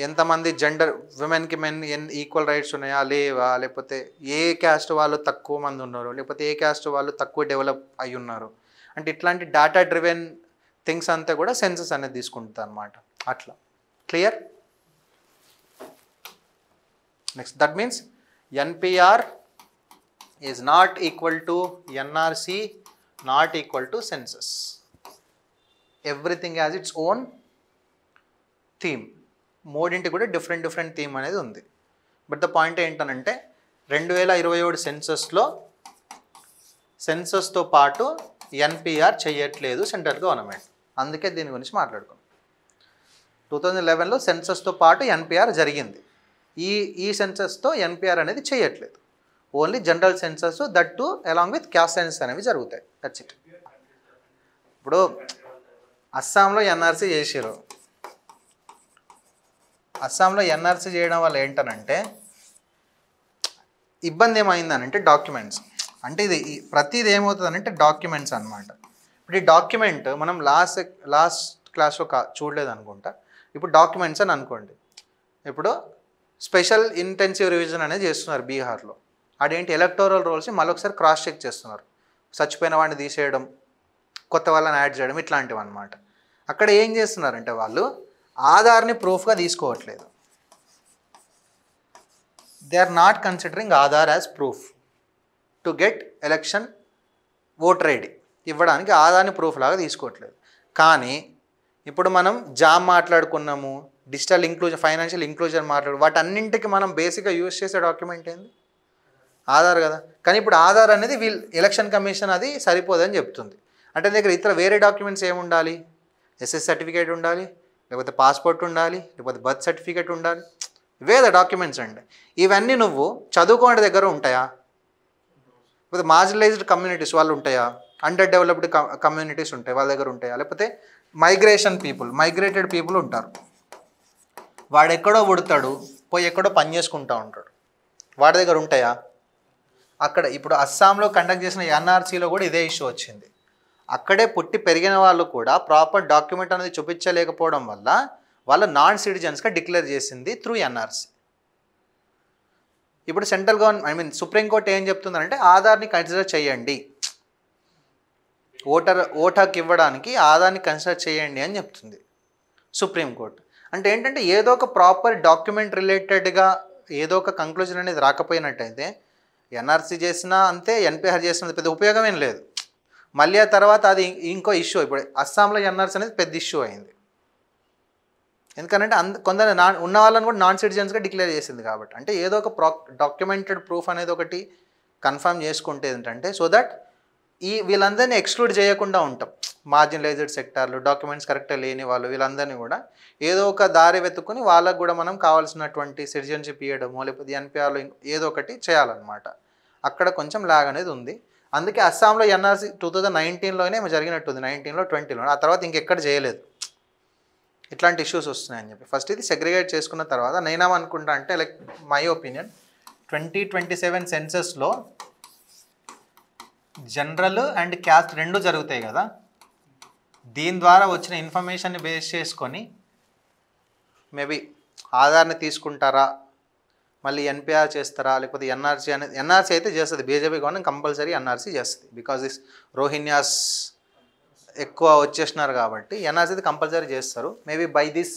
ఎంతమంది జెండర్, విమెన్కి మెన్ ఈక్వల్ రైట్స్ ఉన్నాయా లేవా, లేకపోతే ఏ క్యాస్ట్ వాళ్ళు తక్కువ మంది ఉన్నారు, లేకపోతే ఏ క్యాస్ట్ వాళ్ళు తక్కువ డెవలప్ అయి ఉన్నారు. అంటే ఇట్లాంటి డేటా డ్రివెన్ థింగ్స్ అంతా కూడా సెన్సస్ అనేది తీసుకుంటుంది అనమాట. అట్లా. Clear? Next, that means NPR is not equal to NRC, not equal to census. Everything has its own theme. మూడింటికి కూడా డిఫరెంట్ థీమ్ అనేది ఉంది. బట్ ద పాయింట్ ఏంటనంటే 2027 సెన్సస్తో పాటు ఎన్పిఆర్ చేయట్లేదు సెంట్రల్ గవర్నమెంట్. అందుకే దీని గురించి మాట్లాడుకున్నాం. 2011లో సెన్సస్తో పాటు ఎన్పిఆర్ జరిగింది. ఈ సెన్సస్తో ఎన్పిఆర్ అనేది చేయట్లేదు. Only general census, that to along with caste census అనేవి జరుగుతాయి. That's it. ఇప్పుడు అస్సాంలో ఎన్ఆర్సీ చేసారు. అస్సాంలో ఎన్ఆర్సీ చేయడం వల్ల ఏంటనంటే ఇబ్బంది ఏమైందనంటే డాక్యుమెంట్స్. అంటే ఇది ప్రతిది ఏమవుతుందనంటే డాక్యుమెంట్స్ అనమాట. ఇప్పుడు ఈ డాక్యుమెంట్ మనం లాస్ట్ క్లాస్లో చూడలేదు అనుకుంటా. ఇప్పుడు డాక్యుమెంట్స్ అని అనుకోండి. ఇప్పుడు స్పెషల్ ఇంటెన్సివ్ రివిజన్ అనేది చేస్తున్నారు బీహార్లో. అదేంటి, ఎలక్టోరల్ రోల్స్ని మళ్ళొకసారి క్రాస్ చెక్ చేస్తున్నారు. చచ్చిపోయిన వాడిని తీసేయడం, కొత్త వాళ్ళని యాడ్ చేయడం, ఇట్లాంటివి అనమాట. అక్కడ ఏం చేస్తున్నారంటే వాళ్ళు ఆధార్ని ప్రూఫ్గా తీసుకోవట్లేదు. They are not considering Aadhaar as proof to get election voter ID ఇవ్వడానికి ఆధార్ని ప్రూఫ్ లాగా తీసుకోవట్లేదు. కానీ ఇప్పుడు మనం జామ్ మాట్లాడుకున్నాము, డిజిటల్ ఇంక్లూజన్, ఫైనాన్షియల్ ఇంక్లూజన్ వాటన్నింటికి మనం బేసిక్గా యూజ్ చేసే డాక్యుమెంట్ ఏంది, ఆధార్ కదా. కానీ ఇప్పుడు ఆధార్ అనేది ఎలక్షన్ కమిషన్ అది సరిపోదని చెప్తుంది. అంటే దగ్గర ఇతర వేరే డాక్యుమెంట్స్ ఏముండాలి, ఎస్ఎస్ సర్టిఫికేట్ ఉండాలి, లేకపోతే పాస్పోర్ట్ ఉండాలి, లేకపోతే బర్త్ సర్టిఫికేట్ ఉండాలి. ఇవేదా డాక్యుమెంట్స్ అంటే. ఇవన్నీ నువ్వు చదువుకోవడం దగ్గర ఉంటాయా, లేకపోతే మార్జినలైజ్డ్ కమ్యూనిటీస్ వాళ్ళు ఉంటాయా, అండర్ డెవలప్డ్ కమ్యూనిటీస్ ఉంటాయి వాళ్ళ దగ్గర ఉంటాయా, లేకపోతే మైగ్రేటెడ్ పీపుల్ ఉంటారు. వాడు ఎక్కడో పుడతాడు, పోయి ఎక్కడో పని చేసుకుంటూ ఉంటాడు, వాడి దగ్గర ఉంటాయా? అక్కడ ఇప్పుడు అస్సాంలో కండక్ట్ చేసిన ఎన్ఆర్సీలో కూడా ఇదే ఇష్యూ వచ్చింది. అక్కడే పుట్టి పెరిగిన వాళ్ళు కూడా ప్రాపర్ డాక్యుమెంట్ అనేది చూపించలేకపోవడం వల్ల వాళ్ళ నాన్ సిటిజన్స్గా డిక్లేర్ చేసింది త్రూ ఎన్ఆర్సీ. ఇప్పుడు సెంట్రల్ గవర్నమెంట్ సుప్రీంకోర్టు ఏం చెప్తుందంటే ఆధార్ని కన్సిడర్ చేయండి, ఓటాకి ఇవ్వడానికి ఆధార్ని కన్సిడర్ చేయండి అని చెప్తుంది సుప్రీంకోర్టు. అంటే ఏంటంటే ఏదో ఒక ప్రాపర్ డాక్యుమెంట్ రిలేటెడ్గా ఏదో ఒక కంక్లూజన్ అనేది రాకపోయినట్టయితే ఎన్ఆర్సీ చేసినా అంతే, ఎన్పిఆర్ చేసినంత పెద్ద ఉపయోగం ఏం లేదు. మళ్ళీ ఆ తర్వాత అది ఇంకో ఇష్యూ. ఇప్పుడు అస్సాంలో ఎన్ఆర్సీ అనేది పెద్ద ఇష్యూ అయింది. ఎందుకంటే కొందరు ఉన్న వాళ్ళని కూడా నాన్ సిటిజన్స్గా డిక్లేర్ చేసింది కాబట్టి. అంటే ఏదో ఒక డాక్యుమెంటెడ్ ప్రూఫ్ అనేది ఒకటి కన్ఫర్మ్ చేసుకుంటే ఏంటంటే సో దట్ వీళ్ళందరినీ ఎక్స్క్లూడ్ చేయకుండా ఉంటాం. మార్జినలైజ్డ్ సెక్టార్లు, డాక్యుమెంట్స్ కరెక్ట్గా లేని వాళ్ళు, వీళ్ళందరినీ కూడా ఏదో ఒక దారి వెతుక్కుని వాళ్ళకు కూడా మనం కావాల్సినటువంటి సిటిజన్షిప్ ఇవ్వడమో లేకపోతే ఎన్పిఆర్లో ఏదో ఒకటి చేయాలన్నమాట. అక్కడ కొంచెం లాగ్ అనేది ఉంది. అందుకే అస్సాంలో ఎన్ఆర్సీ 2019లోనే జరిగినట్టుంది, 19లో 20లో. ఆ తర్వాత ఇంకెక్కడ చేయలేదు. ఇట్లాంటి ఇష్యూస్ వస్తున్నాయని చెప్పి ఫస్ట్ ఇది సెగ్రిగేట్ చేసుకున్న తర్వాత నేనేమనుకుంటా అంటే లైక్ మై ఒపీనియన్ 2027 సెన్సస్లో జనరల్ అండ్ క్యాస్ట్ రెండు జరుగుతాయి కదా. దీని ద్వారా వచ్చిన ఇన్ఫర్మేషన్ని బేస్ చేసుకొని మేబీ ఆధార్ని తీసుకుంటారా, మళ్ళీ ఎన్పిఆర్ చేస్తారా, లేకపోతే ఎన్ఆర్సీ అయితే చేస్తుంది. బీజేపీ గవర్నమెంట్ కంపల్సరీ ఎన్ఆర్సీ చేస్తుంది. బికాజ్ దిస్ రోహింగ్యాస్ ఎక్కువ వచ్చేసినారు కాబట్టి ఎన్ఆర్సీ అయితే కంపల్సరీ చేస్తారు. Maybe by this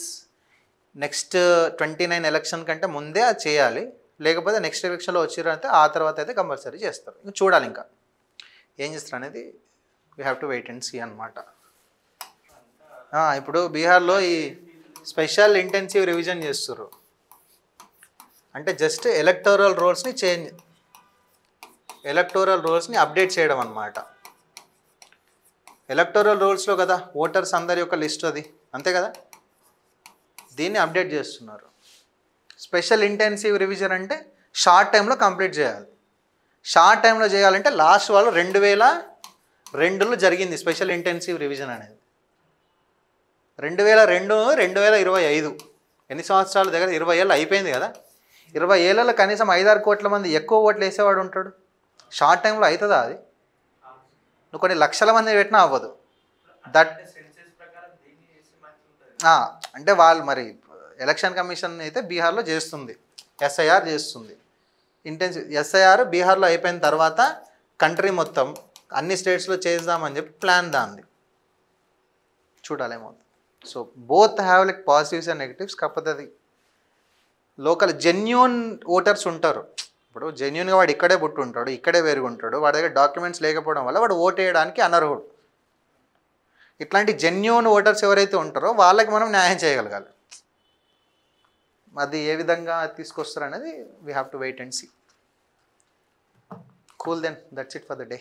next 29 election కంటే ముందే అది చేయాలి. లేకపోతే నెక్స్ట్ ఎలక్షన్లో వచ్చిరంటే ఆ తర్వాత అయితే కంపల్సరీ చేస్తారు. ఇంకా చూడాలి ఇంకా ఏం చేస్తారు అనేది we have to wait and see అనమాట. ఇప్పుడు బీహార్లో ఈ స్పెషల్ ఇంటెన్సివ్ రివిజన్ చేస్తున్నారు. అంటే జస్ట్ ఎలక్టోరల్ రోల్స్ని అప్డేట్ చేయడం అన్నమాట. ఎలక్టోరల్ రోల్స్లో కదా ఓటర్స్ అందరి యొక్క లిస్ట్ అది, అంతే కదా, దీన్ని అప్డేట్ చేస్తున్నారు. స్పెషల్ ఇంటెన్సివ్ రివిజన్ అంటే షార్ట్ టైంలో కంప్లీట్ చేయాలి. షార్ట్ టైంలో చేయాలంటే లాస్ట్ వాళ్ళు 2002లో జరిగింది స్పెషల్ ఇంటెన్సివ్ రివిజన్ అనేది. 2002 2025 ఎన్ని సంవత్సరాల దగ్గర 20 ఏళ్ళు అయిపోయింది కదా. 20 ఏళ్ళలో కనీసం 5-6 కోట్ల మంది ఎక్కువ ఓట్లు వేసేవాడు ఉంటాడు. షార్ట్ టైంలో అవుతుందా అది? నువ్వు కొన్ని లక్షల మంది పెట్టినా అవ్వదు. అంటే వాళ్ళు మరి ఎలక్షన్ కమిషన్ అయితే బీహార్లో చేస్తుంది, ఎస్ఐఆర్ చేస్తుంది. ఎస్ఐఆర్ బీహార్లో అయిపోయిన తర్వాత కంట్రీ మొత్తం అన్ని స్టేట్స్లో చేద్దామని చెప్పి ప్లాన్ దాంది. చూడాలేమో. So both have like positives and negatives. కాకపోతే అది లోకల్ జెన్యూన్ ఓటర్స్ ఉంటారు. ఇప్పుడు జెన్యూన్గా వాడు ఇక్కడే పుట్టి ఉంటాడు, ఇక్కడే పెరుగుంటాడు, వాడి దగ్గర డాక్యుమెంట్స్ లేకపోవడం వల్ల వాడు ఓటు వేయడానికి అనర్హుడు. ఇట్లాంటి జెన్యూన్ ఓటర్స్ ఎవరైతే ఉంటారో వాళ్ళకి మనం న్యాయం చేయగలగాలి. అది ఏ విధంగా తీసుకొస్తారు అనేది we have to wait and see. Cool then, that's it for the day.